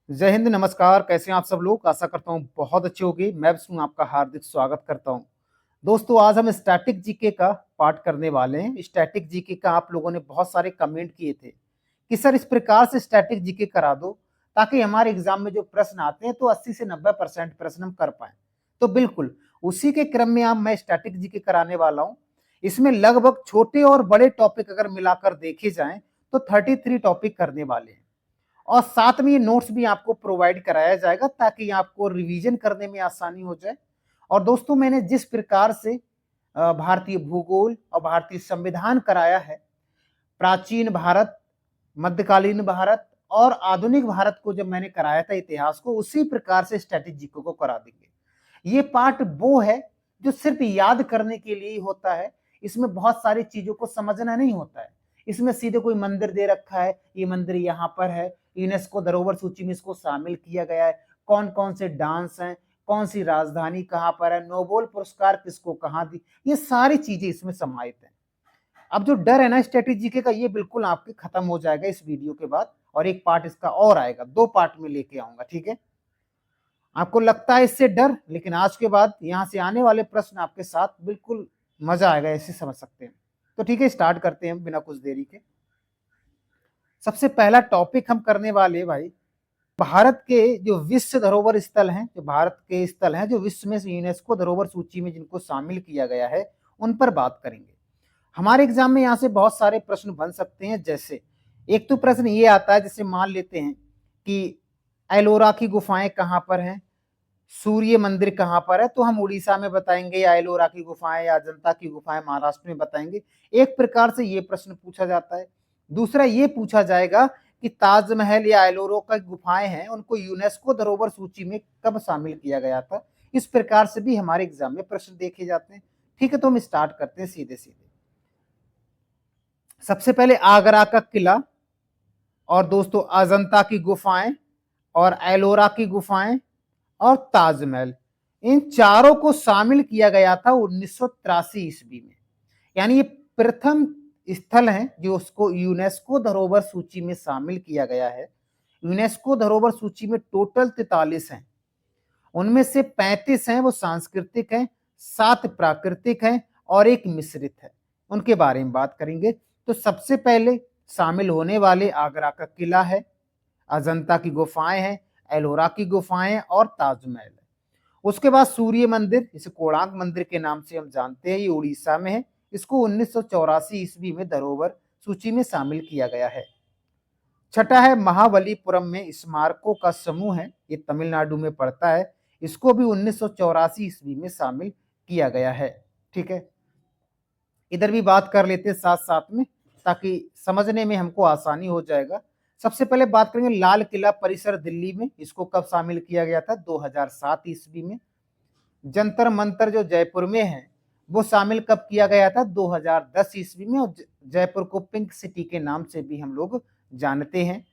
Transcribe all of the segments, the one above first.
जय हिंद, नमस्कार। कैसे हैं आप सब लोग? आशा करता हूँ बहुत अच्छे होंगे। मैं विष्णु आपका हार्दिक स्वागत करता हूँ। दोस्तों, आज हम स्टैटिक जीके का पाठ करने वाले हैं। स्टैटिक जीके का आप लोगों ने बहुत सारे कमेंट किए थे कि सर इस प्रकार से स्टैटिक जीके करा दो ताकि हमारे एग्जाम में जो प्रश्न आते हैं तो 80 से 90% प्रश्न हम कर पाए। तो बिल्कुल उसी के क्रम में मैं स्टैटिक जीके कराने वाला हूँ। इसमें लगभग छोटे और बड़े टॉपिक अगर मिलाकर देखे जाएं तो 33 टॉपिक करने वाले हैं और साथ में ये नोट्स भी आपको प्रोवाइड कराया जाएगा ताकि आपको रिवीजन करने में आसानी हो जाए। और दोस्तों, मैंने जिस प्रकार से भारतीय भूगोल और भारतीय संविधान कराया है, प्राचीन भारत, मध्यकालीन भारत और आधुनिक भारत को जब मैंने कराया था इतिहास को, उसी प्रकार से स्ट्रेटेजी को करा देंगे। ये पार्ट वो है जो सिर्फ याद करने के लिए ही होता है। इसमें बहुत सारी चीजों को समझना नहीं होता है। इसमें सीधे कोई मंदिर दे रखा है, ये मंदिर यहाँ पर है, यूनेस्को धरोहर सूची में इसको शामिल किया गया है, कौन कौन से डांस हैं, कौन सी राजधानी कहाँ पर है, नोबेल पुरस्कार किसको कहाँ दी, ये सारी चीजें इसमें समाहित है। अब जो डर है ना स्ट्रेटेजी का, ये बिल्कुल आपके खत्म हो जाएगा इस वीडियो के बाद। और एक पार्ट इसका और आएगा, 2 पार्ट में लेके आऊंगा, ठीक है। आपको लगता है इससे डर, लेकिन आज के बाद यहां से आने वाले प्रश्न आपके साथ बिल्कुल मजा आएगा, ऐसे समझ सकते हैं। तो ठीक है, स्टार्ट करते हैं बिना कुछ देरी के। सबसे पहला टॉपिक हम करने वाले भाई, भारत के जो विश्व धरोहर स्थल हैं, जो भारत के स्थल हैं जो विश्व में यूनेस्को धरोहर सूची में जिनको शामिल किया गया है, उन पर बात करेंगे। हमारे एग्जाम में यहाँ से बहुत सारे प्रश्न बन सकते हैं। जैसे एक तो प्रश्न ये आता है, जैसे मान लेते हैं कि एलोरा की गुफाएं कहाँ पर हैं, सूर्य मंदिर कहाँ पर है, तो हम उड़ीसा में बताएंगे, या एलोरा की गुफाएं या अजंता की गुफाएं महाराष्ट्र में बताएंगे। एक प्रकार से ये प्रश्न पूछा जाता है। दूसरा ये पूछा जाएगा कि ताजमहल या एलोरा की गुफाएं हैं, उनको यूनेस्को धरोहर सूची में कब शामिल किया गया था। इस प्रकार से भी हमारे एग्जाम में प्रश्न देखे जाते हैं। ठीक है, तो हम स्टार्ट करते हैं सीधे सीधे। सबसे पहले आगरा का किला, और दोस्तों अजंता की गुफाएं, और एलोरा की गुफाएं, और ताजमहल, इन चारों को शामिल किया गया था 1983 ईस्वी में। यानी ये प्रथम स्थल है जो उसको यूनेस्को धरोहर सूची में शामिल किया गया है। यूनेस्को धरोहर सूची में टोटल 43 हैं, उनमें से 35 हैं वो सांस्कृतिक हैं, 7 प्राकृतिक हैं और एक मिश्रित है। उनके बारे में बात करेंगे। तो सबसे पहले शामिल होने वाले आगरा का किला है, अजंता की गुफाएं हैं, एलोरा की गुफाएं और ताजमहल है। उसके बाद सूर्य मंदिर, इसे कोणार्क मंदिर के नाम से हम जानते हैं, ये उड़ीसा में है। इसको 1984 ईस्वी में धरोहर सूची में शामिल किया गया है। छठा है महाबलीपुरम में स्मारकों का समूह है, ये तमिलनाडु में पड़ता है। इसको भी 1984 ईस्वी में शामिल किया गया है। ठीक है, इधर भी बात कर लेते हैं साथ साथ में ताकि समझने में हमको आसानी हो जाएगा। सबसे पहले बात करेंगे लाल किला परिसर दिल्ली में, इसको कब शामिल किया गया था, 2007 ईस्वी में। जंतर मंतर जो जयपुर में है, वो शामिल कब किया गया था, 2010 ईस्वी में। और जयपुर को पिंक सिटी के नाम से भी हम लोग जानते हैं।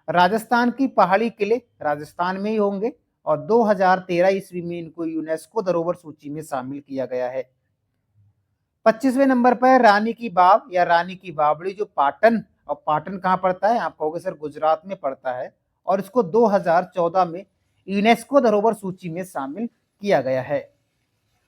राजस्थान की पहाड़ी किले राजस्थान में ही होंगे, और 2013 ईस्वी में इनको यूनेस्को धरोहर सूची में शामिल किया गया है। 25वें नंबर पर रानी की बाव या रानी की बावड़ी, जो पाटन, और पाटन कहाँ पड़ता है, आप कहोगे सर गुजरात में पड़ता है, और इसको 2014 में यूनेस्को धरोहर सूची में शामिल किया गया है।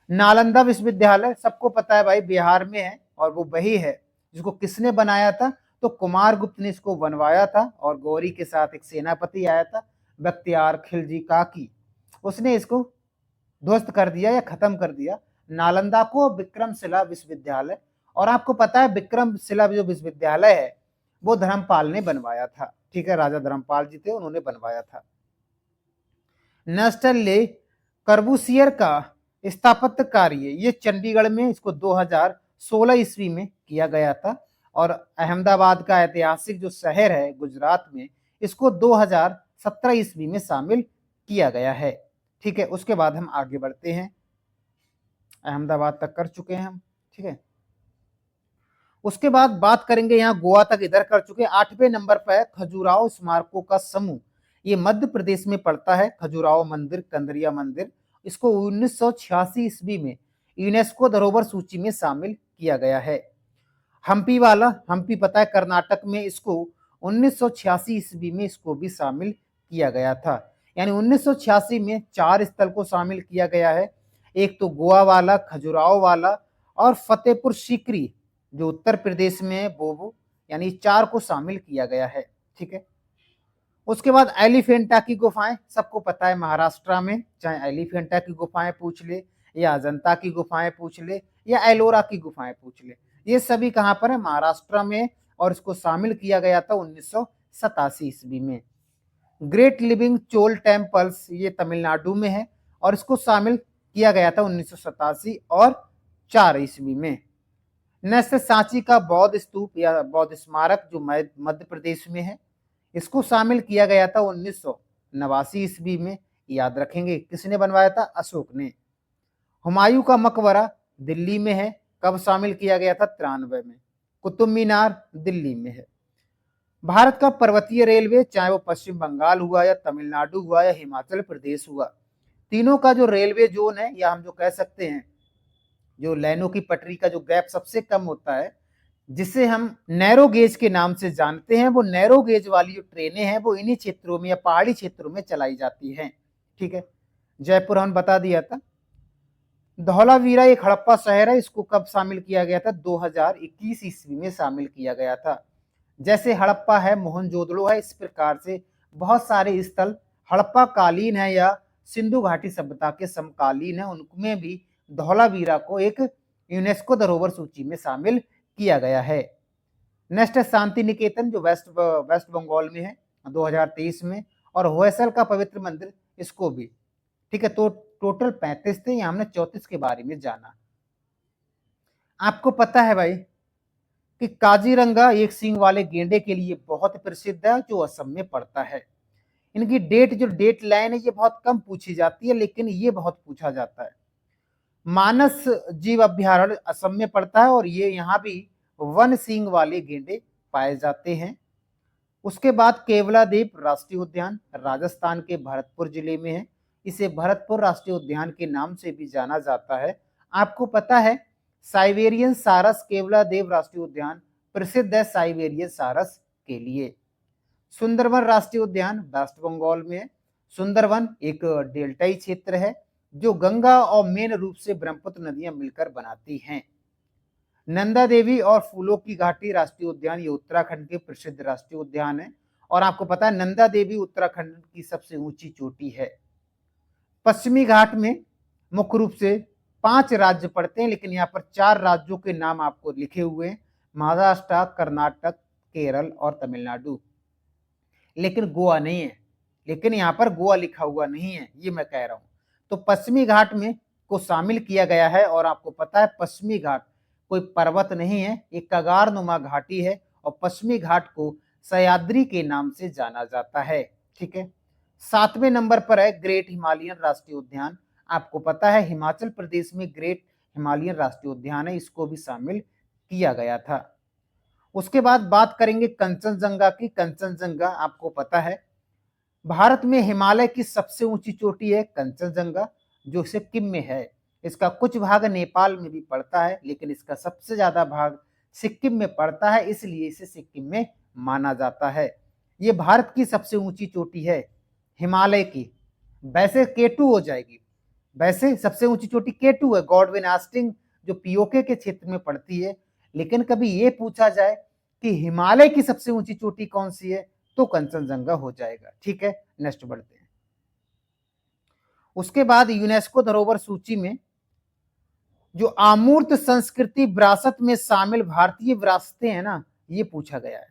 नालंदा विश्वविद्यालय सबको पता है भाई, बिहार में है, और वो वही है जिसको किसने बनाया था, तो कुमारगुप्त ने इसको बनवाया था, और गौरी के साथ एक सेनापति आया था बख्तियार खिलजी काकी, उसने इसको ध्वस्त कर दिया या खत्म कर दिया, नालंदा को विक्रमशिला विश्वविद्यालय। और आपको पता है विक्रमशिला जो विश्वविद्यालय है वो धर्मपाल ने बनवाया था। ठीक है, राजा धर्मपाल जी थे, उन्होंने बनवाया था। नेशनल ले कर्बूसियर का स्थापत्य कार्य ये चंडीगढ़ में, इसको 2016 ईस्वी में किया गया था। और अहमदाबाद का ऐतिहासिक जो शहर है गुजरात में, इसको 2017 ईस्वी में शामिल किया गया है। ठीक है, उसके बाद हम आगे बढ़ते हैं, अहमदाबाद तक कर चुके हैं हम। ठीक है, उसके बाद बात करेंगे, यहाँ गोवा तक इधर कर चुके हैं। 8वें नंबर पर खजुराहो स्मारकों का समूह, ये मध्य प्रदेश में पड़ता है। खजुराहो मंदिर, कंदरिया मंदिर, इसको 1986 ईस्वी में यूनेस्को धरोहर सूची में शामिल किया गया है। हम्पी वाला, हम्पी पता है कर्नाटक में, इसको 1986 ईस्वी में इसको भी शामिल किया गया था। यानी 1986 में 4 स्थल को शामिल किया गया है। एक तो गोवा वाला, खजुराहो वाला और फतेहपुर सीकरी जो उत्तर प्रदेश में है वो, यानी 4 को शामिल किया गया है। ठीक है। उसके बाद एलिफेंटा की गुफाएं, सबको पता है महाराष्ट्र में, चाहे एलिफेंटा की गुफाएं पूछ ले या अजंता की गुफाएं पूछ ले या एलोरा की गुफाएं पूछ ले, ये सभी कहां पर है? महाराष्ट्र में। और इसको शामिल किया गया था 1987 ईस्वी में। ग्रेट लिविंग चोल टेम्पल्स ये तमिलनाडु में है और इसको शामिल किया गया था 1987 और 4 ईस्वी में। नेक्स्ट सांची का बौद्ध स्तूप या बौद्ध स्मारक जो मध्य प्रदेश में है, इसको शामिल किया गया था 1989 ईस्वी में। याद रखेंगे किसने बनवाया था? अशोक ने। हुमायूं का मकबरा दिल्ली में है, कब शामिल किया गया था? 93 में। कुतुब मीनार दिल्ली में है। भारत का पर्वतीय रेलवे, चाहे वो पश्चिम बंगाल हुआ या तमिलनाडु हुआ या हिमाचल प्रदेश हुआ, तीनों का जो रेलवे जोन है या हम जो कह सकते हैं जो लाइनों की पटरी का जो गैप सबसे कम होता है, जिसे हम नैरो गेज के नाम से जानते हैं, वो नैरो गेज वाली जो ट्रेनें हैं वो इन्हीं क्षेत्रों में या पहाड़ी क्षेत्रों में चलाई जाती हैं। ठीक है। जयपुर हम बता दिया था। धौलावीरा एक हड़प्पा शहर है, इसको कब शामिल किया गया था? 2021 ईस्वी में शामिल किया गया था। जैसे हड़प्पा है, मोहनजोदड़ो है, इस प्रकार से बहुत सारे स्थल हड़प्पा कालीन है या सिंधु घाटी सभ्यता के समकालीन है, उनमें भी धौलावीरा को एक यूनेस्को धरोहर सूची में शामिल किया गया है। नेक्स्ट है शांति निकेतन जो वेस्ट बंगाल में है 2023 में, और होयसल का पवित्र मंदिर, इसको भी। ठीक है। तो टोटल 35 थे, यहाँ हमने 34 के बारे में जाना। आपको पता है भाई कि काजीरंगा एक सींग वाले गेंडे के लिए बहुत प्रसिद्ध है जो असम में पड़ता है। इनकी डेट लाइन है ये बहुत कम पूछी जाती है, लेकिन ये बहुत पूछा जाता है। मानस जीव अभ्यारण्य असम में पड़ता है और ये यहाँ भी वन सींग वाले गेंडे पाए जाते हैं। उसके बाद केवलादेव राष्ट्रीय उद्यान राजस्थान के भरतपुर जिले में है, इसे भरतपुर राष्ट्रीय उद्यान के नाम से भी जाना जाता है। आपको पता है साइबेरियन सारस केवलादेव राष्ट्रीय उद्यान प्रसिद्ध है साइबेरियन सारस के लिए। सुंदरवन राष्ट्रीय उद्यान वेस्ट बंगाल में है। सुंदरवन एक डेल्टाई क्षेत्र है जो गंगा और मेन रूप से ब्रह्मपुत्र नदियां मिलकर बनाती हैं। नंदा देवी और फूलों की घाटी राष्ट्रीय उद्यान ये उत्तराखंड के प्रसिद्ध राष्ट्रीय उद्यान है, और आपको पता है नंदा देवी उत्तराखंड की सबसे ऊंची चोटी है। पश्चिमी घाट में मुख्य रूप से 5 राज्य पड़ते हैं, लेकिन यहाँ पर 4 राज्यों के नाम आपको लिखे हुए हैं, महाराष्ट्र, कर्नाटक, केरल और तमिलनाडु, लेकिन गोवा नहीं है। लेकिन यहाँ पर गोवा लिखा हुआ नहीं है, ये मैं कह रहा हूं। तो पश्चिमी घाट में को शामिल किया गया है, और आपको पता है पश्चिमी घाट कोई पर्वत नहीं है, एक कगार नुमा घाटी है, और पश्चिमी घाट को सह्याद्री के नाम से जाना जाता है। ठीक है। 7वें नंबर पर है ग्रेट हिमालयन राष्ट्रीय उद्यान। आपको पता है हिमाचल प्रदेश में ग्रेट हिमालयन राष्ट्रीय उद्यान है, इसको भी शामिल किया गया था। उसके बाद बात करेंगे कंचनजंगा की। कंचनजंगा आपको पता है भारत में हिमालय की सबसे ऊंची चोटी है कंचनजंगा, जो सिक्किम में है। इसका कुछ भाग नेपाल में भी पड़ता है, लेकिन इसका सबसे ज्यादा भाग सिक्किम में पड़ता है, इसलिए इसे सिक्किम में माना जाता है। ये भारत की सबसे ऊंची चोटी है हिमालय की। वैसे केटू हो जाएगी, वैसे सबसे ऊंची चोटी केटू है, गॉडविन आस्टिंग जो पीओके के क्षेत्र में पड़ती है। लेकिन कभी ये पूछा जाए कि हिमालय की सबसे ऊंची चोटी कौन सी है, तो कंचनजंगा हो जाएगा। ठीक है। नेक्स्ट बढ़ते हैं। उसके बाद यूनेस्को धरोहर सूची में जो अमूर्त संस्कृति विरासत में शामिल भारतीय विरासतें हैं ना, ये पूछा गया है।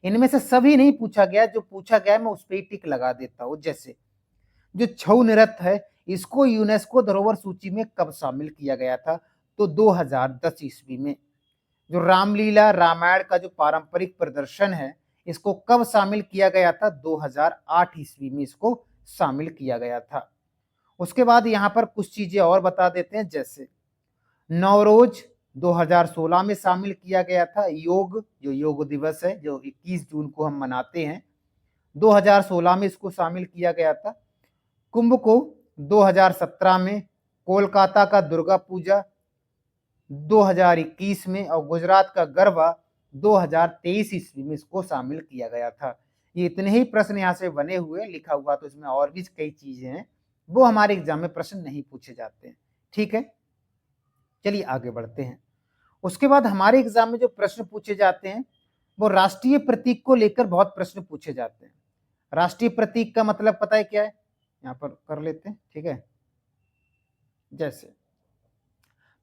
इनमें से सभी नहीं पूछा गया, जो पूछा गया मैं उस पर टिक लगा देता हूं। जैसे जो छऊ नृत्य है, इसको यूनेस्को धरोहर सूची में कब शामिल किया गया था? तो 2010 ईस्वी में। जो रामलीला रामायण का जो पारंपरिक प्रदर्शन है, इसको कब शामिल किया गया था? 2008 ईस्वी में इसको शामिल किया गया था। उसके बाद यहाँ पर कुछ चीजें और बता देते हैं, जैसे नवरोज 2016 में शामिल किया गया था। योग जो योग दिवस है जो 21 जून को हम मनाते हैं, 2016 में इसको शामिल किया गया था। कुंभ को 2017 में, कोलकाता का दुर्गा पूजा 2021 में, और गुजरात का गरबा 2023 ईस्वी में इसको शामिल किया गया था। ये इतने ही प्रश्न यहाँ से बने हुए लिखा हुआ, तो इसमें और भी कई चीजें हैं, वो हमारे एग्जाम में प्रश्न नहीं पूछे जाते हैं। ठीक है, चलिए आगे बढ़ते हैं। उसके बाद हमारे एग्जाम में जो प्रश्न पूछे जाते हैं वो राष्ट्रीय प्रतीक को लेकर बहुत प्रश्न पूछे जाते हैं। राष्ट्रीय प्रतीक का मतलब पता है क्या है, यहाँ पर कर लेते हैं। ठीक है, जैसे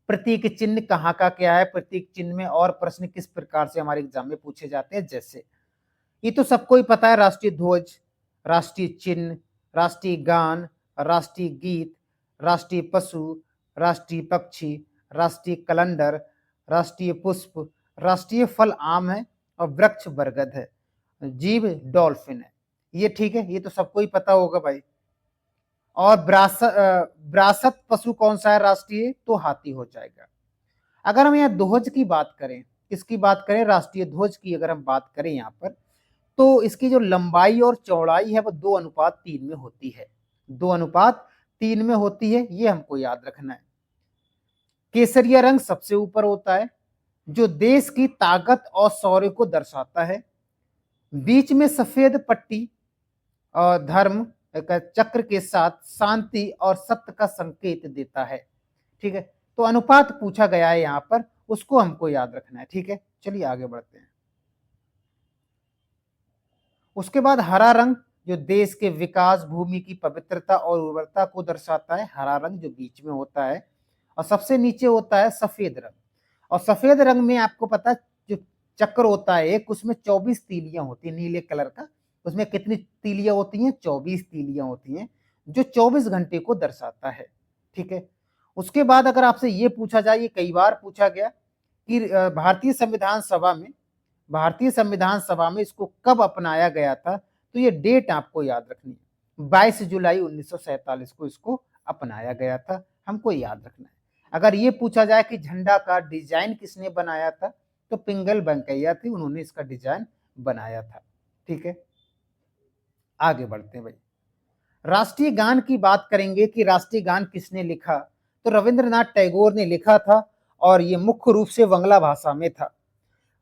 प्रतीक चिन्ह कहाँ का क्या है, प्रतीक चिन्ह में और प्रश्न किस प्रकार से हमारे एग्जाम में पूछे जाते हैं। जैसे ये तो सबको ही पता है, राष्ट्रीय ध्वज, राष्ट्रीय चिन्ह, राष्ट्रीय गान, राष्ट्रीय गीत, राष्ट्रीय पशु, राष्ट्रीय पक्षी, राष्ट्रीय कैलेंडर, राष्ट्रीय पुष्प, राष्ट्रीय फल आम है और वृक्ष बरगद है, जीव डॉल्फिन है। ये ठीक है, ये तो सबको ही पता होगा भाई। और विरासत पशु कौन सा है राष्ट्रीय, तो हाथी हो जाएगा। अगर हम यहाँ ध्वज की बात करें, किसकी बात करें, राष्ट्रीय ध्वज की अगर हम बात करें यहाँ पर, तो इसकी जो लंबाई और चौड़ाई है वो 2:3 में होती है, 2:3 में होती है, ये हमको याद रखना है। केसरिया रंग सबसे ऊपर होता है, जो देश की ताकत और शौर्य को दर्शाता है। बीच में सफेद पट्टी और धर्म का चक्र के साथ शांति और सत्य का संकेत देता है। ठीक है, तो अनुपात पूछा गया है यहाँ पर, उसको हमको याद रखना है। ठीक है, चलिए आगे बढ़ते हैं। उसके बाद हरा रंग जो देश के विकास, भूमि की पवित्रता और उर्वरता को दर्शाता है, हरा रंग जो बीच में होता है। और सबसे नीचे होता है सफेद रंग, और सफेद रंग में आपको पता है जो चक्र होता है एक, उसमें 24 तीलियां होती है नीले कलर का, उसमें कितनी तीलियां होती हैं, 24 तीलियां होती हैं, जो 24 घंटे को दर्शाता है। ठीक है, उसके बाद अगर आपसे ये पूछा जाए, ये कई बार पूछा गया कि भारतीय संविधान सभा में इसको कब अपनाया गया था, तो ये डेट आपको याद रखनी है, 22 जुलाई 1947 को इसको अपनाया गया था, हमको याद रखना है। अगर ये पूछा जाए कि झंडा का डिजाइन किसने बनाया था, तो पिंगल वेंकैया थी, उन्होंने इसका डिजाइन बनाया था। ठीक है, आगे बढ़ते हैं भाई। राष्ट्रीय गान की बात करेंगे कि राष्ट्रीय गान किसने लिखा, तो रविंद्रनाथ टैगोर ने लिखा था, और ये मुख्य रूप से बांग्ला भाषा में था।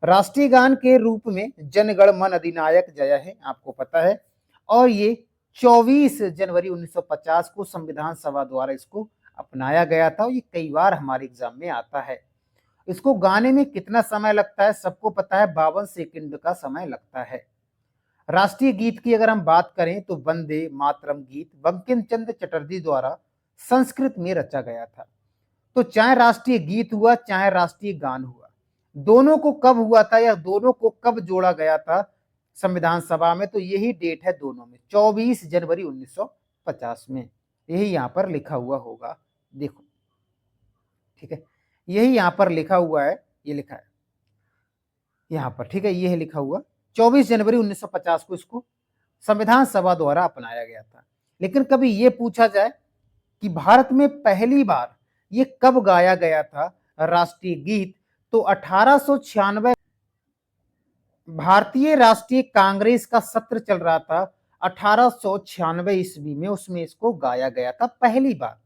राष्ट्रीय गान के रूप में जन गण मन अधिनायक जय है, आपको पता है, और ये 24 जनवरी 1950 को संविधान सभा द्वारा इसको अपनाया गया था, और ये कई बार हमारे एग्जाम में आता है। इसको गाने में कितना समय लगता है, सबको पता है, 52 सेकंड का समय लगता है। राष्ट्रीय गीत की अगर हम बात करें तो वंदे मातरम गीत बंकिम चंद्र चटर्जी द्वारा संस्कृत में रचा गया था। तो चाहे राष्ट्रीय गीत हुआ चाहे राष्ट्रीय गान हुआ, दोनों को कब हुआ था या दोनों को कब जोड़ा गया था संविधान सभा में, तो यही डेट है दोनों में, 24 जनवरी 1950 में, यही यहाँ पर लिखा हुआ होगा, देखो। ठीक है, यही यहाँ पर लिखा हुआ है, ये लिखा है यहाँ पर। ठीक है, ये है लिखा हुआ, 24 जनवरी 1950 को इसको संविधान सभा द्वारा अपनाया गया था। लेकिन कभी ये पूछा जाए कि भारत में पहली बार ये कब गाया गया था राष्ट्रीय गीत, तो 1896, भारतीय राष्ट्रीय कांग्रेस का सत्र चल रहा था 1896 ईस्वी में, उसमें इसको गाया गया था पहली बार।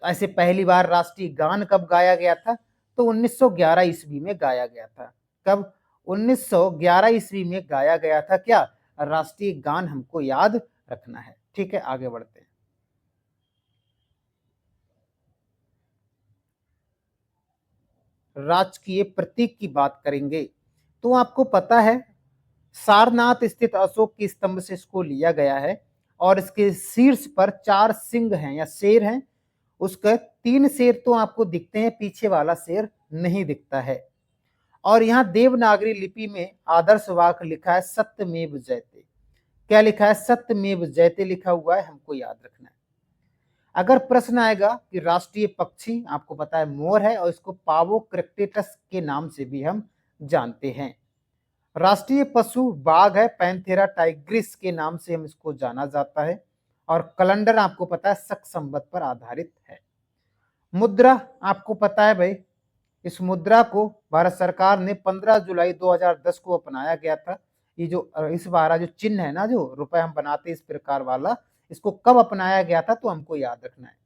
तो ऐसे पहली बार राष्ट्रीय गान कब गाया गया था, तो 1911 ईस्वी में गाया गया था। कब, 1911 ईस्वी में गाया गया था क्या, राष्ट्रीय गान, हमको याद रखना है। ठीक है, आगे बढ़ते हैं। राजकीय प्रतीक की बात करेंगे, तो आपको पता है सारनाथ स्थित अशोक के स्तंभ से इसको लिया गया है, और इसके शीर्ष पर 4 सिंह हैं या शेर हैं, उसके 3 शेर तो आपको दिखते हैं, पीछे वाला शेर नहीं दिखता है। और यहाँ देवनागरी लिपि में आदर्श वाक्य लिखा है सत्यमेव जयते। क्या लिखा है, सत्यमेव जयते लिखा हुआ है, हमको याद रखना है। अगर प्रश्न आएगा कि राष्ट्रीय पक्षी, आपको पता है मोर है, और इसको पावो क्रेक्टेटस के नाम से भी हम जानते हैं। राष्ट्रीय पशु बाघ है, पैंथेरा टाइग्रिस के नाम से हम इसको जाना जाता है। और कैलेंडर आपको पता है शक संवत पर आधारित है। मुद्रा आपको पता है भाई, इस मुद्रा को भारत सरकार ने 15 जुलाई 2010 को अपनाया गया था। ये जो इस बार जो चिन्ह है ना, जो रुपए हम बनाते इस प्रकार वाला, इसको कब अपनाया गया था, तो हमको याद रखना है।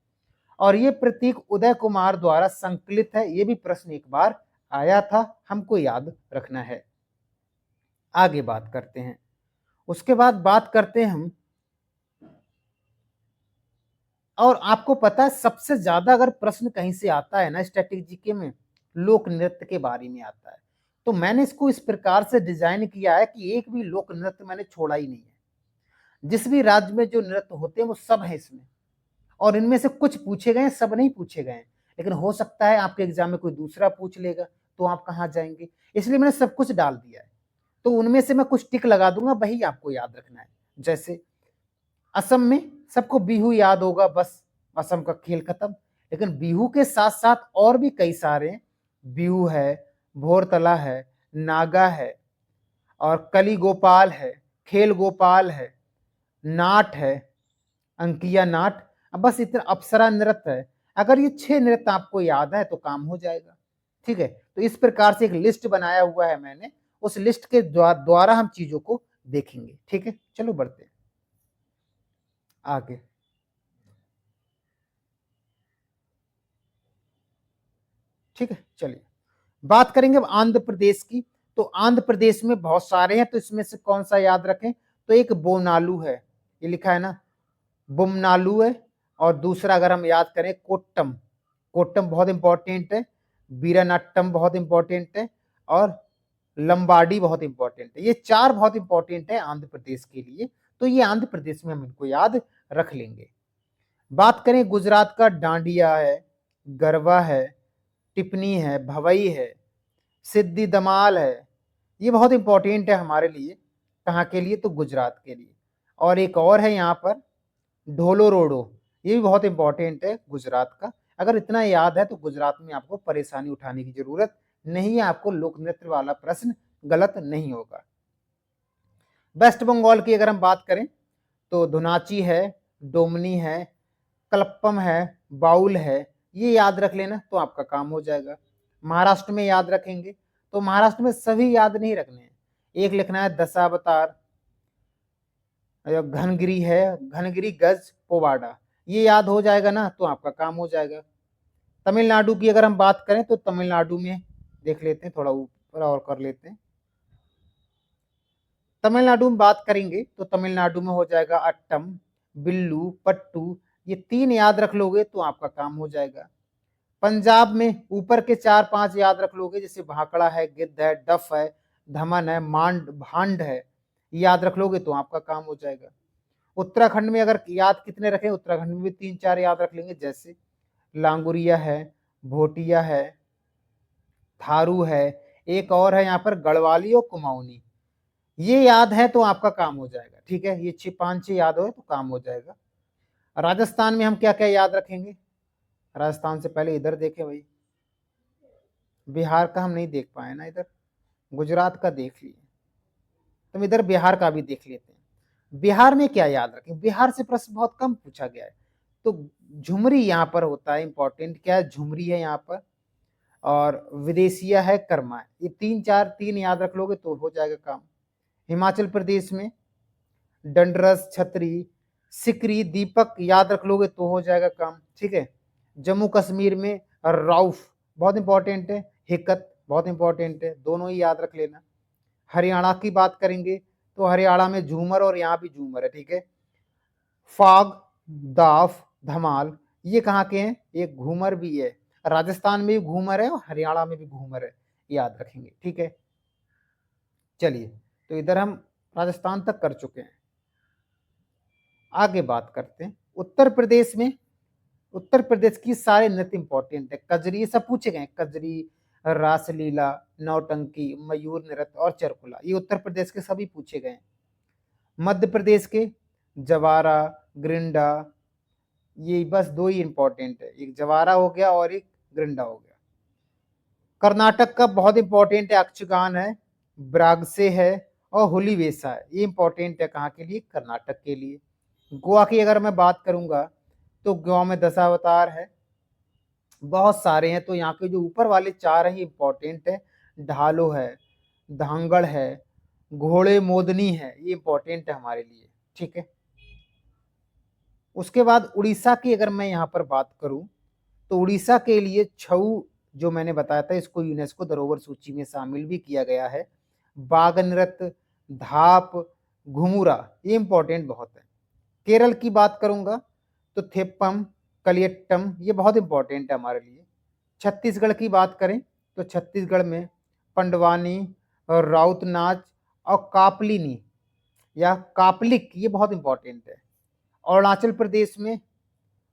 और ये प्रतीक उदय कुमार द्वारा संकलित है, ये भी प्रश्न एक बार आया था, हमको याद रखना है। आगे बात करते हैं। उसके बाद बात करते हैं हम, और आपको पता है सबसे ज्यादा अगर प्रश्न कहीं से आता है ना स्टैटिक जीके में, लोक नृत्य के बारे में आता है। तो मैंने इसको इस प्रकार से डिजाइन किया है कि एक भी लोक नृत्य मैंने छोड़ा ही नहीं है। जिस भी राज्य में जो नृत्य होते हैं वो सब है इसमें, और इनमें से कुछ पूछे गए हैं, सब नहीं पूछे गए हैं। लेकिन हो सकता है आपके एग्जाम में कोई दूसरा पूछ लेगा, तो आप कहाँ जाएंगे, इसलिए मैंने सब कुछ डाल दिया है। तो उनमें से मैं कुछ टिक लगा दूंगा, वही आपको याद रखना है। जैसे असम में सबको बिहू याद होगा, बस असम का खेल खत्म। लेकिन बिहू के साथ साथ और भी कई सारे, बिहू है, भोरतला है, नागा है, और कली गोपाल है, खेल गोपाल है, नाट है, अंकिया नाट, अब बस इतना, अप्सरा नृत्य है। अगर ये 6 नृत्य आपको याद है तो काम हो जाएगा। ठीक है, तो इस प्रकार से एक लिस्ट बनाया हुआ है मैंने, उस लिस्ट के द्वारा हम चीजों को देखेंगे। ठीक है, चलो बढ़ते हैं आगे। ठीक है, चलिए बात करेंगे अब आंध्र प्रदेश की। तो आंध्र प्रदेश में बहुत सारे हैं, तो इसमें से कौन सा याद रखें, तो एक बोनालू है, ये लिखा है ना, बुमनालू है। और दूसरा अगर हम याद करें कोट्टम, कोट्टम बहुत इंपॉर्टेंट है, बीरानाट्टम बहुत इंपॉर्टेंट है, और लंबाडी बहुत इंपॉर्टेंट है। ये 4 बहुत इंपॉर्टेंट है आंध्र प्रदेश के लिए, तो ये आंध्र प्रदेश में हम इनको याद रख लेंगे। बात करें गुजरात का, डांडिया है, गरबा है, टिप्पणी है, भवई है, सिद्धि दमाल है। ये बहुत इंपॉर्टेंट है हमारे लिए, कहाँ के लिए, तो गुजरात के लिए। और एक और है यहाँ पर ढोलो रोडो, ये भी बहुत इंपॉर्टेंट है गुजरात का। अगर इतना याद है तो गुजरात में आपको परेशानी उठाने की जरूरत नहीं है, आपको लोक नृत्य वाला प्रश्न गलत नहीं होगा। वेस्ट बंगाल की अगर हम बात करें तो धुनाची है, डोमनी है, कलप्पम है, बाउल है, ये याद रख लेना तो आपका काम हो जाएगा। महाराष्ट्र में याद रखेंगे तो महाराष्ट्र में सभी याद नहीं रखने हैं, एक लिखना है दशावतार, घनगिरी है, घनगिरी, गज, पोवाड़ा, ये याद हो जाएगा ना तो आपका काम हो जाएगा। तमिलनाडु की अगर हम बात करें तो तमिलनाडु में देख लेते हैं, थोड़ा ऊपर और कर लेते हैं। तमिलनाडु में बात करेंगे तो तमिलनाडु में हो जाएगा अट्टम, बिल्लू, पट्टू, ये 3 याद रख लोगे तो आपका काम हो जाएगा। पंजाब में ऊपर के 4-5 याद रख लोगे, जैसे भाकड़ा है, गिद्ध है, डफ है, धमन है, मांड, भांड है, याद रख लोगे तो आपका काम हो जाएगा। उत्तराखंड में अगर याद कितने रखें, उत्तराखंड में भी 3-4 याद रख लेंगे, जैसे लांगुरिया है, भोटिया है, थारू है, एक और है यहाँ पर गढ़वाली और कुमाऊनी, ये याद है तो आपका काम हो जाएगा। ठीक है, ये 5-6 याद हो तो काम हो जाएगा। राजस्थान में हम क्या क्या याद रखेंगे, राजस्थान से पहले इधर देखें भाई, बिहार का हम नहीं देख पाए ना, इधर गुजरात का देख लिए, तो इधर बिहार का भी देख लेते हैं। बिहार में क्या याद रखें, बिहार से प्रश्न बहुत कम पूछा गया है, तो झुमरी यहाँ पर होता है इंपॉर्टेंट, क्या है, झुमरी है यहाँ पर, और विदेशिया है, कर्मा है, ये 3 याद रख लोगे तो हो जाएगा काम। हिमाचल प्रदेश में डंडरस, छतरी, सिकरी, दीपक याद रख लोगे तो हो जाएगा काम। ठीक है, जम्मू कश्मीर में राउफ बहुत इंपॉर्टेंट है, हिकत बहुत इंपॉर्टेंट है, दोनों ही याद रख लेना। हरियाणा की बात करेंगे तो हरियाणा में झूमर, और यहाँ भी झूमर है। ठीक है, फाग, दाफ, धमाल, ये कहाँ के हैं, एक घूमर भी है, राजस्थान में भी घूमर है और हरियाणा में भी घूमर है, याद रखेंगे। ठीक है, चलिए तो इधर हम राजस्थान तक कर चुके हैं, आगे बात करते हैं उत्तर प्रदेश में। उत्तर प्रदेश की सारे नृत्य इंपॉर्टेंट है, कजरी, ये सब पूछे गए, कजरी, रासलीला, नौटंकी, मयूर नृत्य और चरकुला, ये उत्तर प्रदेश के सभी पूछे गए। मध्य प्रदेश के जवारा, ग्रिंडा, ये बस 2 ही इंपॉर्टेंट है, एक जवारा हो गया और एक ग्रिंडा हो गया। कर्नाटक का बहुत इंपॉर्टेंट है, अक्षगान है, ब्रागसे है, और होली वेसा है, ये इंपॉर्टेंट है कहाँ के लिए, कर्नाटक के लिए। गोवा की अगर मैं बात करूंगा तो गोवा में दशावतार है, बहुत सारे हैं, तो यहाँ के जो ऊपर वाले 4 हैं ये इंपॉर्टेंट है, ढालो है, धांगड़ है, घोड़े मोदनी है, ये इंपॉर्टेंट है हमारे लिए। ठीक है, उसके बाद उड़ीसा की अगर मैं यहाँ पर बात करूं तो उड़ीसा के लिए छऊ, जो मैंने बताया था, इसको यूनेस्को धरोहर सूची में शामिल भी किया गया है। बाघ नृत्य, धाप, घुमुरा, ये इंपॉर्टेंट बहुत है। केरल की बात करूंगा तो थेप्पम, कलियट्टम, ये बहुत इंपॉर्टेंट है हमारे लिए। छत्तीसगढ़ की बात करें तो छत्तीसगढ़ में पंडवानी और राउत नाच और कापलिनी या कापलिक, ये बहुत इंपॉर्टेंट है। अरुणाचल प्रदेश में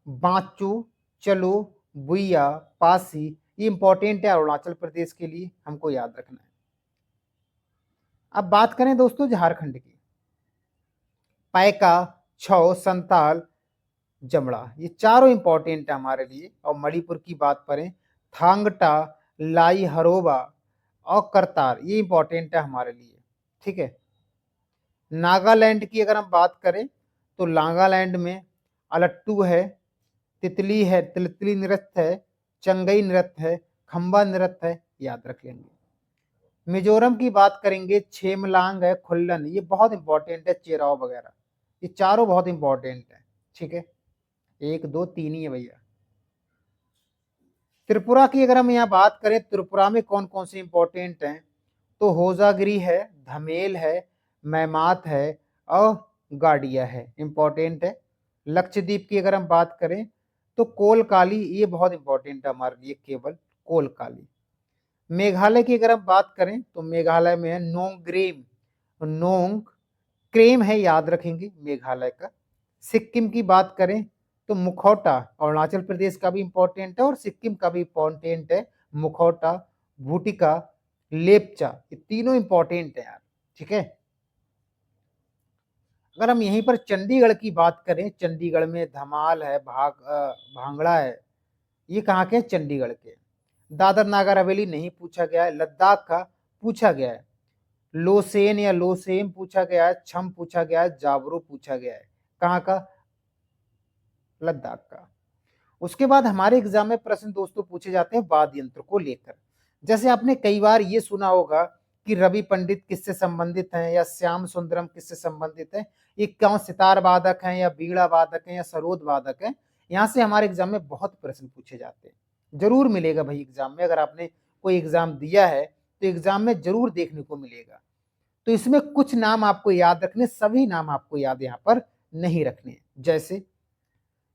बांचू, चलो, बुइया, पासी, ये इंपॉर्टेंट है अरुणाचल प्रदेश के लिए, हमको याद रखना है। अब बात करें दोस्तों झारखंड की, पैका, छौ, संताल, जमड़ा, ये चारों इंपॉर्टेंट है हमारे लिए। और मणिपुर की बात करें, थांगटा, लाई हरोबा और करतार, ये इंपॉर्टेंट है हमारे लिए। ठीक है। नागालैंड की अगर हम बात करें तो नागालैंड में अलट्टू है, तितली है, तितली नृत्य है, चंगई नृत्य है, खंबा नृत्य है, याद रख लेंगे। मिजोरम की बात करेंगे, छेमलांग है, खुल्लन, ये बहुत इंपॉर्टेंट है, चेराव वगैरह, ये चारों बहुत इंपॉर्टेंट है। ठीक है, 1 2 3 ही है भैया। त्रिपुरा की अगर हम यहाँ बात करें, त्रिपुरा में कौन कौन से इंपॉर्टेंट हैं तो होजागिरी है, धमेल है, मैमात है और गाडिया है, इंपॉर्टेंट है। लक्षद्वीप की अगर हम बात करें तो कोलकाली, ये बहुत इंपॉर्टेंट है हमारे लिए, केवल कोलकाली। मेघालय की अगर हम बात करें तो मेघालय में है नोंगग्रेम, नोंग क्रेम है, याद रखेंगे मेघालय का। सिक्किम की बात करें तो मुखौटा, अरुणाचल प्रदेश का भी इंपॉर्टेंट है और सिक्किम का भी इंपॉर्टेंट है। मुखौटा, भूटिका, लेपचा, ये तीनों इंपॉर्टेंट है यार। ठीक है। अगर हम यहीं पर चंडीगढ़ की बात करें, चंडीगढ़ में धमाल है, भांगड़ा है, ये कहाँ के? चंडीगढ़ के। दादर नागर हवेली नहीं पूछा गया है, लद्दाख का पूछा गया है, लोसेन या लोसेम पूछा गया है, छम पूछा गया है, जाबरो पूछा गया है, कहाँ का? लद्दाख का। उसके बाद हमारे एग्जाम में प्रश्न दोस्तों पूछे जाते हैं वाद्य यंत्र को लेकर। जैसे आपने कई बार ये सुना होगा कि रवि पंडित किससे संबंधित हैं या श्याम सुंदरम किससे संबंधित है, ये कौन सितार वादक हैं या बीड़ा वादक हैं या सरोद वादक हैं। यहाँ से हमारे एग्जाम में बहुत प्रश्न पूछे जाते हैं, जरूर मिलेगा भाई एग्जाम में। अगर आपने कोई एग्जाम दिया है तो एग्जाम में जरूर देखने को मिलेगा। तो इसमें कुछ नाम आपको याद रखने, सभी नाम आपको याद यहाँ पर नहीं रखने। जैसे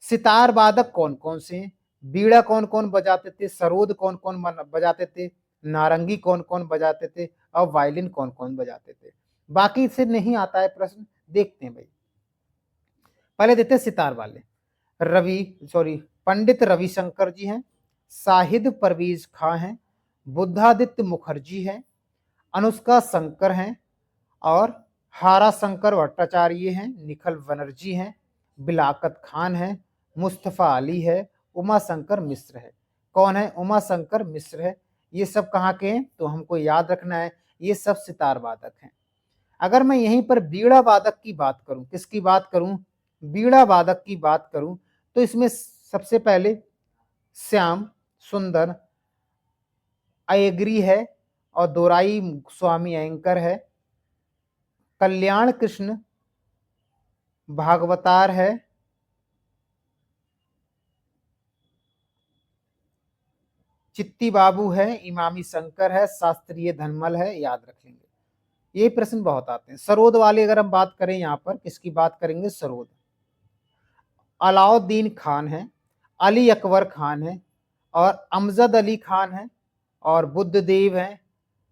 सितार वादक कौन कौन से हैं, बीड़ा कौन कौन बजाते थे, सरोद कौन कौन बजाते थे, नारंगी कौन कौन बजाते थे और वायलिन कौन कौन बजाते थे। बाकी से नहीं आता है प्रश्न, देखते हैं भाई। पहले देते हैं सितार वाले। पंडित रविशंकर जी हैं, शाहिद परवीज खां हैं, बुद्धादित्य मुखर्जी हैं, अनुष्का शंकर हैं और हारा शंकर भट्टाचार्य हैं, निखिल बनर्जी हैं, बिलाकत खान है, मुस्तफ़ा अली है, उमा शंकर मिश्र है। कौन है? उमा शंकर मिश्र है। ये सब कहाँ के हैं तो हमको याद रखना है, ये सब सितार वादक हैं। अगर मैं यहीं पर बीड़ा वादक की बात करूं, किसकी बात करूं? बीड़ा वादक की बात करूं तो इसमें सबसे पहले श्याम सुंदर अयग्री है और दोराई स्वामी अयंकर है, कल्याण कृष्ण भागवतार है, चित्ती बाबू है, इमामी शंकर है, शास्त्रीय धनमल है, याद रखेंगे। ये प्रश्न बहुत आते हैं। सरोद वाले अगर हम बात करें, यहाँ पर किसकी बात करेंगे? सरोद। अलाउद्दीन खान है, अली अकबर खान है और अमजद अली खान है और बुद्धदेव है,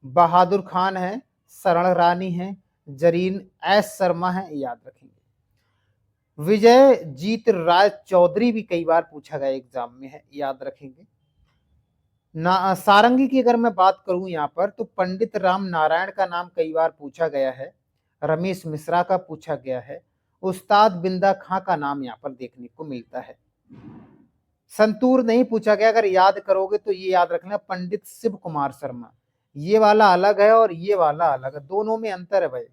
बहादुर खान है, शरण रानी है, जरीन एस शर्मा है, याद रखेंगे। विजय जीत राय चौधरी भी कई बार पूछा गया एग्जाम में है, याद रखेंगे। सारंगी की अगर मैं बात करूं यहाँ पर तो पंडित राम नारायण का नाम कई बार पूछा गया है, रमेश मिश्रा का पूछा गया है, उस्ताद बिंदा खां का नाम यहाँ पर देखने को मिलता है। संतूर नहीं पूछा गया, अगर याद करोगे तो ये याद रखना पंडित शिव कुमार शर्मा, ये वाला अलग है और ये वाला अलग है, दोनों में अंतर है भाई।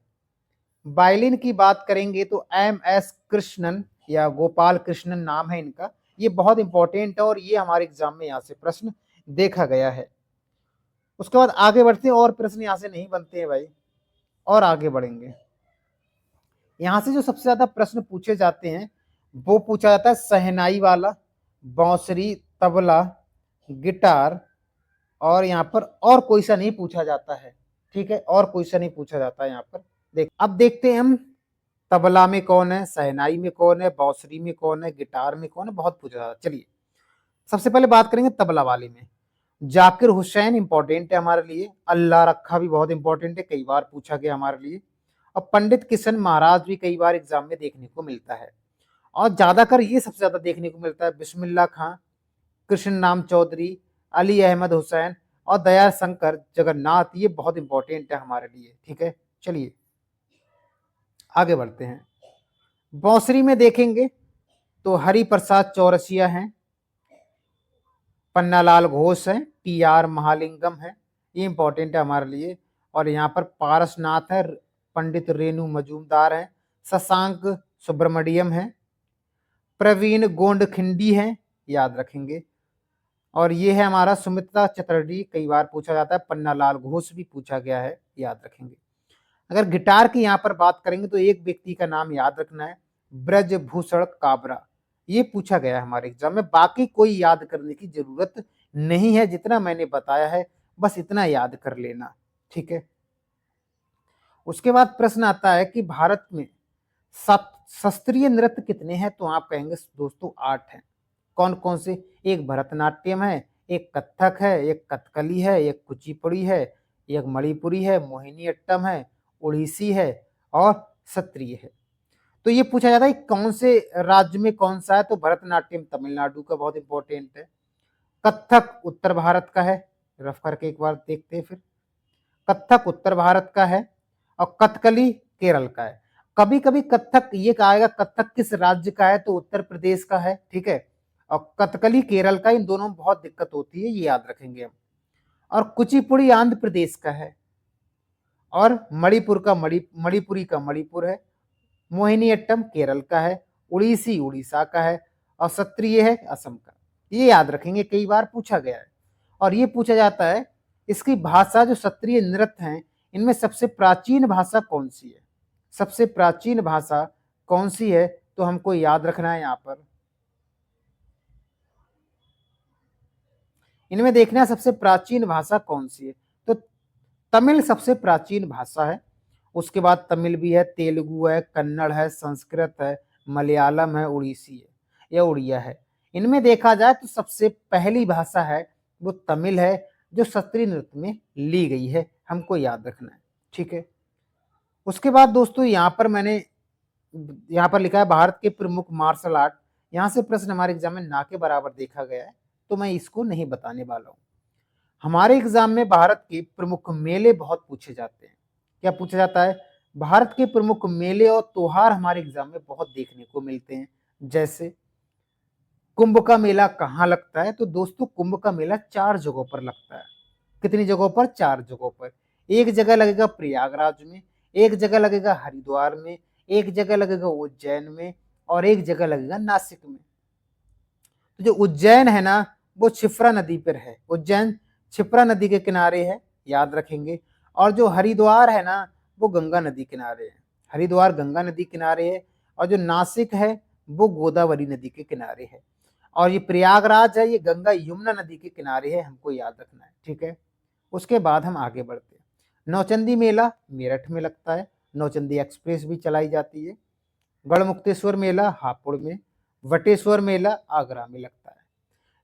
वायलिन की बात करेंगे तो एम एस कृष्णन या गोपाल कृष्णन नाम है इनका, ये बहुत इंपॉर्टेंट है और ये हमारे एग्जाम में यहाँ से प्रश्न देखा गया है। उसके बाद आगे बढ़ते हैं, और प्रश्न यहाँ से नहीं बनते हैं भाई, और आगे बढ़ेंगे। यहाँ से जो सबसे ज्यादा प्रश्न पूछे जाते हैं वो पूछा जाता है सहनाई वाला, बांसुरी, तबला, गिटार और यहाँ पर और कोई सा नहीं पूछा जाता है। ठीक है, और कोई सा नहीं पूछा जाता है यहाँ पर। अब देखते हैं हम तबला में कौन है, शहनाई में कौन है, बांसुरी में कौन है, गिटार में कौन है, बहुत पूछा जाता है। चलिए सबसे पहले बात करेंगे तबला वाले में। जाकिर हुसैन इंपॉर्टेंट है हमारे लिए, अल्लाह रखा भी बहुत इंपॉर्टेंट है, कई बार पूछा गया हमारे लिए, और पंडित किशन महाराज भी कई बार एग्जाम में देखने को मिलता है। और ज्यादातर ये सबसे ज्यादा देखने को मिलता है बिस्मिल्लाह खां, कृष्ण नाम चौधरी, अली अहमद हुसैन और दया शंकर जगन्नाथ, ये बहुत इंपॉर्टेंट है हमारे लिए। ठीक है, चलिए आगे बढ़ते हैं। बांसुरी में देखेंगे तो हरि प्रसाद चौरसिया हैं, पन्नालाल घोष है, टी आर महालिंगम है, ये इंपॉर्टेंट है हमारे लिए। और यहाँ पर पारसनाथ है, पंडित रेणु मजूमदार है, शशांक सुब्रमण्यम है, प्रवीण गोंडखिंडी है, याद रखेंगे। और ये है हमारा सुमित्रा चटर्जी, कई बार पूछा जाता है, पन्नालाल घोष भी पूछा गया है, याद रखेंगे। अगर गिटार की यहाँ पर बात करेंगे तो एक व्यक्ति का नाम याद रखना है, ब्रजभूषण काबरा, ये पूछा गया है हमारे एग्जाम में। बाकी कोई याद करने की जरूरत नहीं है, जितना मैंने बताया है बस इतना याद कर लेना। ठीक है, उसके बाद प्रश्न आता है कि भारत में शास्त्रीय नृत्य कितने हैं, तो आप कहेंगे दोस्तों 8 हैं। कौन कौन से? एक भरतनाट्यम है, एक कथक है, एक कथकली है, एक कुचिपुड़ी है, एक मणिपुरी है, मोहिनी अट्टम है, उड़ीसी है और सत्रिय है। तो ये पूछा जाता है कौन से राज्य में कौन सा है, तो भरतनाट्यम तमिलनाडु का बहुत इंपॉर्टेंट है, कथक उत्तर भारत का है, रफ करके एक बार देखते हैं फिर, कथक उत्तर भारत का है, और कथकली केरल का है। कभी कभी कथक ये कहा कथक किस राज्य का है, तो उत्तर प्रदेश का है। ठीक है, और कथकली केरल का, इन दोनों में बहुत दिक्कत होती है, ये याद रखेंगे हम। और कुचिपुड़ी आंध्र प्रदेश का है, और मणिपुर का मणिपुरी का मणिपुर है, मोहिनी अट्टम केरल का है, उड़ीसी उड़ीसा का है, और सत्रिय है असम का। ये याद रखेंगे, कई बार पूछा गया है। और ये पूछा जाता है इसकी भाषा, जो सत्रिय नृत्य हैं इनमें सबसे प्राचीन भाषा कौन सी है, सबसे प्राचीन भाषा कौन सी है, तो हमको याद रखना है यहाँ पर। इनमें देखना है सबसे प्राचीन भाषा कौन सी है, तो तमिल सबसे प्राचीन भाषा है। उसके बाद तमिल भी है, तेलुगु है, कन्नड़ है, संस्कृत है, मलयालम है, उड़ीसी है या उड़िया है। इनमें देखा जाए तो सबसे पहली भाषा है वो तमिल है, जो शास्त्रीय नृत्य में ली गई है, हमको याद रखना है। ठीक है, उसके बाद दोस्तों यहाँ पर मैंने यहाँ पर लिखा है भारत के प्रमुख मार्शल आर्ट। यहाँ से प्रश्न हमारे एग्जाम में ना के बराबर देखा गया है, तो मैं इसको नहीं बताने वाला हूँ। हमारे एग्जाम में भारत के प्रमुख मेले बहुत पूछे जाते हैं। क्या पूछा जाता है? भारत के प्रमुख मेले और त्योहार हमारे एग्जाम में बहुत देखने को मिलते हैं। जैसे कुंभ का मेला कहाँ लगता है, तो दोस्तों कुंभ का मेला 4 जगहों पर लगता है। कितनी जगहों पर? 4 जगहों पर। एक जगह लगेगा प्रयागराज में, एक जगह लगेगा हरिद्वार में, एक जगह लगेगा उज्जैन में, और एक जगह लगेगा नासिक में। तो जो उज्जैन है ना, वो क्षिप्रा नदी पर है, उज्जैन क्षिप्रा नदी के किनारे है, याद रखेंगे। और जो हरिद्वार है ना, वो गंगा नदी किनारे है, हरिद्वार गंगा नदी किनारे है। और जो नासिक है वो गोदावरी नदी के किनारे है। और ये प्रयागराज है, ये गंगा यमुना नदी के किनारे है, हमको याद रखना है। ठीक है, उसके बाद हम आगे बढ़ते हैं। नौचंदी मेला मेरठ में लगता है, नौचंदी एक्सप्रेस भी चलाई जाती है। गढ़मुक्तेश्वर मेला हापुड़ में, वटेश्वर मेला आगरा में लगता है।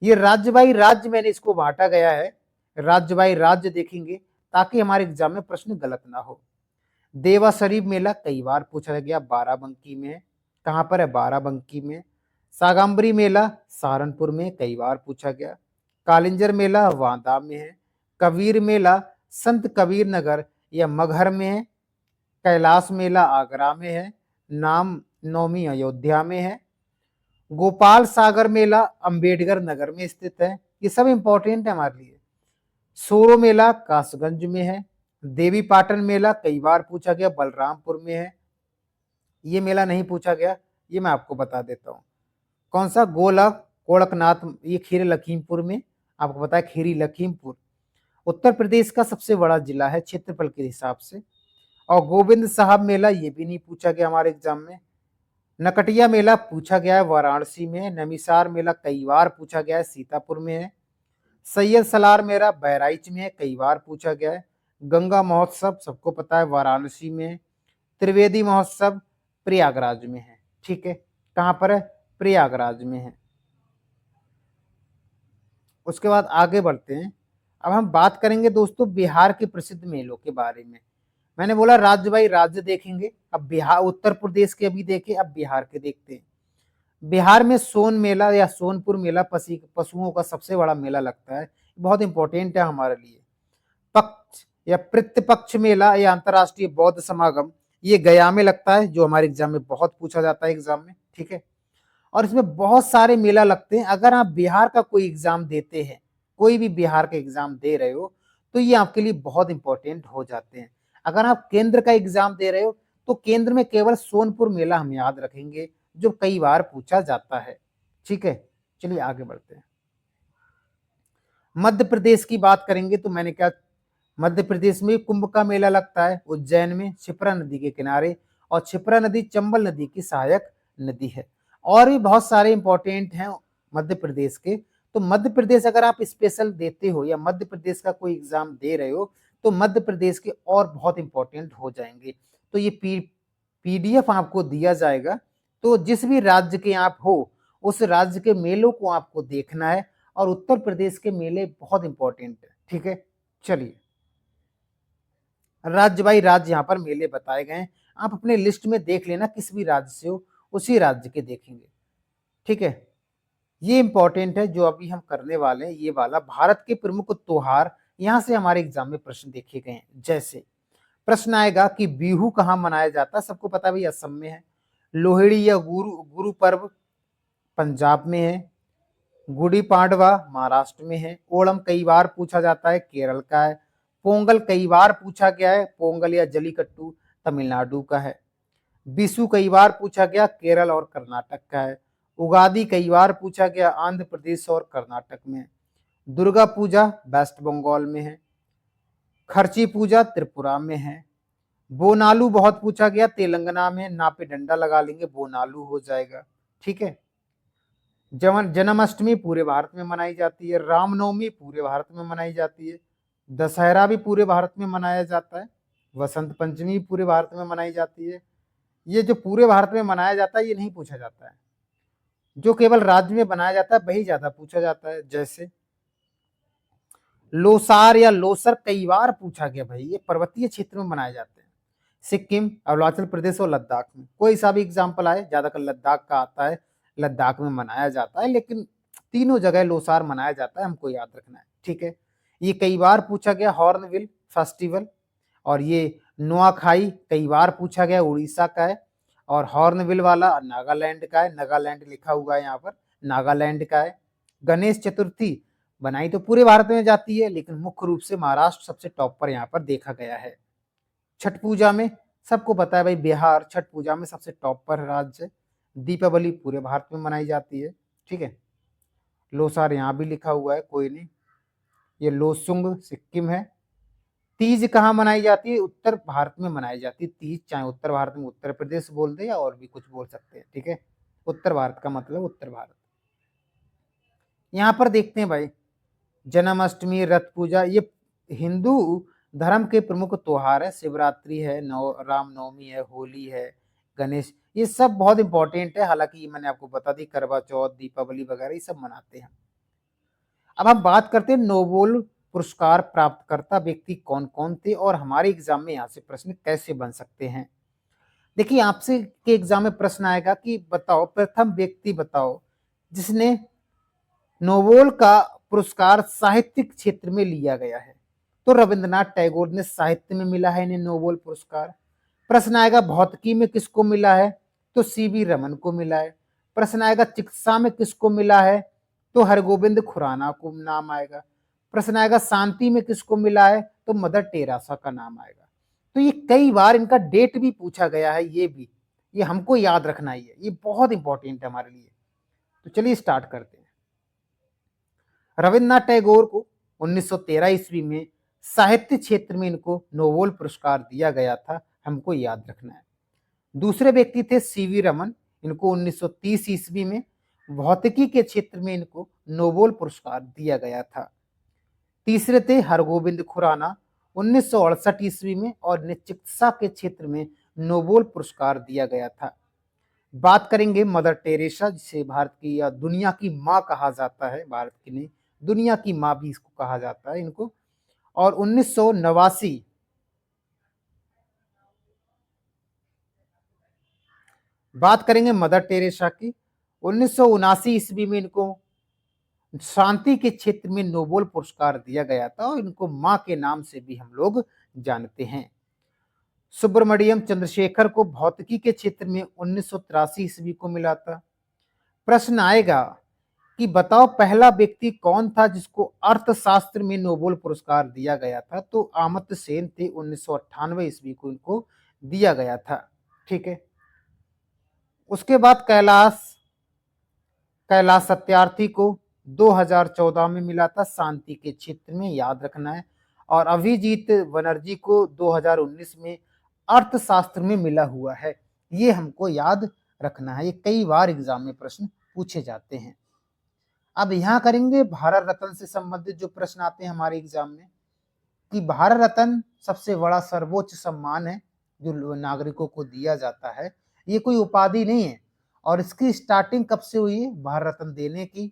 ये राज्य बाई राज्य मैंने इसको बांटा गया है, राज्य बाई राज्य देखेंगे ताकि हमारे एग्जाम में प्रश्न गलत ना हो। देवा शरीफ मेला कई बार पूछा गया, बाराबंकी में है। कहाँ पर है? बाराबंकी में। सागाम्बरी मेला सहारनपुर में, कई बार पूछा गया। कालिंजर मेला वांदा में है। कबीर मेला संत कबीर नगर या मगहर में है। कैलाश मेला आगरा में है। नाम नौमी अयोध्या में है। गोपाल सागर मेला अंबेडकर नगर में स्थित है। ये सब इंपॉर्टेंट है हमारे लिए। सोरो मेला कासगंज में है। देवी पाटन मेला कई बार पूछा गया, बलरामपुर में है। ये मेला नहीं पूछा गया, ये मैं आपको बता देता हूँ। कौन सा? गोलक गोरखनाथ, ये खीरी लखीमपुर में, आपको पता है खीरी लखीमपुर उत्तर प्रदेश का सबसे बड़ा जिला है क्षेत्रफल के हिसाब से। और गोविंद साहब मेला ये भी नहीं पूछा गया हमारे एग्जाम में। नकटिया मेला पूछा गया है वाराणसी में। नमिसार मेला कई बार पूछा गया है, सीतापुर में है। सैयद सलार मेला बहराइच में है, कई बार पूछा गया है। गंगा महोत्सव सबको पता है वाराणसी में है। त्रिवेदी महोत्सव प्रयागराज में है। ठीक है, कहाँ पर है? प्रयागराज में है। उसके बाद आगे बढ़ते हैं। अब हम बात करेंगे दोस्तों बिहार के प्रसिद्ध मेलों के बारे में। मैंने बोला राज्य बाई राज्य देखेंगे, अब बिहार उत्तर प्रदेश के अभी देखे, अब बिहार के देखते हैं। बिहार में सोन मेला या सोनपुर मेला पशुओं का सबसे बड़ा मेला लगता है, बहुत इंपॉर्टेंट है हमारे लिए। पक्ष या पितृपक्ष मेला या अंतरराष्ट्रीय बौद्ध समागम, ये गया में लगता है, जो हमारे एग्जाम में बहुत पूछा जाता है एग्जाम में। ठीक है, और इसमें बहुत सारे मेला लगते हैं। अगर आप बिहार का कोई एग्जाम देते हैं, कोई भी बिहार का एग्जाम दे रहे हो, तो ये आपके लिए बहुत इंपॉर्टेंट हो जाते हैं। अगर आप केंद्र का एग्जाम दे रहे हो, तो केंद्र में केवल सोनपुर मेला हम याद रखेंगे, जो कई बार पूछा जाता है। ठीक है, चलिए आगे बढ़ते हैं। मध्य प्रदेश की बात करेंगे तो मैंने क्या, मध्य प्रदेश में कुंभ का मेला लगता है उज्जैन में, क्षिप्रा नदी के किनारे, और क्षिप्रा नदी चंबल नदी की सहायक नदी है। और भी बहुत सारे इंपॉर्टेंट हैं मध्य प्रदेश के। तो मध्य प्रदेश अगर आप स्पेशल देते हो या मध्य प्रदेश का कोई एग्जाम दे रहे हो, तो मध्य प्रदेश के और बहुत इंपॉर्टेंट हो जाएंगे। तो ये पीडीएफ आपको दिया जाएगा, तो जिस भी राज्य के आप हो, उस राज्य के मेलों को आपको देखना है, और उत्तर प्रदेश के मेले बहुत इंपॉर्टेंट है। ठीक है, चलिए राज्य बाई राज्य यहाँ पर मेले बताए गए हैं, आप अपने लिस्ट में देख लेना, किस भी राज्य से हो उसी राज्य के देखेंगे। ठीक है, ये इंपॉर्टेंट है जो अभी हम करने वाले हैं, ये वाला भारत के प्रमुख त्योहार, यहां से हमारे एग्जाम में प्रश्न देखे गए हैं। जैसे प्रश्न आएगा कि बिहू कहाँ मनाया जाता है, सबको पता है भाई असम में है। लोहड़ी या गुरु पर्व पंजाब में है। गुड़ी पाड़वा महाराष्ट्र में है। ओणम कई बार पूछा जाता है, केरल का है। पोंगल कई बार पूछा गया है, पोंगल या जलीकट्टू तमिलनाडु का है। बिशु कई बार पूछा गया, केरल और कर्नाटक का है। उगादि कई बार पूछा गया, आंध्र प्रदेश और कर्नाटक में। दुर्गा पूजा वेस्ट बंगाल में है। खर्ची पूजा त्रिपुरा में है। बोनालू बहुत पूछा गया, तेलंगाना में। ना पे डंडा लगा लेंगे, बोनालू हो जाएगा। ठीक है, जन्माष्टमी पूरे भारत में मनाई जाती है। रामनवमी पूरे भारत में मनाई जाती है। दशहरा भी पूरे भारत में मनाया जाता है। वसंत पंचमी पूरे भारत में मनाई जाती है। ये जो पूरे भारत में मनाया जाता है, ये नहीं पूछा जाता है। जो केवल राज्य में बनाया जाता है वही ज्यादा पूछा जाता है। जैसे लोसार या लोसर कई बार पूछा गया भाई, ये पर्वतीय क्षेत्र में मनाए जाते हैं। सिक्किम, अरुणाचल प्रदेश और लद्दाख में। कोई सा भी एग्जाम्पल आए, ज्यादातर लद्दाख का आता है, लद्दाख में मनाया जाता है, लेकिन तीनों जगह लोसार मनाया जाता है, हमको याद रखना है। ठीक है, ये कई बार पूछा गया, हॉर्नबिल फेस्टिवल। और ये नुआखाई कई बार पूछा गया, उड़ीसा का है। और हॉर्नबिल वाला नागालैंड का है, नागालैंड लिखा हुआ है यहाँ पर, नागालैंड का है। गणेश चतुर्थी बनाई तो पूरे भारत में जाती है, लेकिन मुख्य रूप से महाराष्ट्र सबसे टॉप पर यहाँ पर देखा गया है। छठ पूजा में सबको पता है भाई, बिहार छठ पूजा में सबसे टॉप पर राज्य है। दीपावली पूरे भारत में मनाई जाती है। ठीक है, लोसार यहाँ भी लिखा हुआ है, कोई नहीं। ये लोसुंग सिक्किम है। तीज कहाँ मनाई जाती है? उत्तर भारत में मनाई जाती है तीज, चाहे उत्तर भारत में उत्तर प्रदेश बोल दे या और भी कुछ बोल सकते हैं। ठीक है, उत्तर भारत का मतलब उत्तर भारत। यहाँ पर देखते हैं भाई, जन्माष्टमी, रथ पूजा, ये हिंदू धर्म के प्रमुख त्योहार है। शिवरात्रि है, रामनवमी है, होली है, गणेश, ये सब बहुत इंपॉर्टेंट है। हालांकि मैंने आपको बता दी, करवा चौथ, दीपावली वगैरह ये सब मनाते हैं। अब हम बात करते हैं नोबेल पुरस्कार प्राप्तकर्ता व्यक्ति कौन कौन थे, और हमारे एग्जाम में यहाँ से प्रश्न कैसे बन सकते हैं। देखिए, आपसे के एग्जाम में प्रश्न आएगा कि बताओ, प्रथम व्यक्ति बताओ जिसने नोबेल का पुरस्कार साहित्यिक क्षेत्र में लिया गया है। तो रविंद्रनाथ टैगोर ने साहित्य में मिला है इन्हें नोबेल पुरस्कार। प्रश्न आएगा भौतिकी में किसको मिला है, तो सीवी रमन को मिला है। प्रश्न आएगा चिकित्सा में किसको मिला है, तो हरगोविंद खुराना को नाम आएगा। प्रश्न आएगा शांति में किसको मिला है, तो मदर टेरेसा का नाम आएगा। तो ये कई बार इनका डेट भी पूछा गया है, ये हमको याद रखना ही है, ये बहुत इंपॉर्टेंट है हमारे लिए। तो चलिए स्टार्ट करते हैं। रविन्द्रनाथ टैगोर को 1913 ईस्वी में साहित्य क्षेत्र में इनको नोबेल पुरस्कार दिया गया था, हमको याद रखना है। दूसरे व्यक्ति थे सीवी रमन, इनको 1930 ईस्वी में भौतिकी के क्षेत्र में इनको नोबेल पुरस्कार दिया गया था। तीसरे थे हरगोविंद खुराना, 1968 ईस्वी में, और चिकित्सा के क्षेत्र में नोबेल पुरस्कार दिया गया था। बात करेंगे मदर टेरेसा, जिसे भारत की या दुनिया की माँ कहा जाता है, भारत की नहीं दुनिया की माँ भी इसको कहा जाता है इनको। और 1989 बात करेंगे मदर टेरेसा की। 1979 ईस्वी में इनको शांति के क्षेत्र में नोबेल पुरस्कार दिया गया था और इनको माँ के नाम से भी हम लोग जानते हैं। सुब्रमण्यम चंद्रशेखर को भौतिकी के क्षेत्र में 1983 ईस्वी को मिला था। प्रश्न आएगा कि बताओ पहला व्यक्ति कौन था जिसको अर्थशास्त्र में नोबेल पुरस्कार दिया गया था, तो अमर्त्य सेन थे। 1998 ईस्वी को इनको दिया गया था। ठीक है। उसके बाद कैलाश सत्यार्थी को 2014 में मिला था शांति के क्षेत्र में, याद रखना है। और अभिजीत बनर्जी को 2019 में अर्थशास्त्र में मिला हुआ है, ये हमको याद रखना है, ये कई बार एग्जाम में प्रश्न पूछे जाते हैं। अब यहाँ करेंगे भारत रत्न से संबंधित जो प्रश्न आते हैं हमारे एग्जाम में, कि भारत रत्न सबसे बड़ा सर्वोच्च सम्मान है जो नागरिकों को दिया जाता है, ये कोई उपाधि नहीं है। और इसकी स्टार्टिंग कब से हुई है भारत रत्न देने की,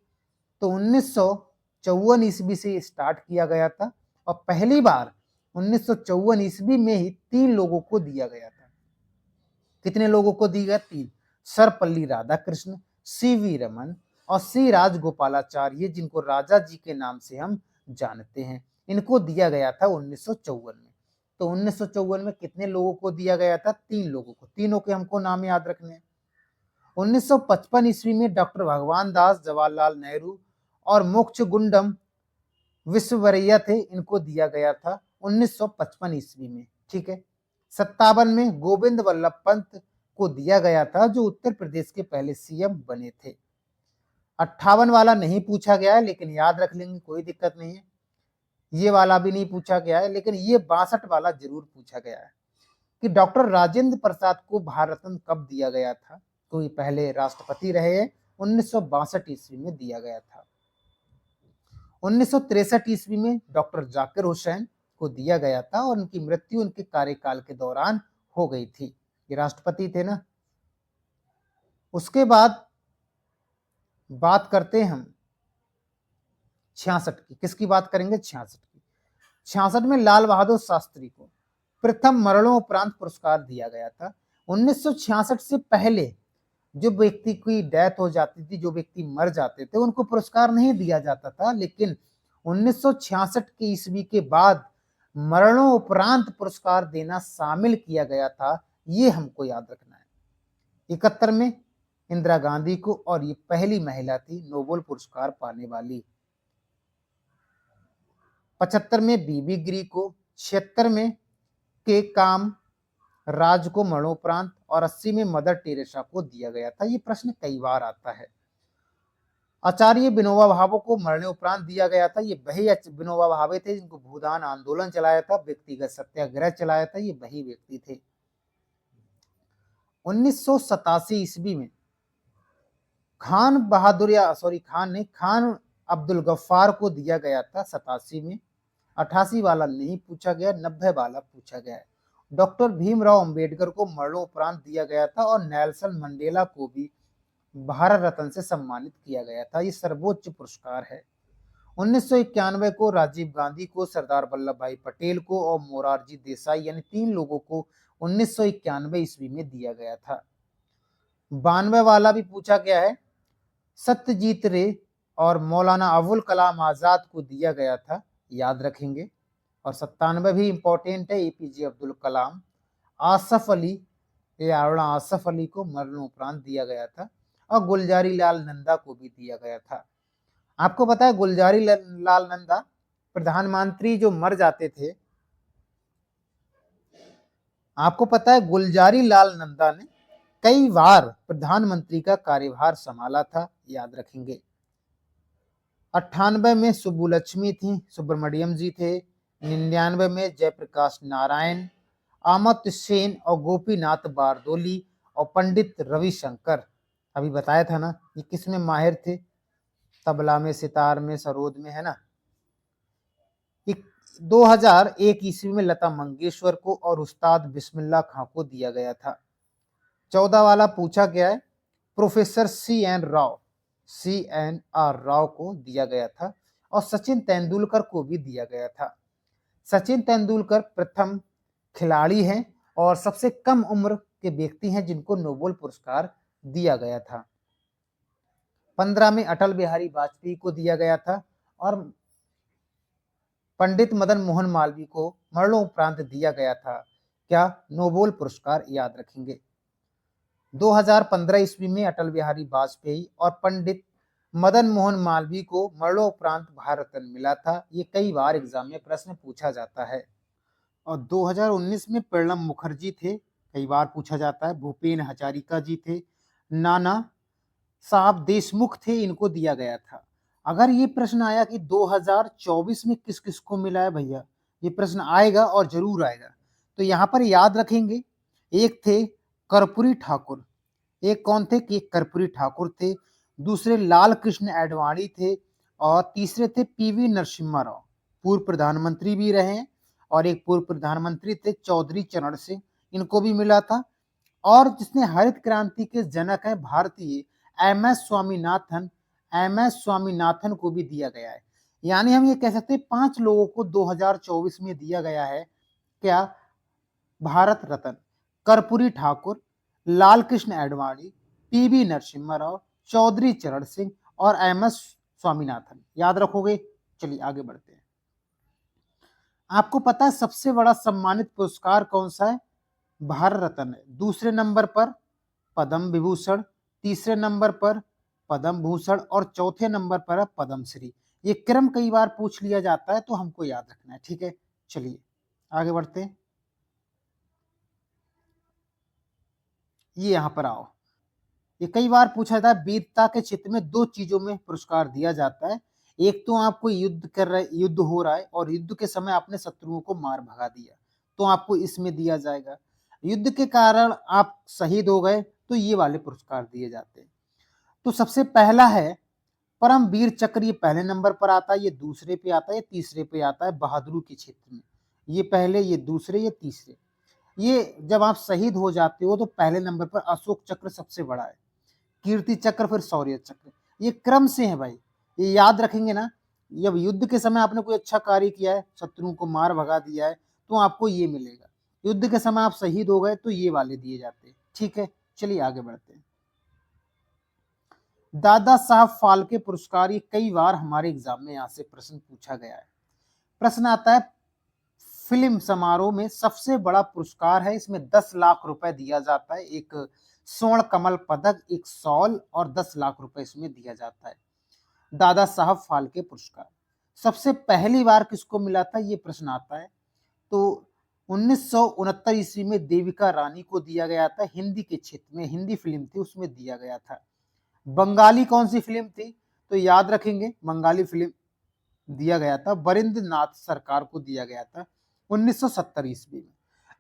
तो 1954 ईस्वी से स्टार्ट किया गया था और पहली बार 1954 ईस्वी में ही 3 लोगों को दिया गया था। कितने लोगों को दी गया? 3। सर्वपल्ली राधाकृष्ण, सीवी रमन और सी राजगोपालाचार्य, जिनको राजा जी के नाम से हम जानते हैं, इनको दिया गया था 1954 में। तो 1954 में कितने लोगों को दिया गया था? 3 लोगों को। तीनों के हमको नाम याद रखने हैं। 1955 ईस्वी में डॉक्टर भगवान दास, जवाहरलाल नेहरू और मोक्षगुंडम विश्ववरैया थे, इनको दिया गया था 1955 ईस्वी में। ठीक है। 57 में गोविंद वल्लभ पंत को दिया गया था, जो उत्तर प्रदेश के पहले सीएम बने थे। 58 वाला नहीं पूछा गया है, लेकिन याद रख लेंगे, कोई दिक्कत नहीं है। ये वाला भी नहीं पूछा गया है, लेकिन ये 62 वाला जरूर पूछा गया है कि डॉक्टर राजेंद्र प्रसाद को भारत रत्न कब दिया गया था। कोई पहले राष्ट्रपति रहे हैं, 1962 ईस्वी में दिया गया था। 1963 ईस्वी में डॉक्टर जाकिर हुसैन को दिया गया था और उनकी मृत्यु उनके कार्यकाल के दौरान हो गई थी। ये राष्ट्रपति थे ना। उसके बाद बात करते हैं हम 66 की। किसकी बात करेंगे? 66 की। 66 में लाल बहादुर शास्त्री को प्रथम मरणोपरांत पुरस्कार दिया गया था। 1966 से पहले जो व्यक्ति की डेथ हो जाती थी, जो व्यक्ति मर जाते थे, उनको पुरस्कार नहीं दिया जाता था, लेकिन 1966 के ईस्वी के बाद मरणोपरांत पुरस्कार देना शामिल किया गया था, ये हमको याद रखना है। 71 में इंदिरा गांधी को, और ये पहली महिला थी नोबेल पुरस्कार पाने वाली। 75 में बीबी गिरी को, 76 में के काम राज को मरणोपरांत और 80 में मदर टेरेसा को दिया गया था। ये प्रश्न कई बार आता है। आचार्य विनोबा भावे को मरणोपरांत दिया गया था। ये वही विनोबा भावे थे जिनको भूदान आंदोलन चलाया था, व्यक्तिगत सत्याग्रह चलाया था, ये वही व्यक्ति थे। 1987 ईस्वी में खान बहादुर, या सॉरी खान ने खान अब्दुल गफ्फार को दिया गया था 87 में। 88 वाला नहीं पूछा गया, 90 वाला पूछा गया है। डॉक्टर भीमराव अंबेडकर को मरणोपरांत दिया गया था और नेल्सन मंडेला को भी भारत रत्न से सम्मानित किया गया था। ये सर्वोच्च पुरस्कार है। 1991 को राजीव गांधी को, सरदार वल्लभ भाई पटेल को और मोरारजी देसाई, यानी 3 लोगों को 1991 ईस्वी में दिया गया था। 92 वाला भी पूछा गया है, सत्यजीत रे और मौलाना अबुल कलाम आजाद को दिया गया था, याद रखेंगे। और 97 भी इंपॉर्टेंट है, एपीजे अब्दुल कलाम। आसफ अली, आसफ अली को मरणोपरांत दिया गया था और गुलजारी लाल नंदा को भी दिया गया था। आपको पता है गुलजारी लाल नंदा प्रधानमंत्री जो मर जाते थे, आपको पता है गुलजारी लाल नंदा ने कई बार प्रधानमंत्री का कार्यभार संभाला था, याद रखेंगे। 98 में सुब्बुलक्ष्मी थी, सुब्रमण्यम जी थे। 99 में जयप्रकाश नारायण, अमर्त्य सेन और गोपीनाथ बारदोली और पंडित रविशंकर। अभी बताया था ना, ये किसमें माहिर थे? तबला में, सितार में, सरोद में, है ना। 2001 ईस्वी में लता मंगेशकर को और उस्ताद बिस्मिल्लाह खां को दिया गया था। 14 वाला पूछा गया है, प्रोफेसर CNR राव को दिया गया था और सचिन तेंदुलकर को भी दिया गया था। सचिन तेंदुलकर प्रथम खिलाड़ी हैं और सबसे कम उम्र के व्यक्ति हैं जिनको नोबेल पुरस्कार दिया गया था। 15 में अटल बिहारी वाजपेयी को दिया गया था और पंडित मदन मोहन मालवीय को मरणोपरांत दिया गया था। क्या नोबेल पुरस्कार याद रखेंगे। 2015 ईस्वी में अटल बिहारी वाजपेयी और पंडित मदन मोहन मालवीय को मरणोपरांत भारत रत्न मिला था। ये कई बार एग्जाम में प्रश्न पूछा जाता है। और 2019 में प्रणब मुखर्जी थे, कई बार पूछा जाता है। भूपेन हजारिका जी थे, नाना साहब देशमुख थे, इनको दिया गया था। अगर ये प्रश्न आया कि 2024 में किस किस को मिला है भैया, ये प्रश्न आएगा और जरूर आएगा, तो यहाँ पर याद रखेंगे। एक थे कर्पूरी ठाकुर, एक कौन थे कि कर्पूरी ठाकुर थे, दूसरे लाल कृष्ण आडवाणी थे और तीसरे थे PV नरसिम्हा राव, पूर्व प्रधानमंत्री भी रहे हैं। और एक पूर्व प्रधानमंत्री थे चौधरी चरण सिंह, इनको भी मिला था। और जिसने हरित क्रांति के जनक है भारतीय MS स्वामीनाथन को भी दिया गया है। यानी हम ये कह सकते हैं 5 लोगों को 2024 में दिया गया है क्या भारत रत्न। कर्पूरी ठाकुर, लाल कृष्ण आडवाणी, PV नरसिम्हा राव, चौधरी चरण सिंह और MS स्वामीनाथन। याद रखोगे। चलिए आगे बढ़ते हैं। आपको पता है सबसे बड़ा सम्मानित पुरस्कार कौन सा है? भारत रत्न है। दूसरे नंबर पर पद्म विभूषण, तीसरे नंबर पर पद्म भूषण और चौथे नंबर पर है पद्मश्री। ये क्रम कई बार पूछ लिया जाता है तो हमको याद रखना है, ठीक है। चलिए आगे बढ़ते हैं। ये यहां पर आओ, ये कई बार पूछा जाता है। वीरता के क्षेत्र में 2 चीजों में पुरस्कार दिया जाता है। एक तो आपको युद्ध हो रहा है और युद्ध के समय आपने शत्रुओं को मार भगा दिया, तो आपको इसमें दिया जाएगा। युद्ध के कारण आप शहीद हो गए तो ये वाले पुरस्कार दिए जाते हैं। तो सबसे पहला है परमवीर चक्र, ये पहले नंबर पर आता है, ये दूसरे पे आता है, ये तीसरे पे आता है बहादुरी के क्षेत्र में। ये पहले, ये दूसरे, ये तीसरे। ये जब आप शहीद हो जाते हो तो पहले नंबर पर अशोक चक्र सबसे बड़ा है, कीर्ति चक्र, फिर शौर्य चक्र। ये क्रम से है भाई, ये याद रखेंगे ना। जब युद्ध के समय आपने कोई अच्छा कार्य किया है, शत्रुओं को मार भगा दिया है, तो आपको ये मिलेगा। युद्ध के समय आप शहीद हो गए तो ये वाले दिए जाते हैं, ठीक है। चलिए आगे बढ़ते हैं। दादा साहब फाल्के पुरस्कार, ये कई बार हमारे एग्जाम में यहाँ से प्रश्न पूछा गया है। प्रश्न आता है फिल्म समारोह में सबसे बड़ा पुरस्कार है, इसमें 10 लाख रुपए दिया जाता है। एक स्वर्ण कमल पदक, एक शॉल और 10 लाख रुपए इसमें दिया जाता है। दादा साहब फाल्के पुरस्कार सबसे पहली बार किसको मिला था, ये प्रश्न आता है। तो 1969 ईस्वी में देविका रानी को दिया गया था। हिंदी के क्षेत्र में, हिंदी फिल्म थी, उसमें दिया गया था। बंगाली कौन सी फिल्म थी, तो याद रखेंगे बंगाली फिल्म दिया गया था, वरिंद्र नाथ सरकार को दिया गया था 1970 ईस्वी में।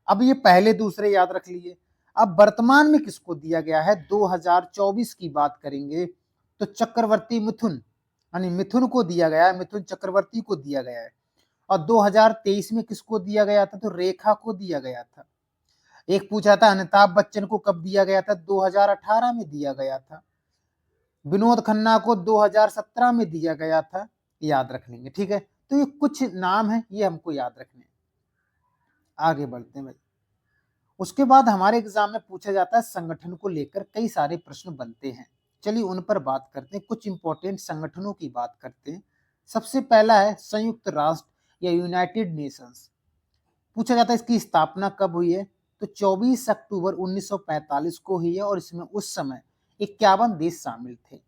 अब ये पहले दूसरे याद रख लिए। अब वर्तमान में किसको दिया गया है, 2024 की बात करेंगे तो चक्रवर्ती मिथुन, यानी मिथुन को दिया गया है, मिथुन चक्रवर्ती को दिया गया है। और 2023 में किसको दिया गया था, तो रेखा को दिया गया था। एक पूछा था अमिताभ बच्चन को कब दिया गया था, 2018 में दिया गया था। विनोद खन्ना को 2017 में दिया गया था, याद रख लेंगे, ठीक है। तो ये कुछ नाम है, ये हमको याद रखने। आगे बढ़ते हैं भाई। उसके बाद हमारे एग्जाम में पूछा जाता है संगठन को लेकर कई सारे प्रश्न बनते हैं। चलिए उन पर बात करते हैं, कुछ इंपॉर्टेंट संगठनों की बात करते हैं। सबसे पहला है संयुक्त राष्ट्र या यूनाइटेड नेशंस। पूछा जाता है इसकी स्थापना कब हुई है, तो 24 अक्टूबर 1945 को हुई है और इसमें उस समय 51 देश शामिल थे।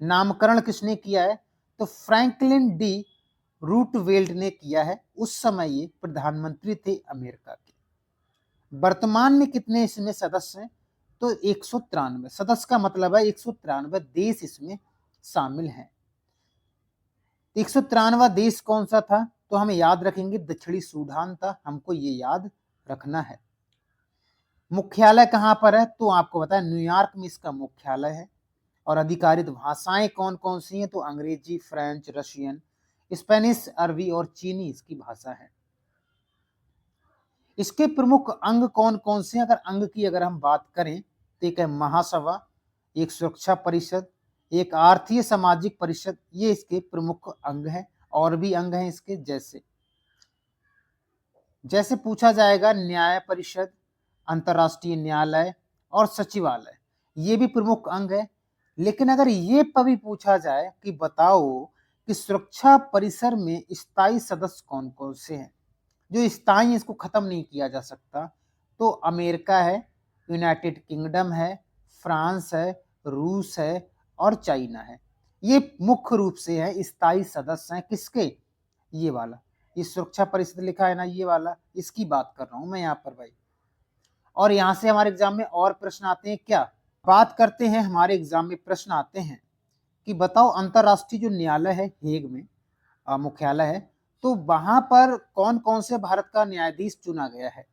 नामकरण किसने किया है, तो फ्रैंकलिन डी रूटवेल्ट ने किया है। उस समय ये प्रधानमंत्री थे अमेरिका के। वर्तमान में कितने इसमें सदस्य हैं, तो 193 सदस्य का मतलब है 193 देश इसमें शामिल हैं। 193वां देश कौन सा था, तो हमें याद रखेंगे दक्षिणी सूडान था, हमको ये याद रखना है। मुख्यालय कहां पर है, तो आपको बताया न्यूयॉर्क में इसका मुख्यालय है। और अधिकारित भाषाएं कौन कौन सी हैं, तो अंग्रेजी, फ्रेंच, रशियन, स्पेनिश, अरबी और चीनी इसकी भाषा है। इसके प्रमुख अंग कौन कौन से हैं? अगर हम बात करें तो एक है महासभा, एक सुरक्षा परिषद, एक आर्थिक सामाजिक परिषद, ये इसके प्रमुख अंग हैं। और भी अंग हैं इसके, जैसे पूछा जाएगा न्याय परिषद, अंतर्राष्ट्रीय न्यायालय और सचिवालय, ये भी प्रमुख अंग है। लेकिन अगर ये भी पूछा जाए कि बताओ कि सुरक्षा परिषद में स्थायी सदस्य कौन कौन से हैं, जो स्थायी, इसको खत्म नहीं किया जा सकता, तो अमेरिका है, यूनाइटेड किंगडम है, फ्रांस है, रूस है और चाइना है। ये मुख्य रूप से है स्थायी सदस्य हैं। किसके? ये वाला, ये सुरक्षा परिषद लिखा है ना, ये वाला, इसकी बात कर रहा हूं मैं यहाँ पर भाई। और यहां से हमारे एग्जाम में और प्रश्न आते हैं क्या? बात करते हैं, हमारे एग्जाम में प्रश्न आते हैं कि बताओ अंतरराष्ट्रीय जो न्यायालय है हेग में मुख्यालय है, तो वहां पर कौन कौन से भारत का न्यायाधीश चुना गया है?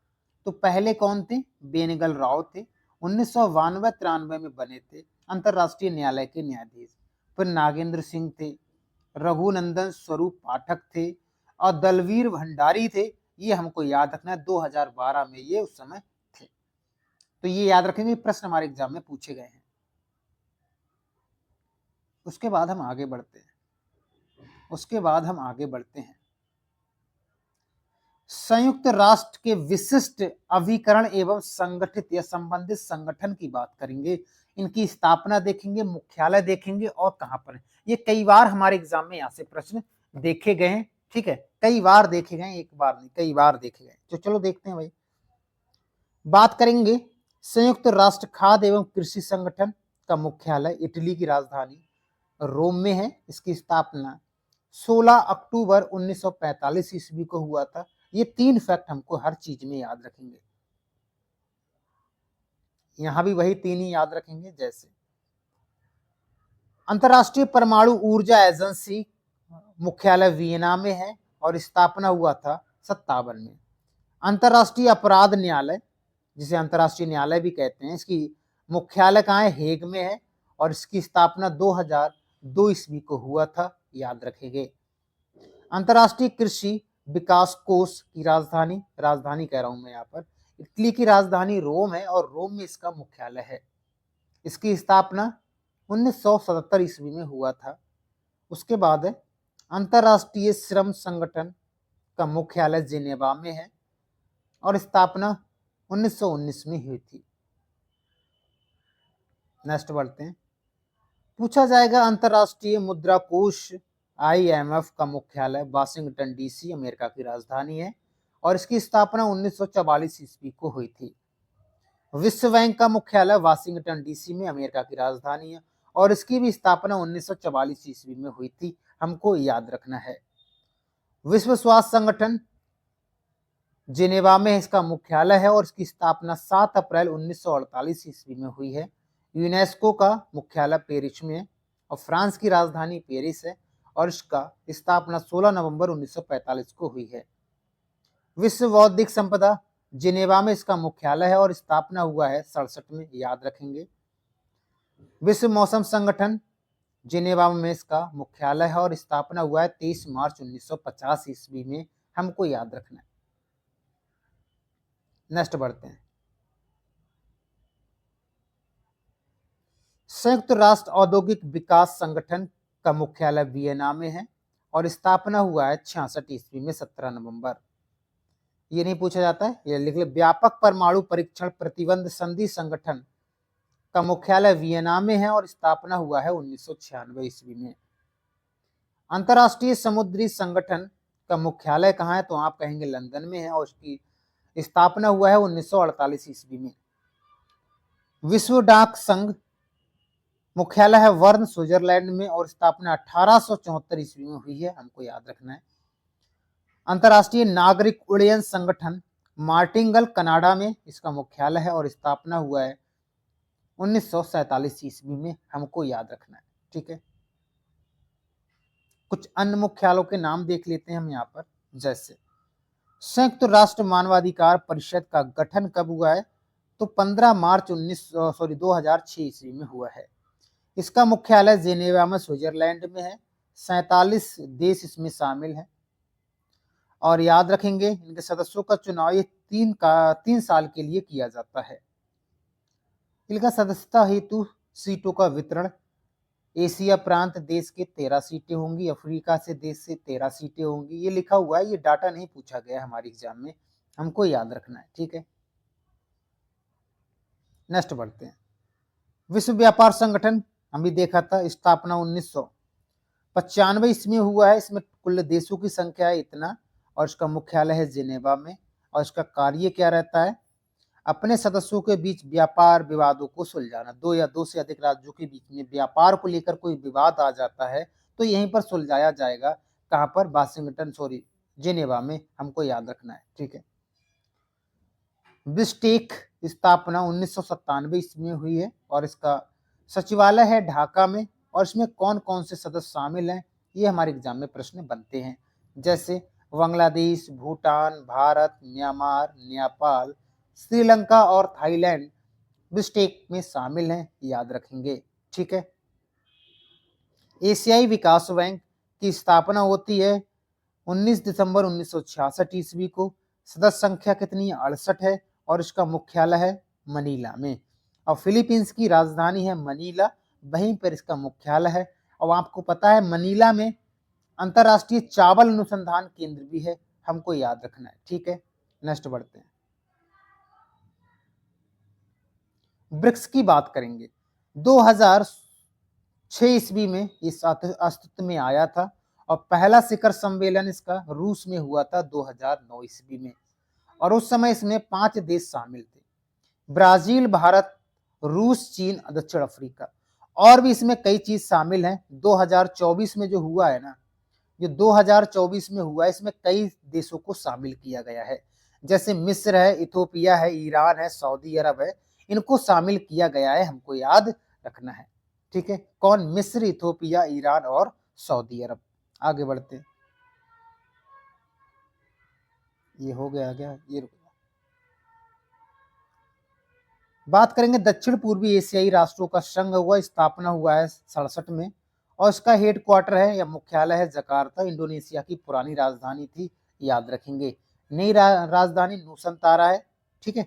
तो पहले कौन थे? बेनेगल राव थे, 1992-93 में बने थे अंतरराष्ट्रीय न्यायालय के न्यायाधीश। फिर नागेंद्र सिंह थे, रघुनंदन स्वरूप पाठक थे और दलवीर भंडारी थे। ये हमको याद रखना है, 2012 में ये उस समय थे। तो ये याद रखेंगे, प्रश्न हमारे एग्जाम में पूछे गए हैं। उसके बाद हम आगे बढ़ते हैं। संयुक्त राष्ट्र के विशिष्ट अभिकरण एवं संगठित या संबंधित संगठन की बात करेंगे। इनकी स्थापना देखेंगे, मुख्यालय देखेंगे और कहां पर है। ये कई बार हमारे एग्जाम में यहाँ से प्रश्न देखे गए हैं, ठीक है, कई बार देखे गए, एक बार नहीं, कई बार देखे गए। तो चलो देखते हैं भाई। बात करेंगे संयुक्त राष्ट्र खाद्य एवं कृषि संगठन का मुख्यालय इटली की राजधानी रोम में है। इसकी स्थापना 16 अक्टूबर 1945 ईस्वी को हुआ था। ये 3 फैक्ट हमको हर चीज में याद रखेंगे, यहां भी वही 3 ही याद रखेंगे। जैसे अंतरराष्ट्रीय परमाणु ऊर्जा एजेंसी मुख्यालय वियना में है और स्थापना हुआ था 57 में। अंतरराष्ट्रीय अपराध न्यायालय, जिसे अंतरराष्ट्रीय न्यायालय भी कहते हैं, इसकी मुख्यालय कहाँ है? हेग में है और इसकी स्थापना 2002 ईस्वी को हुआ था, याद रखेंगे। अंतरराष्ट्रीय कृषि विकास कोष की राजधानी कह रहा हूं मैं यहाँ पर, इटली की राजधानी रोम है और रोम में इसका मुख्यालय है। इसकी स्थापना 1977 ईस्वी में हुआ था। उसके बाद है अंतरराष्ट्रीय श्रम संगठन का मुख्यालय जिनेवा में है और स्थापना 1919 में हुई थी। नेक्स्ट बढ़ते हैं। पूछा जाएगा अंतरराष्ट्रीय मुद्रा कोष IMF का मुख्यालय वाशिंगटन DC अमेरिका की राजधानी है और इसकी स्थापना 1944 ईस्वी को हुई थी। विश्व बैंक का मुख्यालय वाशिंगटन DC में अमेरिका की राजधानी है और इसकी भी स्थापना 1944 ईस्वी में हुई थी, हमको याद रखना है। विश्व स्वास्थ्य संगठन जिनेवा में इसका मुख्यालय है और इसकी स्थापना 7 अप्रैल 1948 ईस्वी में हुई है। यूनेस्को का मुख्यालय पेरिस में है और फ्रांस की राजधानी पेरिस है और इसका स्थापना 16 नवंबर 1945 को हुई है। विश्व बौद्धिक संपदा जिनेवा में इसका मुख्यालय है और स्थापना हुआ है 67 में, याद रखेंगे। विश्व मौसम संगठन जिनेवा में इसका मुख्यालय है और स्थापना हुआ है 23 मार्च 1950 ईस्वी में, हमको याद रखना है। नेक्स्ट बढ़ते हैं। संयुक्त राष्ट्र औद्योगिक विकास संगठन का मुख्यालय वियना में है और स्थापना हुआ है 66 ईस्वी में 17 नवंबर। ये नहीं पूछा जाता है, ये लिख ले। व्यापक परमाणु परीक्षण प्रतिबंध संधि संगठन का मुख्यालय वियना में है और स्थापना हुआ है 1996 ईस्वी में। अंतरराष्ट्रीय समुद्री संगठन का मुख्यालय कहाँ है? तो आप कहेंगे लंदन में है और उसकी स्थापना हुआ है 1948 ईस्वी में। विश्व डाक संघ मुख्यालय है वर्न स्विट्जरलैंड में और स्थापना 1874 ईस्वी में हुई है, हमको याद रखना है। अंतरराष्ट्रीय नागरिक उड्डयन संगठन मार्टिंगल कनाडा में इसका मुख्यालय है और स्थापना हुआ है 1947 ईस्वी में, हमको याद रखना है, ठीक है। कुछ अन्य मुख्यालयों के नाम देख लेते हैं हम यहाँ पर। जैसे संयुक्त राष्ट्र मानवाधिकार परिषद का गठन कब हुआ है? तो 15 मार्च 2006 ईस्वी में हुआ है। इसका मुख्यालय जेनेवा में स्विट्जरलैंड में है। 47 देश इसमें शामिल हैं। और याद रखेंगे इनके सदस्यों का चुनाव ये 3 साल के लिए किया जाता है। इनका सदस्यता हेतु सीटों का वितरण, एशिया प्रांत देश के 13 सीटें होंगी, अफ्रीका से देश से 13 सीटें होंगी। ये लिखा हुआ है, ये डाटा नहीं पूछा गया हमारे एग्जाम में, हमको याद रखना है, ठीक है। नेक्स्ट बढ़ते हैं। विश्व व्यापार संगठन हम भी देखा था, स्थापना 1995 इसमें हुआ है। इसमें कुल देशों की संख्या है इतना, और इसका मुख्यालय है जिनेवा में। और इसका कार्य क्या रहता है? अपने सदस्यों के बीच व्यापार विवादों को सुलझाना। दो या दो से अधिक राज्यों के बीच में व्यापार को लेकर कोई विवाद आ जाता है तो यहीं पर सुलझाया जाएगा। कहां पर? जिनेवा में, हमको याद रखना है, ठीक है। बिस्टेक स्थापना 1997 इसमें हुई है और इसका सचिवालय है ढाका में। और इसमें कौन कौन से सदस्य शामिल हैं ये हमारे एग्जाम में प्रश्न बनते हैं, जैसे बांग्लादेश, भूटान, भारत, म्यांमार, नेपाल, श्रीलंका और थाईलैंड बिस्टेक में शामिल हैं, याद रखेंगे, ठीक है। एशियाई विकास बैंक की स्थापना होती है 19 दिसंबर 1966 ईस्वी को। सदस्य संख्या कितनी? 68 है और इसका मुख्यालय है मनीला में। और फिलीपींस की राजधानी है मनीला, वहीं पर इसका मुख्यालय है। और आपको पता है मनीला में अंतरराष्ट्रीय चावल अनुसंधान केंद्र भी है, हमको याद रखना है, ठीक है। नेक्स्ट बढ़ते हैं। ब्रिक्स की बात करेंगे। 2006 ईस्वी में इस अस्तित्व में आया था और पहला शिखर सम्मेलन इसका रूस में हुआ था 2009 ईस्वी में। और उस समय इसमें 5 देश शामिल थे, ब्राजील, भारत, रूस, चीन, दक्षिण अफ्रीका। और भी इसमें कई चीज शामिल हैं। 2024 में जो हुआ है ना, जो 2024 में हुआ है, इसमें कई देशों को शामिल किया गया है, जैसे मिस्र है, इथोपिया है, ईरान है, सऊदी अरब है, इनको शामिल किया गया है, हमको याद रखना है, ठीक है। कौन? मिस्र, इथोपिया, ईरान और सऊदी अरब। आगे बढ़ते हैं। ये हो गया क्या? ये रुक गया। बात करेंगे दक्षिण पूर्वी एशियाई राष्ट्रों का संघ हुआ, स्थापना हुआ है 67 में और इसका हेडक्वार्टर है या मुख्यालय है जकार्ता, इंडोनेशिया की पुरानी राजधानी थी, याद रखेंगे। नई राजधानी नूसंतारा है, ठीक है।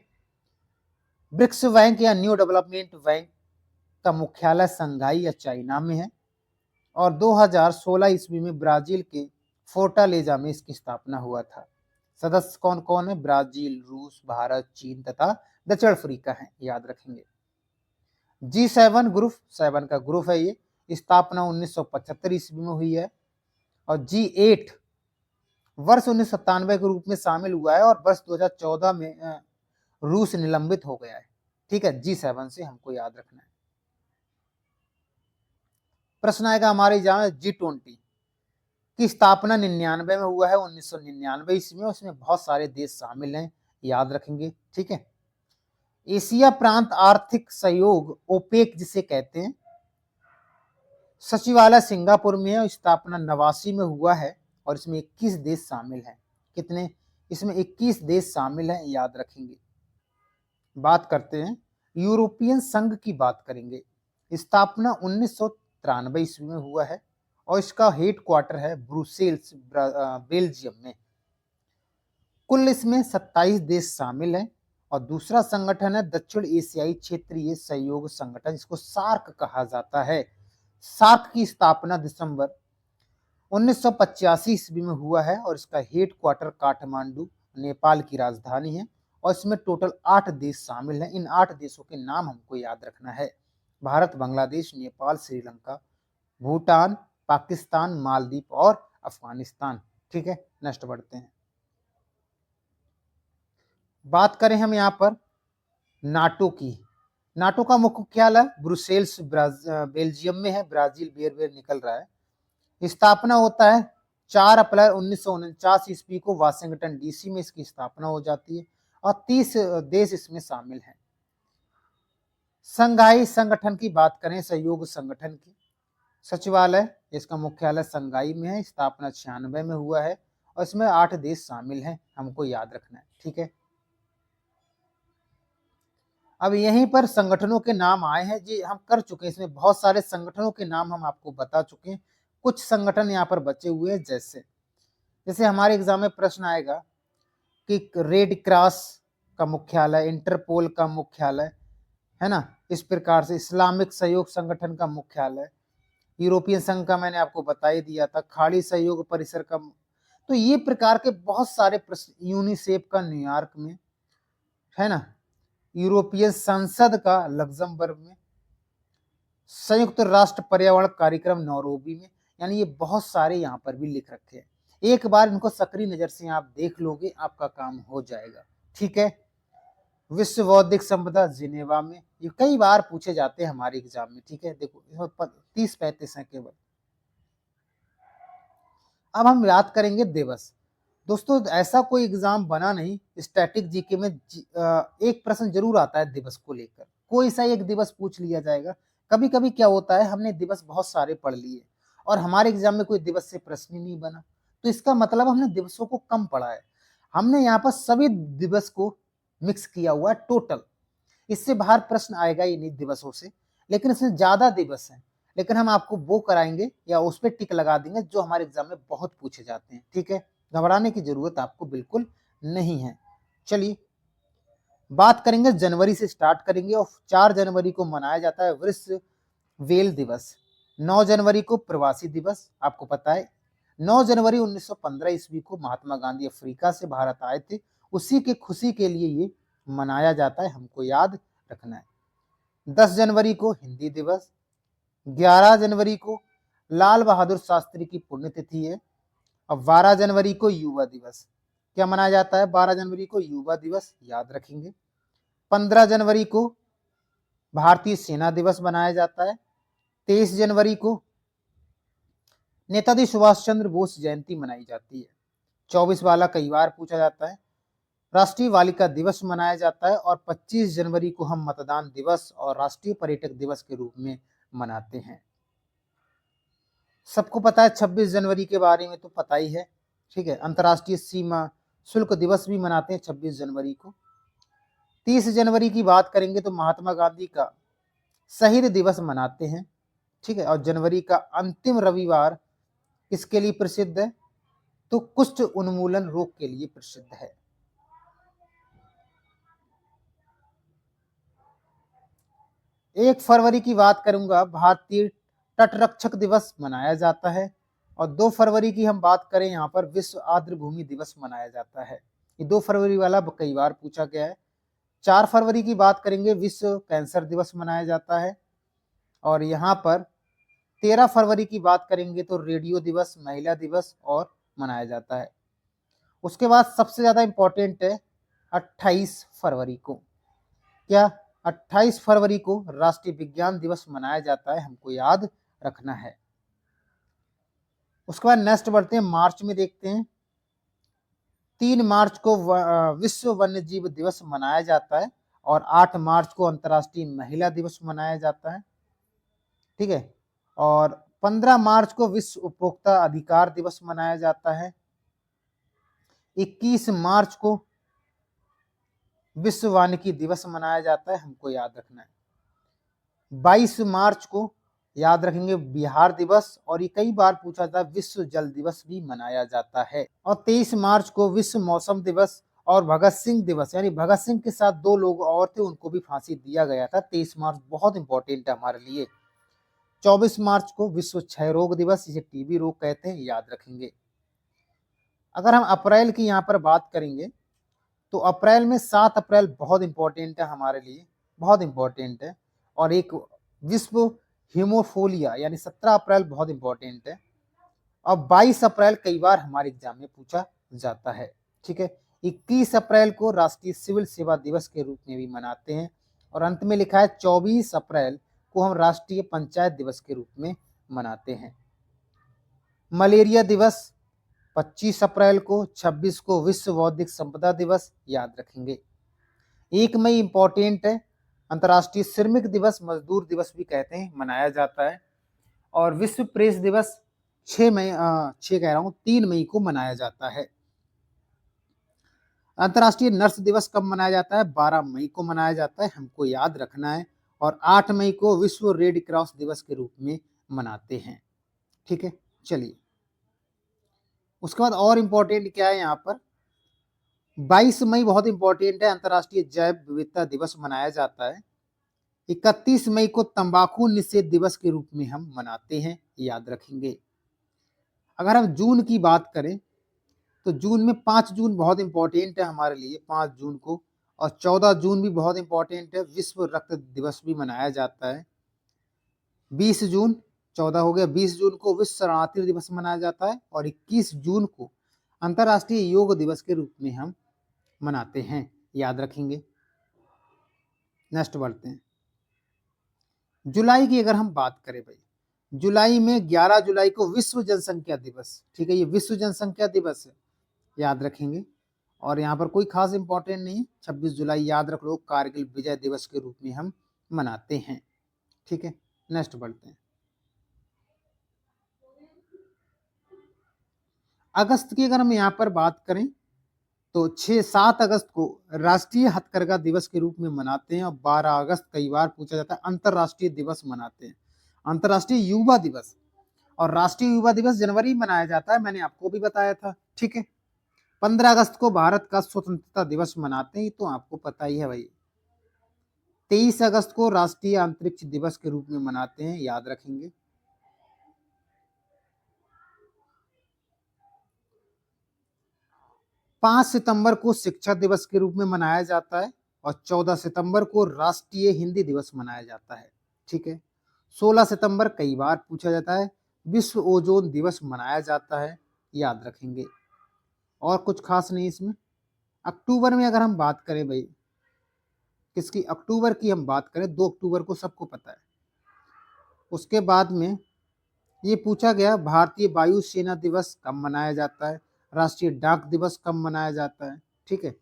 ब्रिक्स बैंक या न्यू डेवलपमेंट बैंक का मुख्यालय संघाई या चाइना में है। और 2016 ईस्वी में ब्राजील के फोर्टालेजा में इसकी स्थापना हुआ था। सदस्य कौन कौन है? ब्राजील, रूस, भारत, चीन तथा दक्षिण अफ्रीका है, याद रखेंगे। G7 ग्रुप, 7 का ग्रुप है ये, स्थापना 1975 ईस्वी में हुई है। और G8 वर्ष 1997 के रूप में शामिल हुआ है और वर्ष 2014 में रूस निलंबित हो गया है, ठीक है। G7 से हमको याद रखना है। प्रश्न आएगा हमारे एग्जाम में, G20 की स्थापना 99 में हुआ है, 1999 ईस्वी में। उसमें बहुत सारे देश शामिल हैं, याद रखेंगे, ठीक है। एशिया प्रांत आर्थिक सहयोग, ओपेक जिसे कहते हैं, सचिवालय सिंगापुर में है, स्थापना 89 में हुआ है और इसमें 21 देश शामिल हैं। कितने? इसमें 21 देश शामिल हैं, याद रखेंगे। बात करते हैं यूरोपियन संघ की, बात करेंगे। स्थापना 1993 ईस्वी में हुआ है और इसका हेडक्वार्टर है ब्रुसेल्स, बेल्जियम में। कुल इसमें 27 देश शामिल हैं। और दूसरा संगठन है दक्षिण एशियाई क्षेत्रीय सहयोग संगठन, जिसको सार्क कहा जाता है। सार्क की स्थापना दिसंबर 1985 ईस्वी में हुआ है और इसका हेडक्वार्टर काठमांडू, नेपाल की राजधानी है। और इसमें टोटल 8 देश शामिल हैं। इन 8 देशों के नाम हमको याद रखना है: भारत, बांग्लादेश, नेपाल, श्रीलंका, भूटान, पाकिस्तान, मालदीव और अफगानिस्तान, ठीक है। नेक्स्ट बढ़ते हैं। बात करें हम यहाँ पर नाटो की। नाटो का मुख्यालय ब्रुसेल्स, बेल्जियम में है। ब्राजील बेर बेर निकल रहा है। स्थापना होता है 4 अप्रैल 1949 ईस्वी को वाशिंगटन डीसी में इसकी स्थापना हो जाती है और 30 देश इसमें शामिल हैं। संघाई संगठन की बात करें, सहयोग संगठन की, सचिवालय इसका मुख्यालय संघाई में है। स्थापना 96 में हुआ है और इसमें 8 देश शामिल हैं, हमको याद रखना है, ठीक है। अब यहीं पर संगठनों के नाम आए हैं, जी हम कर चुके हैं। इसमें बहुत सारे संगठनों के नाम हम आपको बता चुके हैं। कुछ संगठन यहाँ पर बचे हुए हैं, जैसे हमारे एग्जाम में प्रश्न आएगा कि रेड क्रॉस का मुख्यालय, इंटरपोल का मुख्यालय, है ना, इस प्रकार से इस्लामिक सहयोग संगठन का मुख्यालय, यूरोपियन संघ का मैंने आपको बता ही दिया था, खाड़ी सहयोग परिसर का, तो ये प्रकार के बहुत सारे प्रश्न, यूनिसेफ का न्यूयॉर्क में, है ना, यूरोपियन संसद का लग्जमबर्ग में, संयुक्त राष्ट्र पर्यावरण कार्यक्रम नैरोबी में, यानी ये बहुत सारे यहाँ पर भी लिख रखे हैं। एक बार इनको सक्रिय नजर से आप देख लोगे, आपका काम हो जाएगा। ठीक है, विश्व बौद्धिक संपदा जिनेवा में, ये कई बार पूछे जाते हैं हमारे एग्जाम में। ठीक है, देखो 30-35 है केवल। अब हम याद करेंगे दिवस। दोस्तों ऐसा कोई एग्जाम बना नहीं, स्टैटिक जीके में एक प्रश्न जरूर आता है दिवस को लेकर, कोई सा एक दिवस पूछ लिया जाएगा। कभी कभी क्या होता है, हमने दिवस बहुत सारे पढ़ लिए और हमारे एग्जाम में कोई दिवस से प्रश्न ही नहीं बना, तो इसका मतलब हमने दिवसों को कम पढ़ा है। हमने यहाँ पर सभी दिवस को मिक्स किया हुआ है टोटल, इससे बाहर प्रश्न आएगा ही नहीं दिवसों से, लेकिन इसमें ज्यादा दिवस है, लेकिन हम आपको वो कराएंगे या उस पर टिक लगा देंगे जो हमारे एग्जाम में बहुत पूछे जाते हैं। ठीक है, घबराने की जरूरत आपको बिल्कुल नहीं है। चलिए बात करेंगे, जनवरी से स्टार्ट करेंगे और 4 जनवरी को मनाया जाता है विश्व वेल दिवस। 9 जनवरी को प्रवासी दिवस, आपको पता है 9 जनवरी 1915 ईस्वी को महात्मा गांधी अफ्रीका से भारत आए थे, उसी के खुशी के लिए ये मनाया जाता है, हमको याद रखना है। 10 जनवरी को हिंदी दिवस, 11 जनवरी को लाल बहादुर शास्त्री की पुण्यतिथि है, और 12 जनवरी को युवा दिवस। क्या मनाया जाता है 12 जनवरी को? युवा दिवस, याद रखेंगे। 15 जनवरी को भारतीय सेना दिवस मनाया जाता है। 23 जनवरी को नेताजी सुभाष चंद्र बोस जयंती मनाई जाती है। 24 वाला कई बार पूछा जाता है। राष्ट्रीय बालिका दिवस मनाया जाता है और 25 जनवरी को हम मतदान दिवस और राष्ट्रीय पर्यटक दिवस के रूप में मनाते हैं। सबको पता है 26 जनवरी के बारे में तो पता ही है। ठीक है, अंतर्राष्ट्रीय सीमा शुल्क दिवस भी मनाते हैं 26 जनवरी को। 30 जनवरी की बात करेंगे तो महात्मा गांधी का शहीद दिवस मनाते हैं। ठीक है, और जनवरी का अंतिम रविवार किसके लिए प्रसिद्ध है? तो कुष्ठ उन्मूलन रोग के लिए प्रसिद्ध है। एक फरवरी की बात करूंगा, भारतीय तटरक्षक दिवस मनाया जाता है। और 2 फरवरी की हम बात करें, यहाँ पर विश्व आर्द्र भूमि दिवस मनाया जाता है। ये 2 फरवरी वाला कई बार पूछा गया है। 4 फरवरी की बात करेंगे, विश्व कैंसर दिवस मनाया जाता है। और यहाँ पर 13 फरवरी की बात करेंगे तो रेडियो दिवस, महिला दिवस और मनाया जाता है। उसके बाद सबसे ज्यादा इंपॉर्टेंट है 28 फरवरी को। क्या? 28 फरवरी को राष्ट्रीय विज्ञान दिवस मनाया जाता है, हमको याद रखना है। उसके बाद नेक्स्ट बढ़ते हैं, मार्च में देखते हैं। 3 मार्च को विश्व वन्य जीव दिवस मनाया जाता है और 8 मार्च को अंतर्राष्ट्रीय महिला दिवस मनाया जाता है। ठीक है, और 15 मार्च को विश्व उपभोक्ता अधिकार दिवस मनाया जाता है। 21 मार्च को विश्व वानिकी दिवस मनाया जाता है, हमको याद रखना है। 22 मार्च को याद रखेंगे बिहार दिवस, और ये कई बार पूछा था, विश्व जल दिवस भी मनाया जाता है। और 23 मार्च को विश्व मौसम दिवस और भगत सिंह दिवस, यानी भगत सिंह के साथ 2 लोग और थे, उनको भी फांसी दिया गया था। 23 मार्च बहुत इंपॉर्टेंट है हमारे लिए। 24 मार्च को विश्व क्षय रोग दिवस, इसे टीबी रोग कहते हैं, याद रखेंगे। अगर हम अप्रैल की यहाँ पर बात करेंगे तो अप्रैल में 7 अप्रैल बहुत इंपॉर्टेंट है हमारे लिए, बहुत इंपॉर्टेंट है। और एक विश्व हीमोफोलिया, यानी 17 अप्रैल बहुत इंपॉर्टेंट है। और 22 अप्रैल कई बार हमारे एग्जाम में पूछा जाता है। ठीक है, 21 अप्रैल को राष्ट्रीय सिविल सेवा दिवस के रूप में भी मनाते हैं। और अंत में लिखा है 24 अप्रैल को हम राष्ट्रीय पंचायत दिवस के रूप में मनाते हैं। मलेरिया दिवस 25 अप्रैल को, 26 को विश्व बौद्धिक संपदा दिवस, याद रखेंगे। 1 मई इंपॉर्टेंट है, अंतर्राष्ट्रीय श्रमिक दिवस, मजदूर दिवस भी कहते हैं, मनाया जाता है। और विश्व प्रेस दिवस 3 मई को मनाया जाता है। अंतर्राष्ट्रीय नर्स दिवस कब मनाया जाता है? 12 मई को मनाया जाता है, हमको याद रखना है। और 8 मई को विश्व रेड क्रॉस दिवस के रूप में मनाते हैं। ठीक है, चलिए, उसके बाद और इंपॉर्टेंट क्या है यहाँ पर, 22 मई बहुत इंपॉर्टेंट है, अंतर्राष्ट्रीय जैव विविधता दिवस मनाया जाता है। 31 मई को तंबाकू निषेध दिवस के रूप में हम मनाते हैं, याद रखेंगे। अगर हम जून की बात करें तो जून में 5 जून बहुत इंपॉर्टेंट है हमारे लिए, 5 जून को, और 14 जून भी बहुत इंपॉर्टेंट है, विश्व रक्त दिवस भी मनाया जाता है। 20 जून, 14 हो गया, 20 जून को विश्व शरणार्थी दिवस मनाया जाता है, और 21 जून को अंतर्राष्ट्रीय योग दिवस के रूप में हम मनाते हैं, याद रखेंगे। नेक्स्ट बढ़ते हैं, जुलाई की अगर हम बात करें भाई, जुलाई में 11 जुलाई को विश्व जनसंख्या दिवस, ठीक है, ये विश्व जनसंख्या दिवस है, याद रखेंगे। और यहाँ पर कोई खास इंपॉर्टेंट नहीं है, 26 जुलाई याद रख लो, कारगिल विजय दिवस के रूप में हम मनाते हैं, ठीक है। नेक्स्ट बढ़ते हैं, अगस्त की अगर हम यहाँ पर बात करें तो 6-7 अगस्त को राष्ट्रीय हथकरघा दिवस के रूप में मनाते हैं, और 12 अगस्त कई बार पूछा जाता है अंतरराष्ट्रीय दिवस मनाते हैं, अंतरराष्ट्रीय युवा दिवस। और राष्ट्रीय युवा दिवस जनवरी में मनाया जाता है, मैंने आपको भी बताया था, ठीक है। 15 अगस्त को भारत का स्वतंत्रता दिवस मनाते हैं, तो आपको पता ही है भाई। 23 अगस्त को राष्ट्रीय अंतरिक्ष दिवस के रूप में मनाते हैं, याद रखेंगे। 5 सितंबर को शिक्षक दिवस के रूप में मनाया जाता है, और 14 सितंबर को राष्ट्रीय हिंदी दिवस मनाया जाता है, ठीक है। 16 सितंबर कई बार पूछा जाता है, विश्व ओजोन दिवस मनाया जाता है, याद रखेंगे। और कुछ खास नहीं इसमें। अक्टूबर में अगर हम बात करें भाई, किसकी, अक्टूबर की हम बात करें, 2 अक्टूबर को सबको पता है। उसके बाद में ये पूछा गया, भारतीय वायुसेना दिवस कब मनाया जाता है, राष्ट्रीय डाक दिवस कब मनाया जाता है, ठीक है,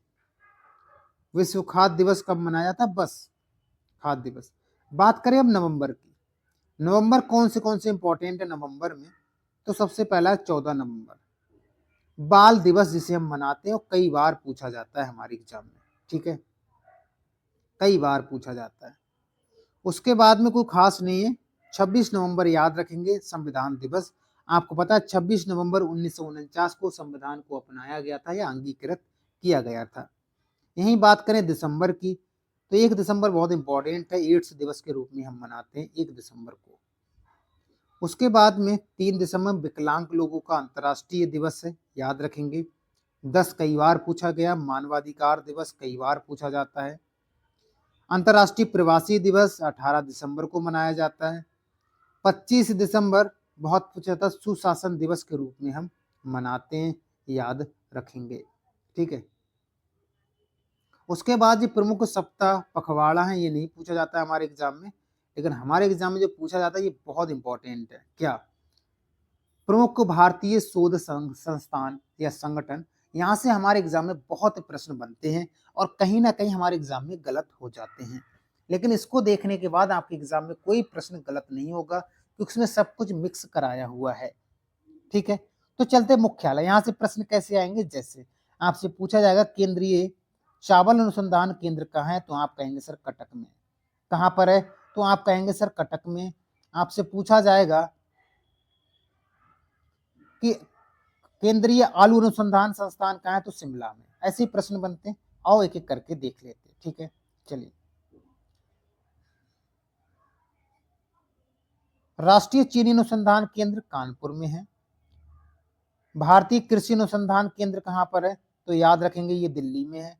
विश्व खाद्य दिवस कब मनाया जाता है, बस खाद्य दिवस। बात करें अब नवंबर की, नवंबर कौन से इंपॉर्टेंट है नवंबर में, तो सबसे पहला है 14 नवंबर, बाल दिवस जिसे हम मनाते हैं, और कई बार पूछा जाता है हमारे एग्जाम में, ठीक है, कई बार पूछा जाता है। उसके बाद में कोई खास नहीं है। 26 नवंबर याद रखेंगे, संविधान दिवस। आपको पता है 26 नवंबर 1949 को संविधान को अपनाया गया था या अंगीकृत किया गया था। यही बात करें दिसंबर की, तो 1 दिसंबर बहुत इंपॉर्टेंट है, एड्स दिवस के रूप में हम मनाते हैं 1 दिसंबर को। उसके बाद में 3 दिसंबर विकलांग लोगों का अंतर्राष्ट्रीय दिवस है, याद रखेंगे। 10 कई बार पूछा गया, मानवाधिकार दिवस कई बार पूछा जाता है। अंतर्राष्ट्रीय प्रवासी दिवस 18 दिसंबर को मनाया जाता है। 25 दिसंबर बहुत पूछा था, सुशासन दिवस के रूप में हम मनाते हैं, याद रखेंगे, ठीक है। उसके बाद ये प्रमुख सप्ताह पखवाड़ा है, ये नहीं पूछा जाता है हमारे एग्जाम में, लेकिन हमारे एग्जाम में जो पूछा जाता है ये बहुत इंपॉर्टेंट है। क्या, प्रमुख भारतीय शोध संस्थान या संगठन, यहाँ से हमारे एग्जाम में बहुत प्रश्न बनते हैं, और कहीं ना कहीं हमारे एग्जाम में गलत हो जाते हैं, लेकिन इसको देखने के बाद आपके एग्जाम में कोई प्रश्न गलत नहीं होगा, क्योंकि इसमें सब कुछ मिक्स कराया हुआ है, ठीक है। तो चलते मुख्यालय, यहाँ से प्रश्न कैसे आएंगे, जैसे आपसे पूछा जाएगा केंद्रीय चावल अनुसंधान केंद्र कहाँ है, तो आप कहेंगे सर कटक में। कहाँ पर है, तो आप कहेंगे सर कटक में। आपसे पूछा जाएगा कि केंद्रीय आलू अनुसंधान संस्थान कहाँ है, तो शिमला में। ऐसे ही प्रश्न बनते हैं, आओ एक एक करके देख लेते हैं, ठीक है। चलिए, राष्ट्रीय चीनी अनुसंधान केंद्र कानपुर में है। भारतीय कृषि अनुसंधान केंद्र कहाँ पर है, तो याद रखेंगे ये दिल्ली में है।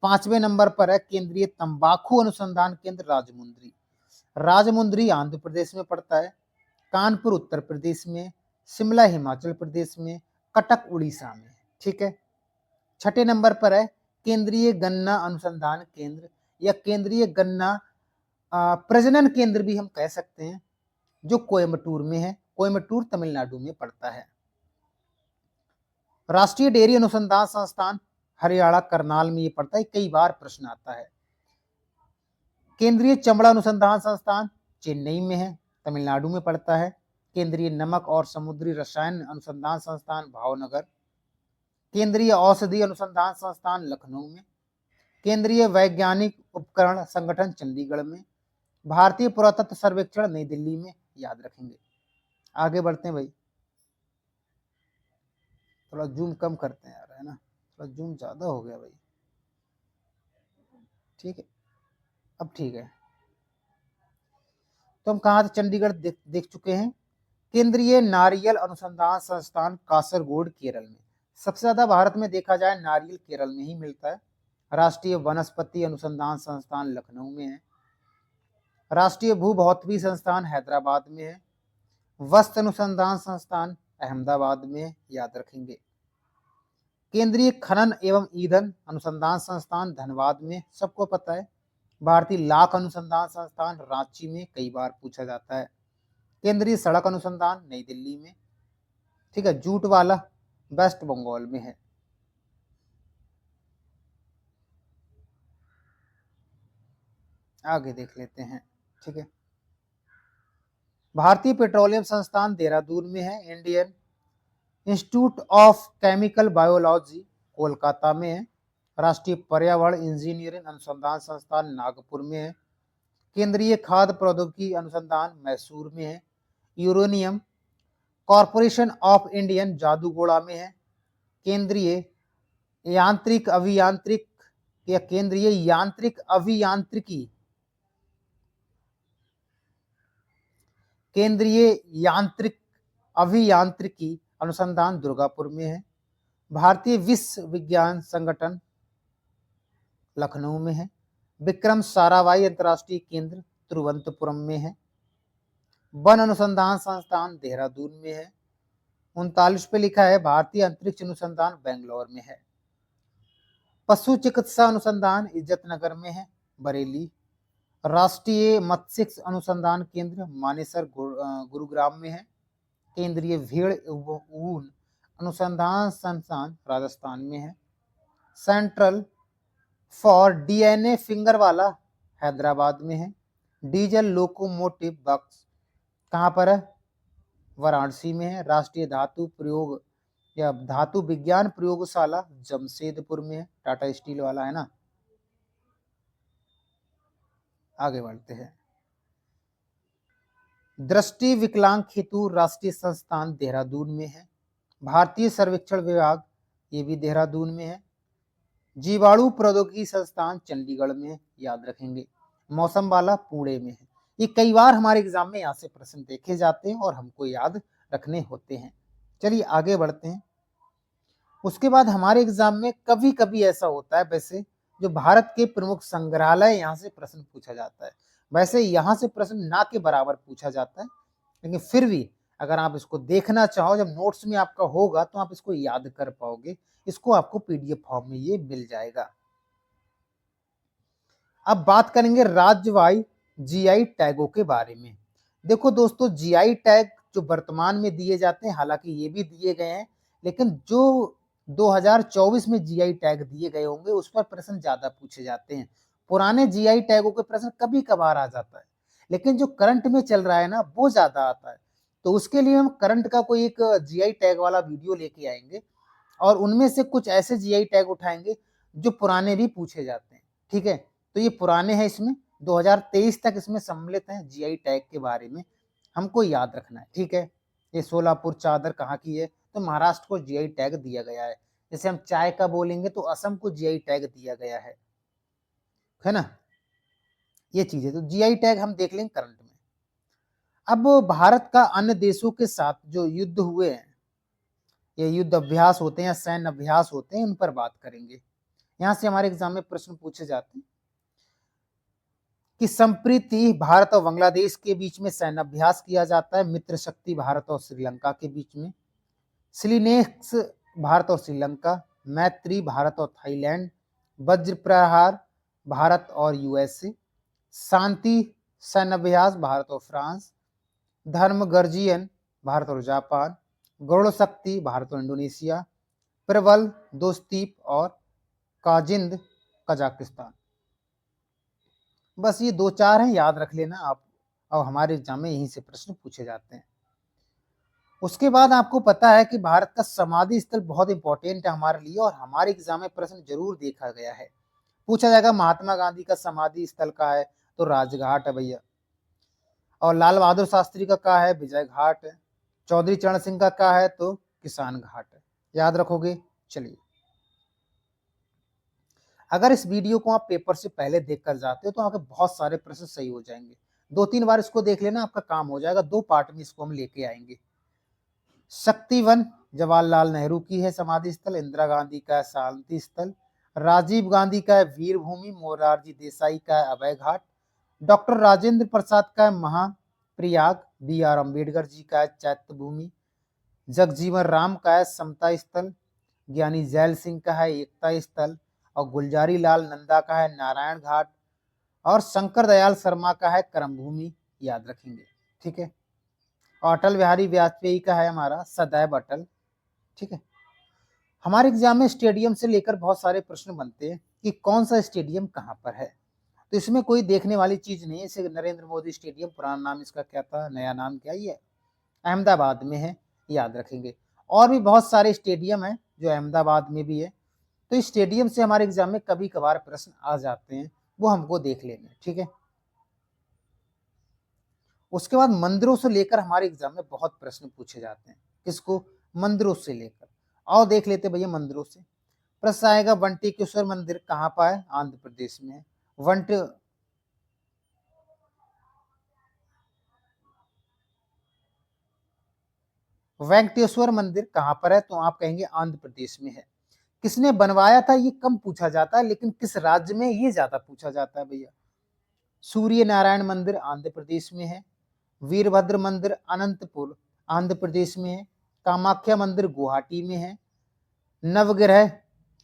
5वें नंबर पर है केंद्रीय तंबाकू अनुसंधान केंद्र राजमुंद्री। राजमुंद्री आंध्र प्रदेश में पड़ता है, कानपुर उत्तर प्रदेश में, शिमला हिमाचल प्रदेश में, कटक उड़ीसा में, ठीक है। 6ठे नंबर पर है केंद्रीय गन्ना अनुसंधान केंद्र, या केंद्रीय गन्ना प्रजनन केंद्र भी हम कह सकते हैं, जो कोयम्बटूर में है, कोयम्बटूर तमिलनाडु में पड़ता है। राष्ट्रीय डेयरी अनुसंधान संस्थान हरियाणा करनाल में ये पड़ता है, कई बार प्रश्न आता है। केंद्रीय चमड़ा अनुसंधान संस्थान चेन्नई में है, तमिलनाडु में पड़ता है। केंद्रीय नमक और समुद्री रसायन अनुसंधान संस्थान भावनगर। केंद्रीय औषधि अनुसंधान संस्थान लखनऊ में। केंद्रीय वैज्ञानिक उपकरण संगठन चंडीगढ़ में। भारतीय पुरातत्व सर्वेक्षण नई दिल्ली में, याद रखेंगे। आगे बढ़ते हैं भाई, थोड़ा जूम कम करते हैं यार, है ना, थोड़ा जूम ज़्यादा हो गया भाई। ठीक है, अब ठीक है। तो हम कहाँ से चंडीगढ़ देख चुके हैं। केंद्रीय नारियल अनुसंधान संस्थान कासरगोड केरल में। सबसे ज्यादा भारत में देखा जाए नारियल केरल में ही मिलता है। राष्ट्रीय वनस्पति अनुसंधान संस्थान लखनऊ में है। राष्ट्रीय भूभौतिकी संस्थान हैदराबाद में है। वस्त्र अनुसंधान संस्थान अहमदाबाद में है, याद रखेंगे। केंद्रीय खनन एवं ईंधन अनुसंधान संस्थान धनबाद में, सबको पता है। भारतीय लाख अनुसंधान संस्थान रांची में, कई बार पूछा जाता है। केंद्रीय सड़क अनुसंधान नई दिल्ली में। ठीक है, जूट वाला वेस्ट बंगाल में है। आगे देख लेते हैं। ठीक है, भारतीय पेट्रोलियम संस्थान देहरादून में है। Indian institute of chemical biology Kolkata में है। राष्ट्रीय पर्यावरण इंजीनियरिंग अनुसंधान संस्थान नागपुर में है। केंद्रीय खाद्य प्रौद्योगिकी अनुसंधान मैसूर में है। Uranium corporation of Indian Jaduguda में है। केंद्रीय यांत्रिक अभियांत्रिक या केंद्रीय यांत्रिक अभियांत्रिकी केंद्रीय यांत्रिक अभियांत्रिकी अनुसंधान दुर्गापुर में है। भारतीय विश्व विज्ञान संगठन लखनऊ में है। विक्रम साराभाई अंतर्राष्ट्रीय केंद्र तिरुवनंतपुरम में है। वन अनुसंधान संस्थान देहरादून में है। 39 पे लिखा है भारतीय अंतरिक्ष अनुसंधान बेंगलोर में है। पशु चिकित्सा अनुसंधान इज्जतनगर में है, बरेली। राष्ट्रीय मत्स्य अनुसंधान केंद्र मानेसर गुरुग्राम में है। केंद्रीय भेड़ ऊन अनुसंधान संस्थान राजस्थान में है। सेंट्रल फॉर डीएनए फिंगर वाला हैदराबाद में है। डीजल लोकोमोटिव बक्स कहाँ पर है, वाराणसी में है। राष्ट्रीय धातु प्रयोग या धातु विज्ञान प्रयोगशाला जमशेदपुर में है, टाटा स्टील वाला है ना। आगे बढ़ते हैं। दृष्टि विकलांग हेतु राष्ट्रीय संस्थान देहरादून में है। भारतीय सर्वेक्षण विभाग ये भी देहरादून में है। जीवाणु प्रौद्योगिकी संस्थान चंडीगढ़ में है, याद रखेंगे। मौसम वाला पुणे में है। ये कई बार हमारे एग्जाम में यहाँ से प्रश्न देखे जाते हैं और हमको याद रखने होते हैं। चलिए आगे बढ़ते हैं। उसके बाद हमारे एग्जाम में कभी कभी ऐसा होता है, वैसे जो भारत के प्रमुख संग्रहालय यहाँ से प्रश्न पूछा जाता है। वैसे यहाँ से प्रश्न ना के बराबर पूछा जाता है, लेकिन फिर भी अगर आप इसको देखना चाहो, जब नोट्स में आपका होगा तो आप इसको याद कर पाओगे। इसको आपको पीडीएफ फॉर्म में ये मिल जाएगा। अब बात करेंगे राज्यवाई जीआई टैगों के बारे में। देखो दोस्तों, जीआई टैग जो वर्तमान में दिए जाते हैं, हालांकि ये भी दिए गए हैं, लेकिन जो 2024 में जीआई टैग दिए गए होंगे उस पर प्रश्न ज्यादा पूछे जाते हैं। पुराने जीआई टैगों के प्रश्न कभी कभार आ जाता है, लेकिन जो करंट में चल रहा है ना वो ज्यादा आता है। तो उसके लिए हम करंट का कोई एक जीआई टैग वाला वीडियो लेके आएंगे और उनमें से कुछ ऐसे जीआई टैग उठाएंगे जो पुराने भी पूछे जाते हैं। ठीक है, तो ये पुराने हैं, इसमें 2023 तक इसमें सम्मिलित हैं जीआई टैग के बारे में हमको याद रखना है। ठीक है, ये सोलापुर चादर कहाँ की है, तो महाराष्ट्र को जीआई टैग दिया गया है। जैसे हम चाय का बोलेंगे तो असम को जीआई टैग दिया गया है ना। ये चीज है, तो जीआई टैग हम देख लेंगे करंट में। अब भारत का अन्य देशों के साथ जो युद्ध हुए हैं, ये युद्ध अभ्यास होते हैं या सैन्य अभ्यास होते हैं, उन पर बात करेंगे। यहां से हमारे एग्जाम में प्रश्न पूछे जाते हैं कि संप्रति भारत और बांग्लादेश के बीच में सैन्य अभ्यास किया जाता है। मित्र शक्ति भारत और श्रीलंका के बीच में। सिलिनेक्स भारत और श्रीलंका। मैत्री भारत और थाईलैंड। वज्र प्रहार भारत और यूएसए। शांति सैन्य अभ्यास भारत और फ्रांस। धर्म गर्जियन भारत और जापान। गौड़ शक्ति भारत और इंडोनेशिया। प्रबल दोस्तीप और काजिंद कजाकिस्तान। बस ये 2-4 हैं, याद रख लेना आप, और हमारे एग्जाम में यहीं से प्रश्न पूछे जाते हैं। उसके बाद आपको पता है कि भारत का समाधि स्थल बहुत इंपॉर्टेंट है हमारे लिए, और हमारे एग्जाम में प्रश्न जरूर देखा गया है। पूछा जाएगा महात्मा गांधी का समाधि स्थल कहाँ है, तो राजघाट है भैया। और लाल बहादुर शास्त्री का कहाँ है, विजय घाट है। चौधरी चरण सिंह का कहाँ है, तो किसान घाट है। याद रखोगे? चलिए, अगर इस वीडियो को आप पेपर से पहले देख कर जाते हो तो आपके बहुत सारे प्रश्न सही हो जाएंगे। 2-3 बार इसको देख लेना, आपका काम हो जाएगा। 2 पार्ट में इसको हम लेके आएंगे। शक्ति वन जवाहरलाल नेहरू की है समाधि स्थल, इंदिरा गांधी का है शांति स्थल, राजीव गांधी का है वीर भूमि, मोरारजी देसाई का है अभय घाट, डॉक्टर राजेंद्र प्रसाद का है महाप्रयाग, बी आर अम्बेडकर जी का है चैत्य भूमि, जगजीवन राम का है समता स्थल, ज्ञानी जैल सिंह का है एकता स्थल, और गुलजारी लाल नंदा का है नारायण घाट, और शंकर दयाल शर्मा का है कर्म भूमि। याद रखेंगे, ठीक है। और अटल बिहारी वाजपेयी का है हमारा सदैव अटल, ठीक है। हमारे एग्जाम में स्टेडियम से लेकर बहुत सारे प्रश्न बनते हैं कि कौन सा स्टेडियम कहाँ पर है, तो इसमें कोई देखने वाली चीज नहीं है। इसे नरेंद्र मोदी स्टेडियम, पुराना नाम इसका क्या था, नया नाम क्या, ये अहमदाबाद में है। याद रखेंगे। और भी बहुत सारे स्टेडियम है जो अहमदाबाद में भी है, तो इस स्टेडियम से हमारे एग्जाम में कभी कभार प्रश्न आ जाते हैं, वो हमको देख लेंगे, ठीक है। उसके बाद मंदिरों से लेकर हमारे एग्जाम में बहुत प्रश्न पूछे जाते हैं। किसको? मंदिरों से लेकर। आओ देख लेते भैया मंदिरों से। प्रश्न आएगा वंटिकेश्वर मंदिर कहाँ पर है? आंध्र प्रदेश में है। वेंकटेश्वर मंदिर कहाँ पर है? तो आप कहेंगे आंध्र प्रदेश में है। किसने बनवाया था? ये कम पूछा जाता है, लेकिन किस राज्य में ये ज्यादा पूछा जाता है भैया। सूर्य नारायण मंदिर आंध्र प्रदेश में है। वीरभद्र मंदिर अनंतपुर आंध्र प्रदेश में है। कामाख्या मंदिर गुवाहाटी में है। नवग्रह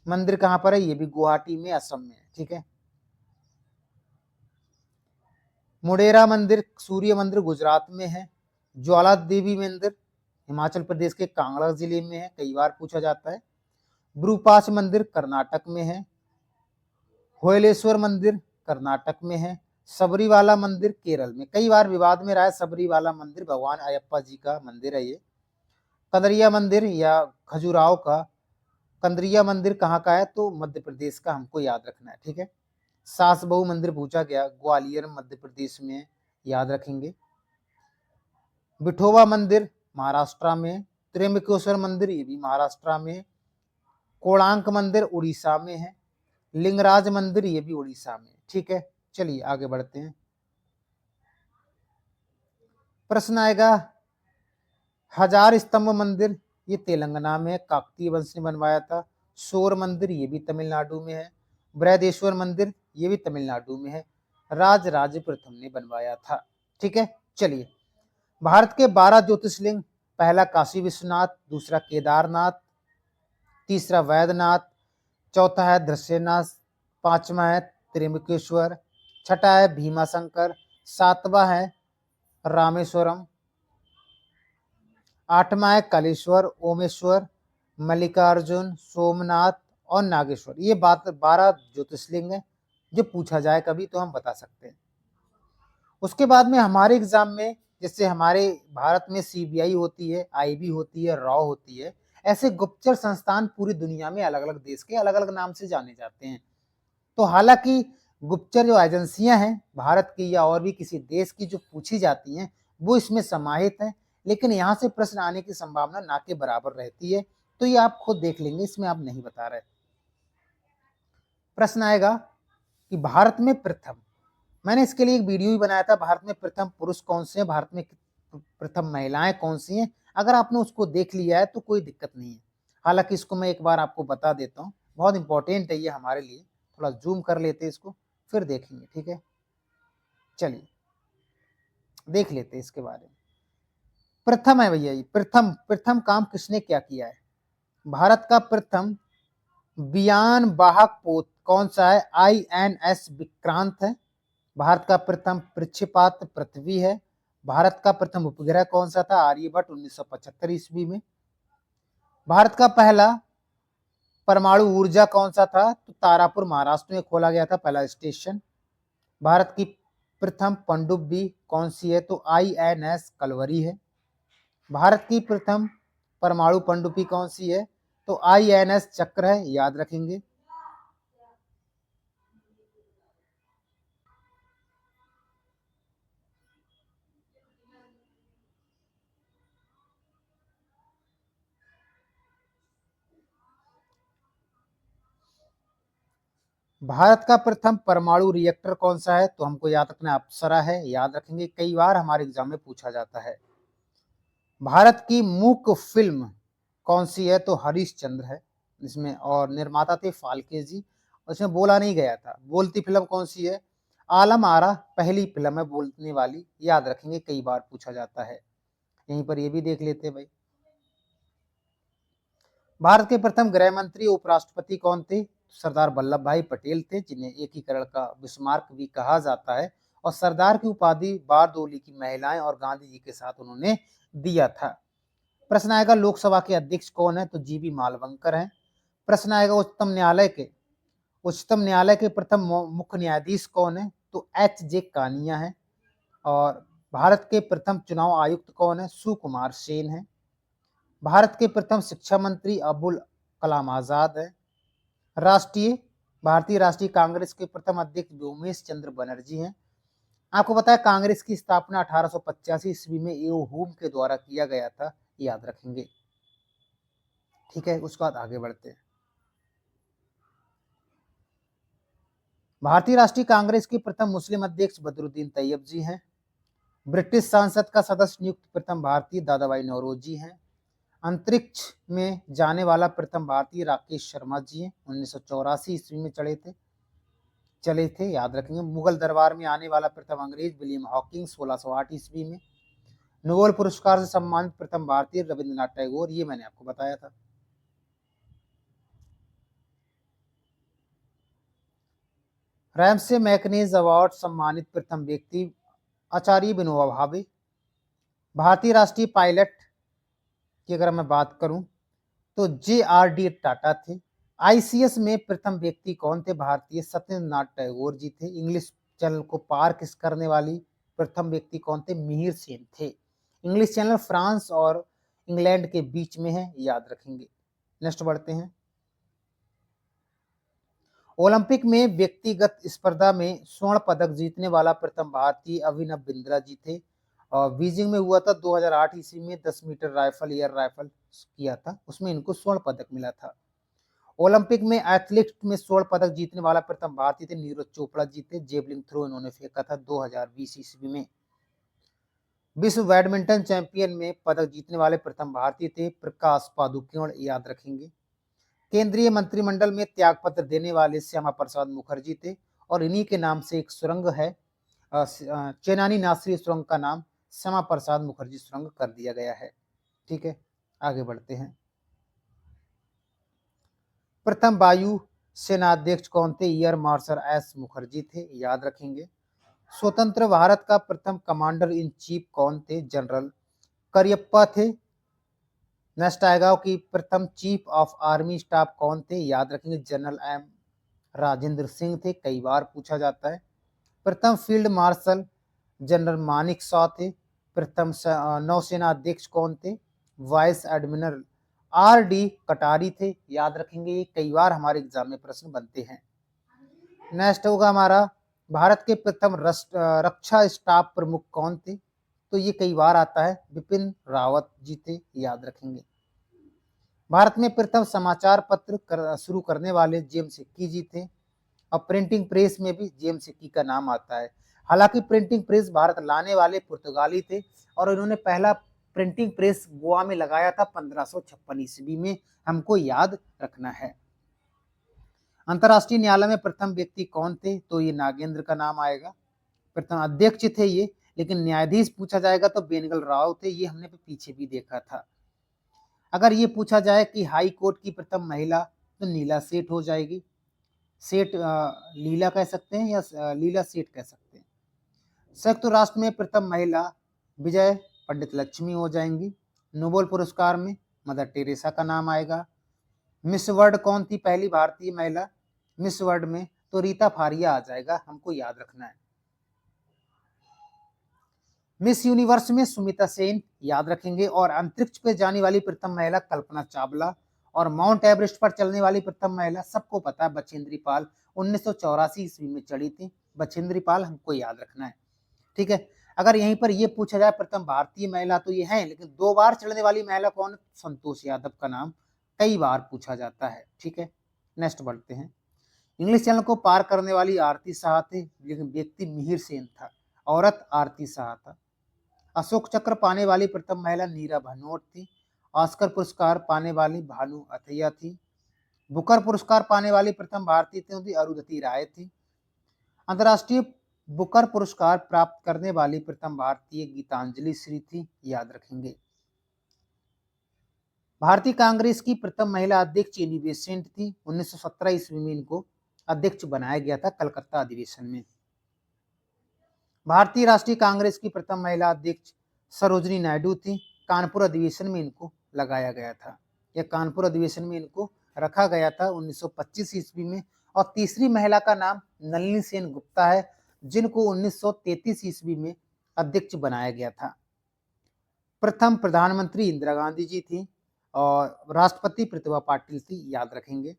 मंदिर कहां पर है? ये भी गुवाहाटी में, असम में है, ठीक है। मुडेरा मंदिर सूर्य मंदिर गुजरात में है। ज्वाला देवी मंदिर हिमाचल प्रदेश के कांगड़ा जिले में है, कई बार पूछा जाता है। विरूपाक्ष मंदिर कर्नाटक में है। होयलेश्वर मंदिर कर्नाटक में है। सबरीवाला मंदिर केरल में, कई बार विवाद में रहा है सबरीवाला मंदिर, भगवान अयप्पा जी का मंदिर है ये। कंदरिया मंदिर या खजुराहो का कंदरिया मंदिर कहाँ का है? तो मध्य प्रदेश का, हमको याद रखना है, ठीक है। सास बहू मंदिर पूछा गया, ग्वालियर मध्य प्रदेश में, याद रखेंगे। विठोबा मंदिर महाराष्ट्र में। त्र्यंबकेश्वर मंदिर ये भी महाराष्ट्र में। कोणार्क मंदिर उड़ीसा में है। लिंगराज मंदिर ये भी उड़ीसा में, ठीक है। चलिए आगे बढ़ते हैं। प्रश्न आएगा हजार स्तंभ मंदिर, ये तेलंगाना में है, काकतीय वंश ने बनवाया था। शोर मंदिर ये भी तमिलनाडु में है। बृहदेश्वर मंदिर ये भी तमिलनाडु में है। राजराज प्रथम ने बनवाया था, ठीक है। चलिए, भारत के 12 ज्योतिर्लिंग, पहला काशी विश्वनाथ, दूसरा केदारनाथ, तीसरा वैद्यनाथ, चौथा है धृष्यनाथ, पांचवा है त्र्यंबकेश्वर, छठा है भीमाशंकर, सातवां है रामेश्वरम, आठवां है कलेश्वर, ओमेश्वर, मल्लिकार्जुन, सोमनाथ और नागेश्वर। ये बात 12 ज्योतिर्लिंग है, जो पूछा जाए कभी तो हम बता सकते हैं। उसके बाद में हमारे एग्जाम में, जैसे हमारे भारत में सीबीआई होती है, आईबी होती है, रॉ होती है, ऐसे गुप्तचर संस्थान पूरी दुनिया में अलग अलग देश के अलग अलग नाम से जाने जाते हैं। तो हालांकि गुप्तचर जो एजेंसियां हैं भारत की या और भी किसी देश की जो पूछी जाती हैं, वो इसमें समाहित है, लेकिन यहाँ से प्रश्न आने की संभावना ना के बराबर रहती है। तो ये आप खुद देख लेंगे, इसमें आप नहीं बता रहे। प्रश्न आएगा कि भारत में प्रथम, मैंने इसके लिए एक वीडियो भी बनाया था, भारत में प्रथम पुरुष कौन से हैं, भारत में प्रथम महिलाएं कौन सी हैं। अगर आपने उसको देख लिया है तो कोई दिक्कत नहीं है। हालांकि इसको मैं एक बार आपको बता देता हूँ, बहुत इंपॉर्टेंट है ये हमारे लिए। थोड़ा जूम कर लेते हैं इसको, फिर देखेंगे, ठीक है। चलिए देख लेते हैं इसके बारे में। प्रथम है भैया, ये प्रथम प्रथम काम किसने क्या किया है? भारत का प्रथम विमान वाहक पोत कौन सा है? INS विक्रांत है। भारत का प्रथम प्रक्षेपात्र पृथ्वी है। भारत का प्रथम उपग्रह कौन सा था? आर्यभट्ट 1975 ईस्वी में। भारत का पहला परमाणु ऊर्जा कौन सा था? तो तारापुर महाराष्ट्र में खोला गया था पहला स्टेशन। भारत की प्रथम पनडुब्बी कौन सी है? तो INS कलवरी है। भारत की प्रथम परमाणु पनडुब्बी कौन सी है? तो INS चक्र है, याद रखेंगे। भारत का प्रथम परमाणु रिएक्टर कौन सा है? तो हमको याद रखना अप्सरा है, याद रखेंगे, कई बार हमारे एग्जाम में पूछा जाता है। भारत की मूक फिल्म कौन सी है? तो हरिश्चंद्र है इसमें, और निर्माता थे फाल्के जी। उसमें बोला नहीं गया था। बोलती फिल्म कौन सी है? आलम आरा पहली फिल्म है बोलने वाली, याद रखेंगे, कई बार पूछा जाता है। यहीं पर ये भी देख लेते हैं भाई। भारत के प्रथम गृह मंत्री उपराष्ट्रपति कौन थे? सरदार वल्लभ भाई पटेल थे, जिन्हें एकीकरण का बिस्मार्क भी कहा जाता है, और सरदार की उपाधि बारदोली की महिलाएं और गांधी जी के साथ उन्होंने दिया था। प्रश्न आएगा लोकसभा के अध्यक्ष कौन है? तो जीबी मालवंकर हैं। प्रश्न आएगा उच्चतम न्यायालय के प्रथम मुख्य न्यायाधीश कौन है? तो एच जे कानिया है। और भारत के प्रथम चुनाव आयुक्त कौन है? सुकुमार सेन है। भारत के प्रथम शिक्षा मंत्री अबुल कलाम आजाद है। भारतीय राष्ट्रीय कांग्रेस के प्रथम अध्यक्ष व्योमेश चंद्र बनर्जी हैं। आपको पता है कांग्रेस की स्थापना 1885 ईस्वी में एओ हुम के द्वारा किया गया था, याद रखेंगे। ठीक है, उसके बाद आगे बढ़ते हैं। भारतीय राष्ट्रीय कांग्रेस के प्रथम मुस्लिम अध्यक्ष बदरुद्दीन तैयब जी हैं। ब्रिटिश संसद का सदस्य नियुक्त प्रथम भारतीय दादा भाई नौरोजी हैं। अंतरिक्ष में जाने वाला प्रथम भारतीय राकेश शर्मा जी हैं, 1984 ईस्वी में चले थे, याद रखेंगे। मुगल दरबार में आने वाला प्रथम अंग्रेज विलियम हॉकिंग 1608 ईस्वी में। नोबेल पुरस्कार से सम्मानित प्रथम भारतीय रविंद्रनाथ टैगोर, ये मैंने आपको बताया था। रैमसे मैकनेज अवार्ड सम्मानित प्रथम व्यक्ति आचार्य विनोबा भावे। भारतीय राष्ट्रीय पायलट की अगर मैं बात करूं तो JRD टाटा थे। आईसीएस में प्रथम व्यक्ति कौन थे? भारतीय सत्येंद्र नाथ टैगोर जी थे। इंग्लिश चैनल को पार किस करने वाली प्रथम व्यक्ति कौन थे? मिहिर सेन थे। इंग्लिश चैनल फ्रांस और इंग्लैंड के बीच में है, याद रखेंगे। नेक्स्ट बढ़ते हैं। ओलंपिक में व्यक्तिगत स्पर्धा में स्वर्ण पदक जीतने वाला प्रथम भारतीय अभिनव बिंद्रा जी थे, और बीजिंग में हुआ था 2008 ईस्वी में। 10 मीटर राइफल एयर राइफल किया था, उसमें इनको स्वर्ण पदक मिला था। ओलंपिक में एथलेटिक्स में स्वर्ण पदक जीतने वाला प्रथम भारतीय थे नीरज चोपड़ा जी थे। जेवलिन थ्रो इन्होंने फेंका था 2020 ईस्वी में। विश्व बैडमिंटन चैंपियन में पदक जीतने वाले प्रथम भारतीय थे प्रकाश पादुकोण, याद रखेंगे। केंद्रीय मंत्रिमंडल में त्यागपत्र देने वाले श्यामा प्रसाद मुखर्जी थे, और इन्हीं के नाम से एक सुरंग है, चेनानी नासरी सुरंग का नाम श्यामा प्रसाद मुखर्जी सुरंग कर दिया गया है। ठीक है, आगे बढ़ते हैं। प्रथम वायु सेनाध्यक्ष कौन थे? एयर मार्शल एस मुखर्जी थे, याद रखेंगे। स्वतंत्र भारत का प्रथम कमांडर इन चीफ कौन थे? जनरल करियप्पा थे। नेक्स्ट आएगा कि प्रथम चीफ ऑफ आर्मी स्टाफ कौन थे? याद रखेंगे, जनरल एम राजेंद्र सिंह थे, कई बार पूछा जाता है। प्रथम field marshal general Manik Shaw थे। प्रथम नौसेना अध्यक्ष कौन थे? वाइस एडमिरल RD कटारी थे, याद रखेंगे, ये कई बार हमारे एग्जाम में प्रश्न बनते हैं। नेक्स्ट होगा हमारा भारत के प्रथम रक्षा स्टाफ प्रमुख कौन थे? तो ये कई बार आता है, बिपिन रावत जी थे, याद रखेंगे। भारत में प्रथम समाचार पत्र शुरू करने वाले जेम्स सिक्की जी थे, और प्रिंटिंग प्रेस में भी जेम्स सिक्की का नाम आता है। हालांकि प्रिंटिंग प्रेस भारत लाने वाले पुर्तगाली थे, और इन्होंने पहला प्रिंटिंग प्रेस गोवा में लगाया था 1556 ईस्वी में, हमको याद रखना है। अंतर्राष्ट्रीय न्यायालय में प्रथम व्यक्ति कौन थे? तो ये नागेंद्र का नाम आएगा। प्रथम अध्यक्ष थे ये, लेकिन न्यायाधीश पूछा जाएगा तो बेनगल राव थे, ये हमने पीछे भी देखा था। अगर ये पूछा जाए कि हाई कोर्ट की प्रथम महिला, तो नीला सेठ हो जाएगी। सेठ लीला कह सकते हैं, या लीला सेठ कह सकते हैं। संयुक्त राष्ट्र में प्रथम महिला विजय पंडित लक्ष्मी हो जाएंगी। नोबेल पुरस्कार में मदर टेरेसा का नाम आएगा। मिस वर्ल्ड कौन थी पहली भारतीय महिला मिस वर्ल्ड में? तो रीता फारिया आ जाएगा, हमको याद रखना है। मिस यूनिवर्स में सुमिता सेन, याद रखेंगे। और अंतरिक्ष पे जाने वाली प्रथम महिला कल्पना चावला, और माउंट एवरेस्ट पर चलने वाली प्रथम महिला सबको पता है बछेंद्री पाल, 1984 ईस्वी में चढ़ी थी बछेंद्री पाल, हमको याद रखना है। ठीक है, अगर यहीं पर यह पूछा जाए प्रथम भारतीय महिला, तो ये है, लेकिन 2 बार चढ़ने वाली महिला कौन? संतोष यादव का नाम कई बार पूछा जाता है। ठीक है, नेक्स्ट बढ़ते हैं। इंग्लिश चैनल को पार करने वाली आरती शाह थे, लेकिन व्यक्ति मिहिर सेन था, औरत आरती शाह था। अशोक चक्र पाने वाली प्रथम महिला नीरा भनोट थी। ऑस्कर पुरस्कार पाने वाली भानु अथैया थी। बुकर पुरस्कार पाने वाली प्रथम भारतीय थी अरुंधति राय थी। अंतर्राष्ट्रीय बुकर पुरस्कार प्राप्त करने वाली प्रथम भारतीय गीतांजलि श्री थी, याद रखेंगे। भारतीय कांग्रेस की प्रथम महिला अध्यक्ष एनी बेसेंट थी। 1917 ईस्वी में इनको अध्यक्ष बनाया गया था कलकत्ता अधिवेशन में। भारतीय राष्ट्रीय कांग्रेस की प्रथम महिला अध्यक्ष सरोजनी नायडू थी। कानपुर अधिवेशन में इनको लगाया गया था, या कानपुर अधिवेशन में इनको रखा गया था 1925 ईस्वी में। और तीसरी महिला का नाम नलिनी सेन गुप्ता है, जिनको 1933 ईस्वी में अध्यक्ष बनाया गया था। प्रथम प्रधानमंत्री इंदिरा गांधी जी थी और राष्ट्रपति प्रतिभा पाटिल थी, याद रखेंगे।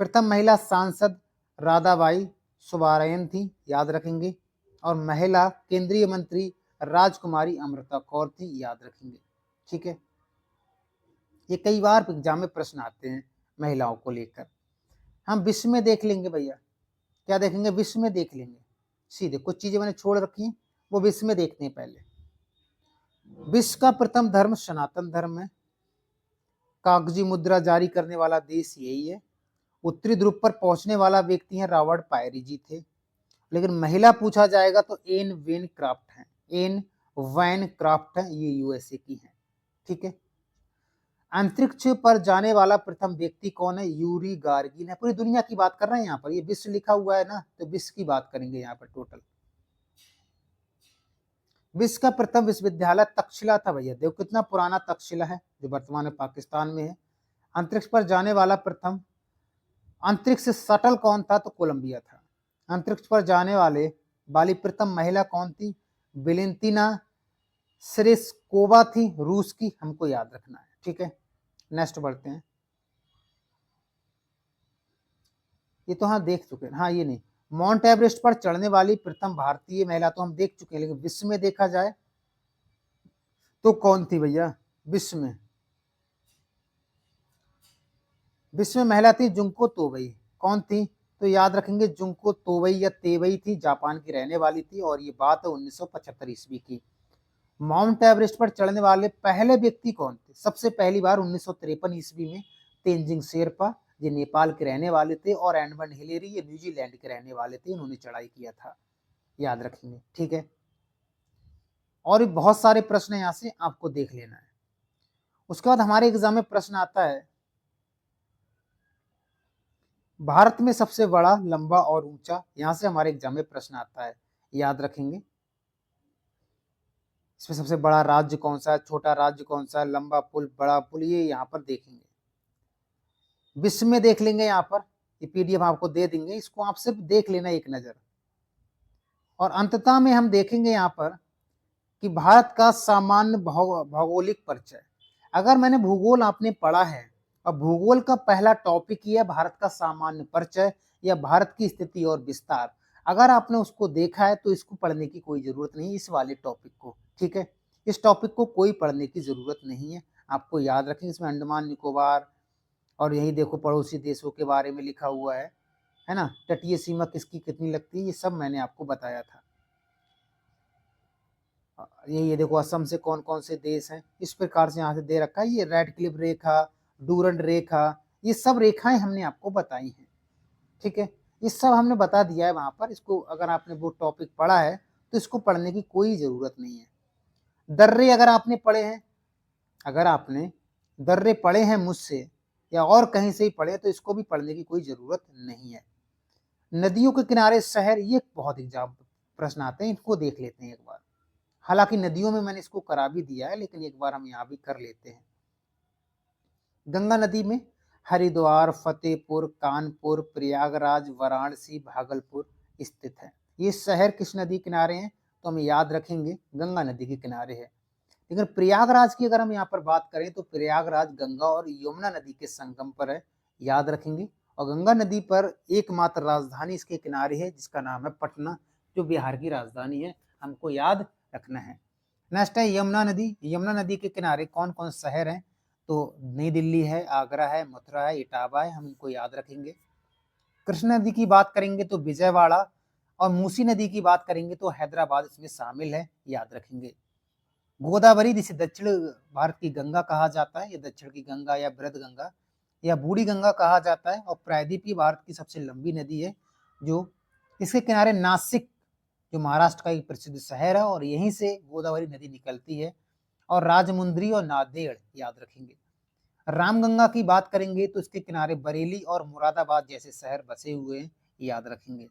प्रथम महिला सांसद राधाबाई सुब्बारायन थी, याद रखेंगे। और महिला केंद्रीय मंत्री राजकुमारी अमृता कौर थी, याद रखेंगे। ठीक है, ये कई बार एग्जाम में प्रश्न आते हैं महिलाओं को लेकर। हम विश्व में देख लेंगे भैया, क्या देखेंगे? विश्व में देख लेंगे सीधे। कुछ चीजें मैंने छोड़ रखी हैं, वो विश्व में देखते हैं। पहले विश्व का प्रथम धर्म सनातन धर्म है। कागजी मुद्रा जारी करने वाला देश यही है। उत्तरी ध्रुव पर पहुंचने वाला व्यक्ति है रॉबर्ट पायरी जी थे। लेकिन महिला पूछा जाएगा तो एन वेन क्राफ्ट है। एन वैन क्राफ्ट है, ये यूएसए की है। ठीक है, अंतरिक्ष पर जाने वाला प्रथम व्यक्ति कौन है? यूरी गार्गिन है। पूरी दुनिया की बात कर रहे हैं यहाँ पर, ये विश्व लिखा हुआ है ना, तो विश्व की बात करेंगे यहाँ पर टोटल। विश्व का प्रथम विश्वविद्यालय तक्षशिला था भैया। देखो कितना पुराना तक्षशिला है, जो वर्तमान में पाकिस्तान में है। अंतरिक्ष पर जाने वाला प्रथम अंतरिक्ष शटल कौन था? तो कोलंबिया था। अंतरिक्ष पर जाने वाली प्रथम महिला कौन थी? वेलेंटिना सेरेस्कोवा थी, रूस की, हमको याद रखना है। ठीक है, नेक्स्ट बढ़ते हैं। ये तो हाँ देख चुके हैं, हाँ ये नहीं। माउंट एवरेस्ट पर चढ़ने वाली प्रथम भारतीय महिला तो हम देख चुके हैं, लेकिन विश्व में देखा जाए तो कौन थी भैया? विश्व में महिला थी जुंको तोबई। कौन थी? तो याद रखेंगे जुंको तोबई या तेबई थी, जापान की रहने वाली थी। और ये बात है 1975 ईस्वी की। माउंट एवरेस्ट पर चढ़ने वाले पहले व्यक्ति कौन थे? सबसे पहली बार 1953 ईस्वी में तेंजिंग शेरपा, ये नेपाल के रहने वाले थे। और एडमंड हिलेरी, ये न्यूजीलैंड के रहने वाले थे, इन्होंने चढ़ाई किया था, याद रखेंगे। ठीक है, और भी बहुत सारे प्रश्न यहाँ से आपको देख लेना है। उसके बाद हमारे एग्जाम में प्रश्न आता है, भारत में सबसे बड़ा, लंबा और ऊंचा, यहां से हमारे एग्जाम में प्रश्न आता है, याद रखेंगे। इसमें सबसे बड़ा राज्य कौन सा है, छोटा राज्य कौन सा है, लंबा पुल, बड़ा पुल, ये यहाँ पर देखेंगे। विश्व में देख लेंगे, यहाँ पर ये पीडीएफ आपको दे देंगे, इसको आप सिर्फ देख लेना एक नजर। और अंततः में हम देखेंगे यहाँ पर कि भारत का सामान्य भौगोलिक परिचय। अगर मैंने भूगोल आपने पढ़ा है, और भूगोल का पहला टॉपिक ही है भारत का सामान्य परिचय या भारत की स्थिति और विस्तार। अगर आपने उसको देखा है तो इसको पढ़ने की कोई जरूरत नहीं, इस वाले टॉपिक को। ठीक है, इस टॉपिक को कोई पढ़ने की जरूरत नहीं है, आपको याद रखें। इसमें अंडमान निकोबार और यही देखो पड़ोसी देशों के बारे में लिखा हुआ है ना। तटीय सीमा किसकी कितनी लगती है, ये सब मैंने आपको बताया था। ये देखो असम से कौन कौन से देश हैं, इस प्रकार से यहाँ से दे रखा है। ये रेड क्लिफ रेखा, डूरंड रेखा, ये सब रेखाएं हमने आपको बताई हैं। ठीक है, ये सब हमने बता दिया है वहां पर। इसको अगर आपने वो टॉपिक पढ़ा है तो इसको पढ़ने की कोई जरूरत नहीं है। दर्रे अगर आपने पढ़े हैं, अगर आपने दर्रे पढ़े हैं मुझसे या और कहीं से ही पढ़े, तो इसको भी पढ़ने की कोई जरूरत नहीं है। नदियों के किनारे शहर, ये बहुत एग्जाम प्रश्न आते हैं, इनको देख लेते हैं एक बार। हालांकि नदियों में मैंने इसको करा भी दिया है, लेकिन एक बार हम यहाँ भी कर लेते हैं। गंगा नदी में हरिद्वार, फतेहपुर, कानपुर, प्रयागराज, वाराणसी, भागलपुर स्थित है। ये शहर किस नदी किनारे हैं? तो हम याद रखेंगे गंगा नदी के किनारे है। लेकिन प्रयागराज की अगर हम यहाँ पर बात करें तो प्रयागराज गंगा और यमुना नदी के संगम पर है, याद रखेंगे। और गंगा नदी पर एकमात्र राजधानी इसके किनारे है, जिसका नाम है पटना, जो बिहार की राजधानी है, हमको याद रखना है। नेक्स्ट है यमुना नदी। यमुना नदी के किनारे कौन कौन शहर हैं? तो नई दिल्ली है, आगरा है, मथुरा है, इटावा है, हम इनको याद रखेंगे। कृष्णा नदी की बात करेंगे तो विजयवाड़ा, और मूसी नदी की बात करेंगे तो हैदराबाद इसमें शामिल है, याद रखेंगे। गोदावरी जिसे दक्षिण भारत की गंगा कहा जाता है, या दक्षिण की गंगा या बृहद गंगा या बूढ़ी गंगा कहा जाता है, और प्रायद्वीपीय भारत की सबसे लंबी नदी है, जो इसके किनारे नासिक जो महाराष्ट्र का एक प्रसिद्ध शहर है, और यहीं से गोदावरी नदी निकलती है, और राजमुंद्री और नांदेड़, याद रखेंगे। रामगंगा की बात करेंगे तो इसके किनारे बरेली और मुरादाबाद जैसे शहर बसे हुए हैं, याद रखेंगे।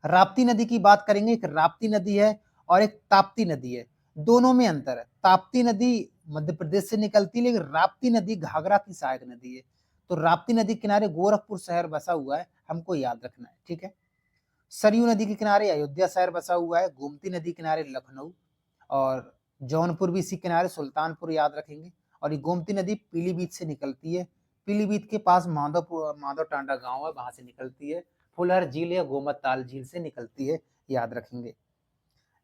राप्ती नदी की बात करेंगे, एक राप्ती नदी है और एक ताप्ती नदी है, दोनों में अंतर है। ताप्ती नदी मध्य प्रदेश से निकलती है, लेकिन राप्ती नदी घाघरा की सहायक नदी है। तो राप्ती नदी किनारे गोरखपुर शहर बसा हुआ है, हमको याद रखना है, ठीक है। सरयू नदी के किनारे अयोध्या शहर बसा हुआ है, गोमती नदी किनारे लखनऊ, और जौनपुर भी इसी किनारे सुल्तानपुर, याद रखेंगे। और ये गोमती नदी पीलीभीत से निकलती है, पीलीभीत के पास माधव टांडा गांव है, वहां से निकलती है। फुलहर झील या गोमत ताल झील से निकलती है, याद रखेंगे।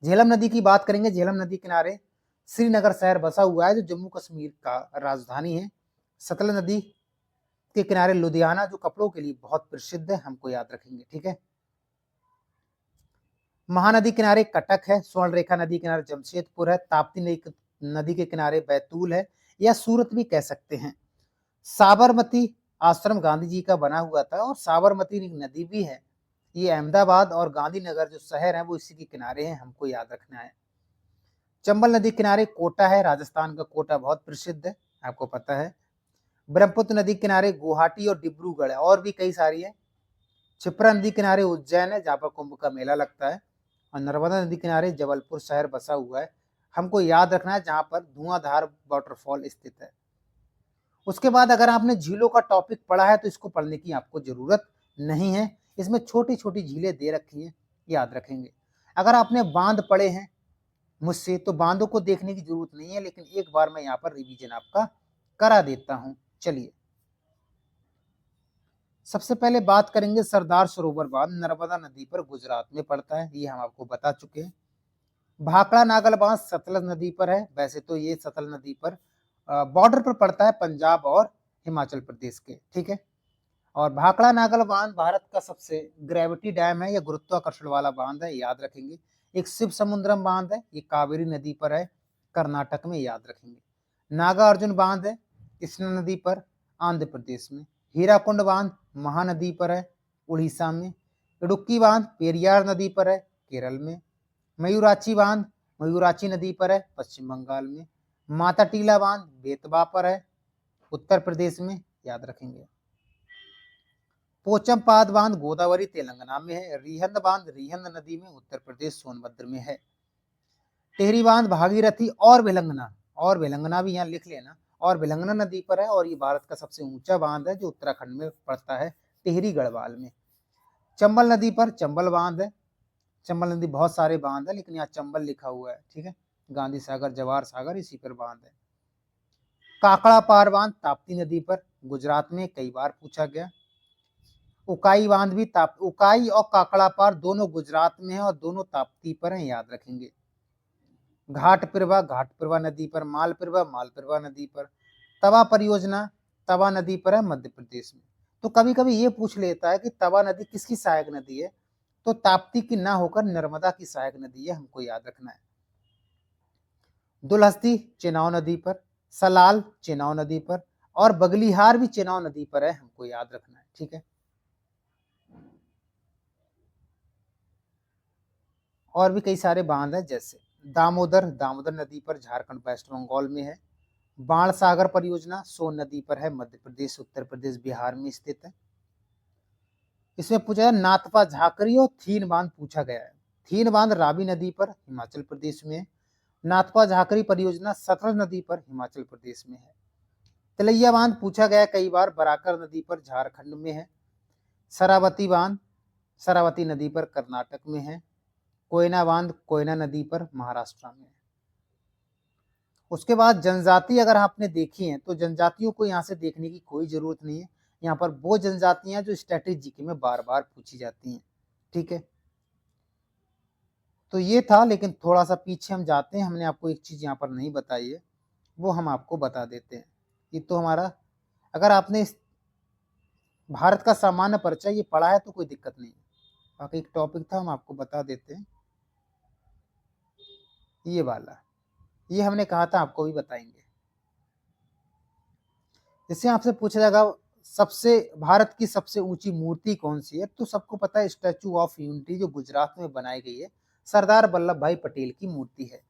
झेलम नदी की बात करेंगे, झेलम नदी किनारे श्रीनगर शहर बसा हुआ है, जो जम्मू कश्मीर का राजधानी है। सतलज नदी के किनारे लुधियाना, जो कपड़ों के लिए बहुत प्रसिद्ध है, हमको याद रखेंगे, ठीक है। महानदी किनारे कटक है, स्वर्ण रेखा नदी किनारे जमशेदपुर है, ताप्ती नदी के किनारे बैतूल है, या सूरत भी कह सकते हैं। साबरमती आश्रम गांधी जी का बना हुआ था, और साबरमती नदी भी है, ये अहमदाबाद और गांधीनगर जो शहर है वो इसी के किनारे हैं, हमको याद रखना है। चंबल नदी किनारे कोटा है, राजस्थान का कोटा बहुत प्रसिद्ध है, आपको पता है। ब्रह्मपुत्र नदी किनारे गुवाहाटी और डिब्रूगढ़ है, और भी कई सारी है। क्षिप्रा नदी किनारे उज्जैन है, जहाँ पर कुंभ का मेला लगता है। और नर्मदा नदी किनारे जबलपुर शहर बसा हुआ है, हमको याद रखना है, जहाँ पर धुआंधार वाटरफॉल स्थित है। उसके बाद अगर आपने झीलों का टॉपिक पढ़ा है तो इसको पढ़ने की आपको जरूरत नहीं है, इसमें छोटी छोटी झीलें दे रखी हैं, याद रखेंगे। अगर आपने बांध पढ़े हैं मुझसे तो बांधों को देखने की जरूरत नहीं है, लेकिन एक बार मैं यहाँ पर रिवीजन आपका करा देता हूँ। चलिए, सबसे पहले बात करेंगे सरदार सरोवर बांध, नर्मदा नदी पर गुजरात में पड़ता है, ये हम आपको बता चुके हैं। भाखड़ा नागल बांध सतलज नदी पर है, वैसे तो ये सतलज नदी पर बॉर्डर पर पड़ता है पंजाब और हिमाचल प्रदेश के, ठीक है। और भाखड़ा नागल बांध भारत का सबसे ग्रेविटी डैम है, या गुरुत्वाकर्षण वाला बांध है, याद रखेंगे। एक शिव समुद्रम बांध है, ये कावेरी नदी पर है, कर्नाटक में, याद रखेंगे। नागा अर्जुन बांध है कृष्णा नदी पर, आंध्र प्रदेश में। हीराकुंड बांध महानदी पर है, उड़ीसा में। इडुक्की बांध पेरियार नदी पर है, केरल में। मयूराची बांध मयूराची नदी पर है, पश्चिम बंगाल में। माता टीला बांध बेतवा पर है, उत्तर प्रदेश में, याद रखेंगे। पोचमपाद बांध गोदावरी तेलंगाना में है। रिहंद बांध रिहंद नदी में, उत्तर प्रदेश सोनभद्र में है। टेहरी बांध भागीरथी और बेलंगना भी यहाँ लिख लेना, और बेलंगना नदी पर है, और ये भारत का सबसे ऊंचा बांध है, जो उत्तराखंड में पड़ता है, टिहरी गढ़वाल में। चंबल नदी पर चंबल बांध है, चंबल नदी बहुत सारे बांध है, लेकिन यहाँ चंबल लिखा हुआ है, ठीक है। गांधी सागर जवाहर सागर इसी पर बांध है। काकड़ा पार बांध ताप्ती नदी पर, गुजरात में, कई बार पूछा गया। उकाई बांध भी उकाई और काकड़ा पार दोनों गुजरात में है, और दोनों ताप्ती पर हैं, याद रखेंगे। घाटपिरवा नदी पर। मालपिरवा नदी पर। तवा परियोजना तवा नदी पर है, मध्य प्रदेश में। तो कभी कभी ये पूछ लेता है कि तवा नदी किसकी सहायक नदी है, तो ताप्ती की ना होकर नर्मदा की सहायक नदी है, हमको याद रखना है। दुलहस्ती चेनाब नदी पर, सलाल चेनाब नदी पर, और बगलिहार भी चेनाब नदी पर है, हमको याद रखना है, ठीक है। और भी कई सारे बांध हैं, जैसे दामोदर नदी पर, झारखंड वेस्ट बंगाल में है। बाण सागर परियोजना सोन नदी पर है, मध्य प्रदेश उत्तर प्रदेश बिहार में स्थित है। इसमें पूछा है नाथपा झाकरी और थीन बांध पूछा गया है। थीन बांध रावी नदी पर, हिमाचल प्रदेश में है। नाथपा झाकरी परियोजना सतलज नदी पर, हिमाचल प्रदेश में है। तिलैया बांध पूछा गया कई बार, बराकर नदी पर, झारखंड में है। शरावती बांध शरावती नदी पर, कर्नाटक में है। कोयना बांध कोयना नदी पर, महाराष्ट्र में है। उसके बाद जनजाति अगर आपने देखी है तो जनजातियों को यहाँ से देखने की कोई जरूरत नहीं है, यहाँ पर वो जनजातियां जो स्टैटिक जीके में बार बार पूछी जाती हैं, ठीक है। तो ये था, लेकिन थोड़ा सा पीछे हम जाते हैं, हमने आपको एक चीज यहाँ पर नहीं बताई है, वो हम आपको बता देते हैं। ये तो हमारा, अगर आपने भारत का सामान्य परिचय ये पढ़ा है तो कोई दिक्कत नहीं है। बाकी एक टॉपिक था, हम आपको बता देते हैं, ये वाला, ये हमने कहा था आपको भी बताएंगे। जैसे आपसे पूछा जाएगा सबसे भारत की सबसे ऊंची मूर्ति कौन सी है, तो सबको पता है स्टैचू ऑफ यूनिटी जो गुजरात में बनाई गई है, सरदार वल्लभ भाई पटेल की मूर्ति है।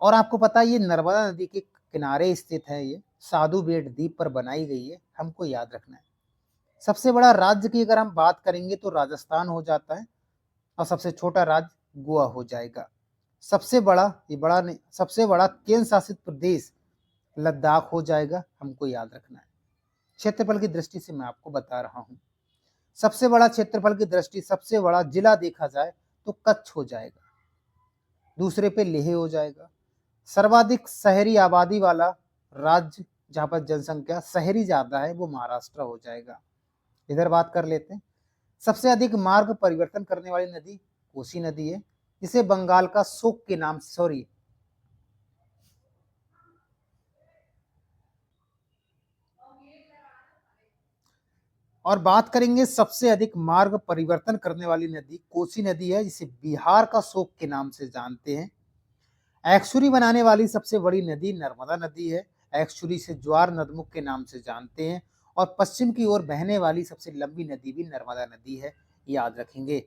और आपको पता है ये नर्मदा नदी के किनारे स्थित है, ये साधु बेट द्वीप पर बनाई गई है, हमको याद रखना है। सबसे बड़ा राज्य की अगर हम बात करेंगे तो राजस्थान हो जाता है, और सबसे छोटा राज्य गोवा हो जाएगा। सबसे बड़ा, ये बड़ा नहीं, सबसे बड़ा केंद्र शासित प्रदेश लद्दाख हो जाएगा, हमको याद रखना है। क्षेत्रफल की दृष्टि से मैं आपको बता रहा हूं, सबसे बड़ा क्षेत्रफल की दृष्टि, सबसे बड़ा जिला देखा जाए तो कच्छ हो जाएगा, दूसरे पे लेह हो जाएगा। सर्वाधिक शहरी आबादी वाला राज्य जहां पर जनसंख्या शहरी ज्यादा है वो महाराष्ट्र हो जाएगा। इधर बात कर लेते हैं, सबसे अधिक मार्ग परिवर्तन करने वाली नदी कोसी नदी है, जिसे बंगाल का शोक के नाम, सॉरी, और बात करेंगे सबसे अधिक मार्ग परिवर्तन करने वाली नदी कोसी नदी है, जिसे बिहार का शोक के नाम से जानते हैं। एक्सुरी बनाने वाली सबसे बड़ी नदी नर्मदा नदी है, एक्सुरी से ज्वार नदमुख के नाम से जानते हैं। और पश्चिम की ओर बहने वाली सबसे लंबी नदी भी नर्मदा नदी है, याद रखेंगे।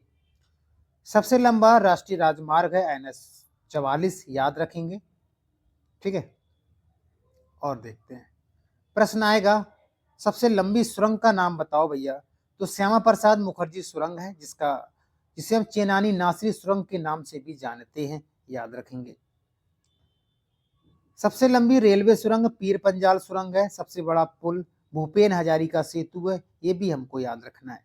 सबसे लंबा राष्ट्रीय राजमार्ग है NH 44, याद रखेंगे, ठीक है। और देखते हैं, प्रश्न आएगा सबसे लंबी सुरंग का नाम बताओ भैया, तो श्यामा प्रसाद मुखर्जी सुरंग है, जिसे हम चेनानी नासरी सुरंग के नाम से भी जानते हैं, याद रखेंगे। सबसे लंबी रेलवे सुरंग पीर पंजाल सुरंग है, सबसे बड़ा पुल भूपेन हजारिका सेतु है, ये भी हमको याद रखना है।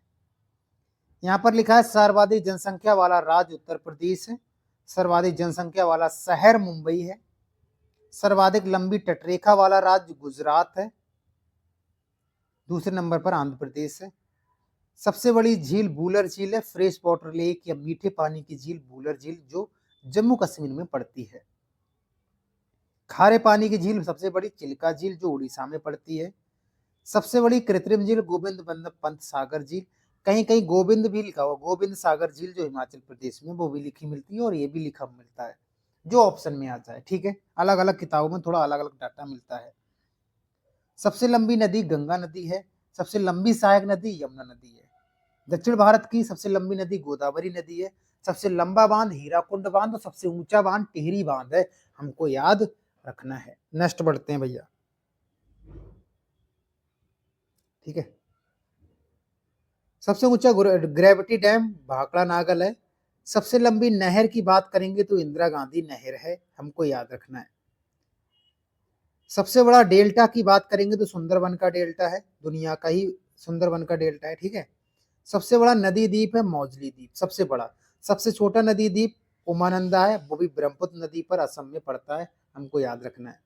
यहाँ पर लिखा है सर्वाधिक जनसंख्या वाला राज्य उत्तर प्रदेश है, सर्वाधिक जनसंख्या वाला शहर मुंबई है, सर्वाधिक लंबी तटरेखा वाला राज्य गुजरात है, दूसरे नंबर पर आंध्र प्रदेश है। सबसे बड़ी झील बूलर झील है, फ्रेश वाटर लेक या मीठे पानी की झील बूलर झील, जो जम्मू कश्मीर में पड़ती है। खारे पानी की झील सबसे बड़ी चिल्का झील, जो उड़ीसा में पड़ती है। सबसे बड़ी कृत्रिम झील गोविंद बल्लभ पंत सागर झील, कहीं कहीं गोविंद भी लिखा हुआ, गोविंद सागर झील जो हिमाचल प्रदेश में, वो भी लिखी मिलती है, और ये भी लिखा मिलता है, जो ऑप्शन में आ जाए, ठीक है। अलग अलग किताबों में थोड़ा अलग अलग डाटा मिलता है। सबसे लंबी नदी गंगा नदी है, सबसे लंबी सहायक नदी यमुना नदी है। दक्षिण भारत की सबसे लंबी नदी गोदावरी नदी है, सबसे लंबा बांध हीराकुंड बांध, और सबसे ऊंचा बांध टिहरी बांध है, हमको याद रखना है। नेक्स्ट बढ़ते हैं भैया, ठीक है। सबसे ऊंचा ग्रेविटी डैम भाखड़ा नागल है। सबसे लंबी नहर की बात करेंगे तो इंदिरा गांधी नहर है, हमको याद रखना है। सबसे बड़ा डेल्टा की बात करेंगे तो सुंदरबन का डेल्टा है, दुनिया का ही सुंदरबन का डेल्टा है, ठीक है। सबसे बड़ा नदी द्वीप है मौजली द्वीप, सबसे बड़ा। सबसे छोटा नदी द्वीप उमानंदा है, वो भी ब्रह्मपुत्र नदी पर असम में पड़ता है, हमको याद रखना है।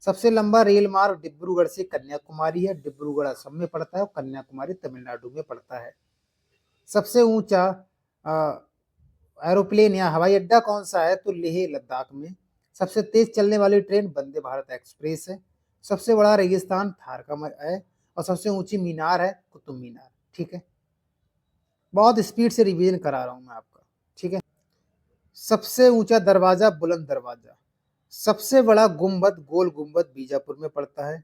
सबसे लंबा रेल मार्ग डिब्रूगढ़ से कन्याकुमारी है, डिब्रूगढ़ असम में पड़ता है और कन्याकुमारी तमिलनाडु में पड़ता है। सबसे ऊंचा एरोप्लेन या हवाई अड्डा कौन सा है, तो लेह लद्दाख में। सबसे तेज चलने वाली ट्रेन वंदे भारत एक्सप्रेस है। सबसे बड़ा रेगिस्तान थार का है, और सबसे ऊंची मीनार है कुतुब मीनार, ठीक है। बहुत स्पीड से रिवीजन करा रहा हूं मैं आपका, ठीक है। सबसे ऊंचा दरवाजा बुलंद दरवाजा। सबसे बड़ा गुंबद गोल गुंबद बीजापुर में पड़ता है।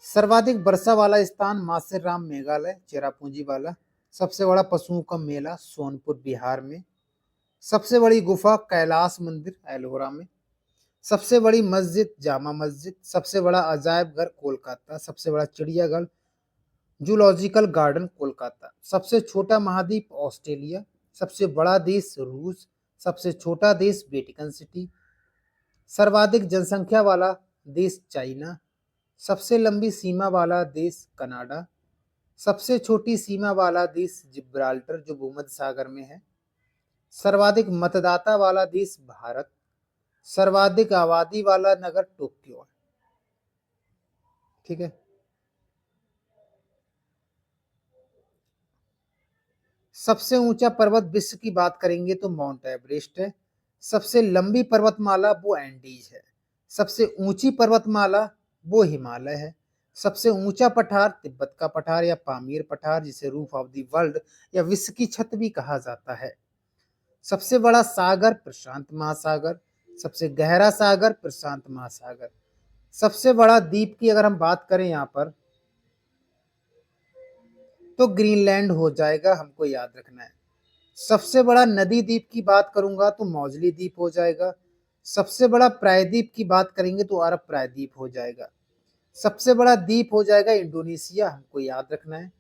सर्वाधिक वर्षा वाला स्थान मासेराम मेघालय चेरापूंजी वाला। सबसे बड़ा पशुओं का मेला सोनपुर बिहार में। सबसे बड़ी गुफा कैलाश मंदिर एलोरा में। सबसे बड़ी मस्जिद जामा मस्जिद। सबसे बड़ा अजायब घर कोलकाता। सबसे बड़ा चिड़ियाघर जूलॉजिकल गार्डन कोलकाता। सबसे छोटा महाद्वीप ऑस्ट्रेलिया। सबसे बड़ा देश रूस। सबसे छोटा देश वेटिकन सिटी। सर्वाधिक जनसंख्या वाला देश चाइना। सबसे लंबी सीमा वाला देश कनाडा। सबसे छोटी सीमा वाला देश जिब्राल्टर जो भूमध्य सागर में है। सर्वाधिक मतदाता वाला देश भारत। सर्वाधिक आबादी वाला नगर टोक्यो है, ठीक है। सबसे ऊंचा पर्वत विश्व की बात करेंगे तो माउंट एवरेस्ट है। सबसे लंबी पर्वतमाला वो एंडीज है। सबसे ऊंची पर्वतमाला वो हिमालय है। सबसे ऊंचा पठार तिब्बत का पठार या पामीर पठार, जिसे रूफ ऑफ द वर्ल्ड या विश्व की छत भी कहा जाता है। सबसे बड़ा सागर प्रशांत महासागर। सबसे गहरा सागर प्रशांत महासागर। सबसे बड़ा द्वीप की अगर हम बात करें यहाँ पर तो ग्रीनलैंड हो जाएगा, हमको याद रखना है। सबसे बड़ा नदी द्वीप की बात करूंगा तो मौजली द्वीप हो जाएगा। सबसे बड़ा प्रायद्वीप की बात करेंगे तो अरब प्रायद्वीप हो जाएगा। सबसे बड़ा द्वीप हो जाएगा इंडोनेशिया, हमको याद रखना है।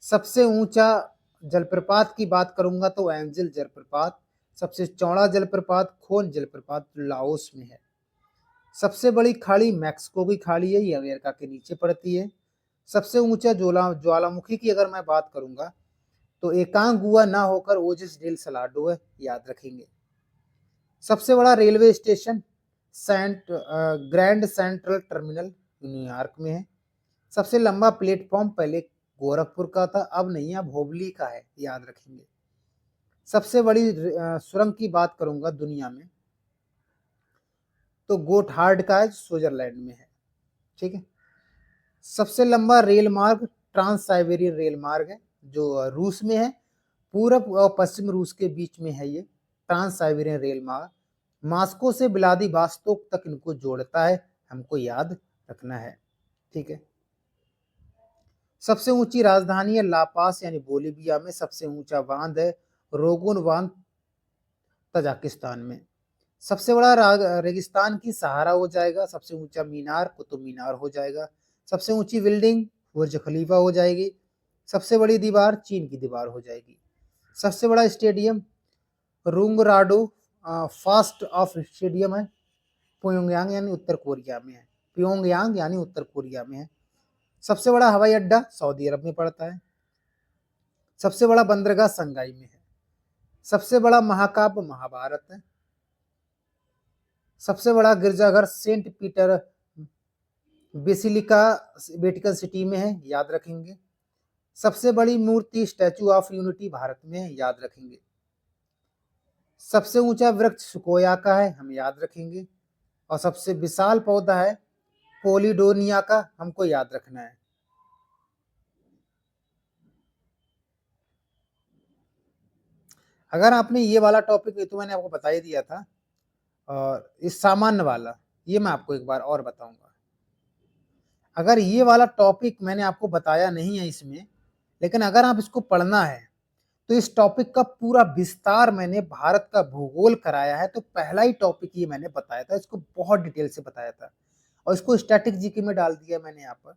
सबसे ऊंचा जलप्रपात की बात करूंगा तो एंजल जलप्रपात। सबसे चौड़ा जलप्रपात खोन जलप्रपात लाओस में है। सबसे बड़ी खाड़ी मैक्सिको की खाड़ी है, ये अमेरिका के नीचे पड़ती है। सबसे ऊंचा ज्वालामुखी की अगर मैं बात करूंगा तो एकांगुआ ना होकर ओजिस डेल सलाडो है, याद रखेंगे। सबसे बड़ा railway station grand central terminal New York में है। सबसे लंबा प्लेटफॉर्म पहले गोरखपुर का था, अब नहीं, अब हुबली का है, याद रखेंगे। सबसे बड़ी सुरंग की बात करूंगा दुनिया में तो गोटहार्ड का है, स्विट्जरलैंड में है। ठीक है। सबसे लंबा रेल मार्ग ट्रांस साइबेरियन रेल मार्ग है, जो रूस में है। पूरब और पश्चिम रूस के बीच में है ये ट्रांस साइबेरियन रेल मार्ग। मास्को से व्लादिवास्तोक तक इनको जोड़ता है, हमको याद रखना है। ठीक है। सबसे ऊंची राजधानी है लापास यानी बोलीविया में। सबसे ऊंचा बांध है रोगुन बांध तजाकिस्तान में। सबसे बड़ा रेगिस्तान की सहारा हो जाएगा। सबसे ऊंचा मीनार कुतुब मीनार हो जाएगा। सबसे ऊंची बिल्डिंग बुर्ज खलीफा हो जाएगी। सबसे बड़ी दीवार चीन की दीवार हो जाएगी। सबसे बड़ा स्टेडियम रुंगराडो फास्ट ऑफ स्टेडियम है, प्योंगयांग यानी उत्तर कोरिया में है। प्योंगयांग यानी उत्तर कोरिया में है। सबसे बड़ा हवाई अड्डा सऊदी अरब में पड़ता है। सबसे बड़ा बंदरगाह संगाई में है। सबसे बड़ा महाकाव्य महाभारत है। सबसे बड़ा गिरजाघर Saint Peter Basilica Vatican City में है, याद रखेंगे। सबसे बड़ी मूर्ति स्टैचू ऑफ यूनिटी भारत में है, याद रखेंगे। सबसे ऊंचा वृक्ष सुकोया का है, हम याद रखेंगे। और सबसे विशाल पौधा है पोलिडोनिया का, हमको याद रखना है। अगर आपने ये वाला टॉपिक तो मैंने आपको बता ही दिया था, और इस सामान्य वाला ये मैं आपको एक बार और बताऊंगा। अगर ये वाला टॉपिक मैंने आपको बताया नहीं है इसमें, लेकिन अगर आप इसको पढ़ना है तो इस टॉपिक का पूरा विस्तार मैंने भारत का भूगोल कराया है। तो पहला ही टॉपिक ये मैंने बताया था, इसको बहुत डिटेल से बताया था और इसको स्टैटिक जीके में डाल दिया मैंने यहाँ पर।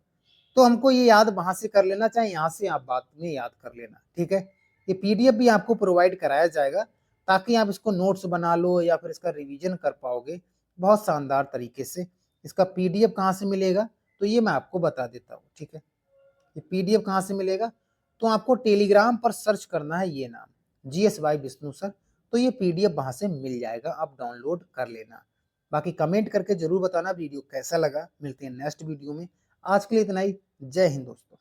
तो हमको ये याद वहां से कर लेना, चाहे यहाँ से आप बाद में याद कर लेना। ठीक है। ये पीडीएफ भी आपको प्रोवाइड कराया जाएगा ताकि आप इसको नोट्स बना लो या फिर इसका रिवीजन कर पाओगे बहुत शानदार तरीके से। इसका पीडीएफ कहाँ से मिलेगा तो ये मैं आपको बता देता हूँ। ठीक है। ये पीडीएफ कहाँ से मिलेगा तो आपको टेलीग्राम पर सर्च करना है ये नाम GS by विष्णु सर, तो ये पीडीएफ वहां से मिल जाएगा, आप डाउनलोड कर लेना। बाकी कमेंट करके जरूर बताना वीडियो कैसा लगा। मिलते हैं नेक्स्ट वीडियो में। आज के लिए इतना ही। जय हिंद दोस्तों।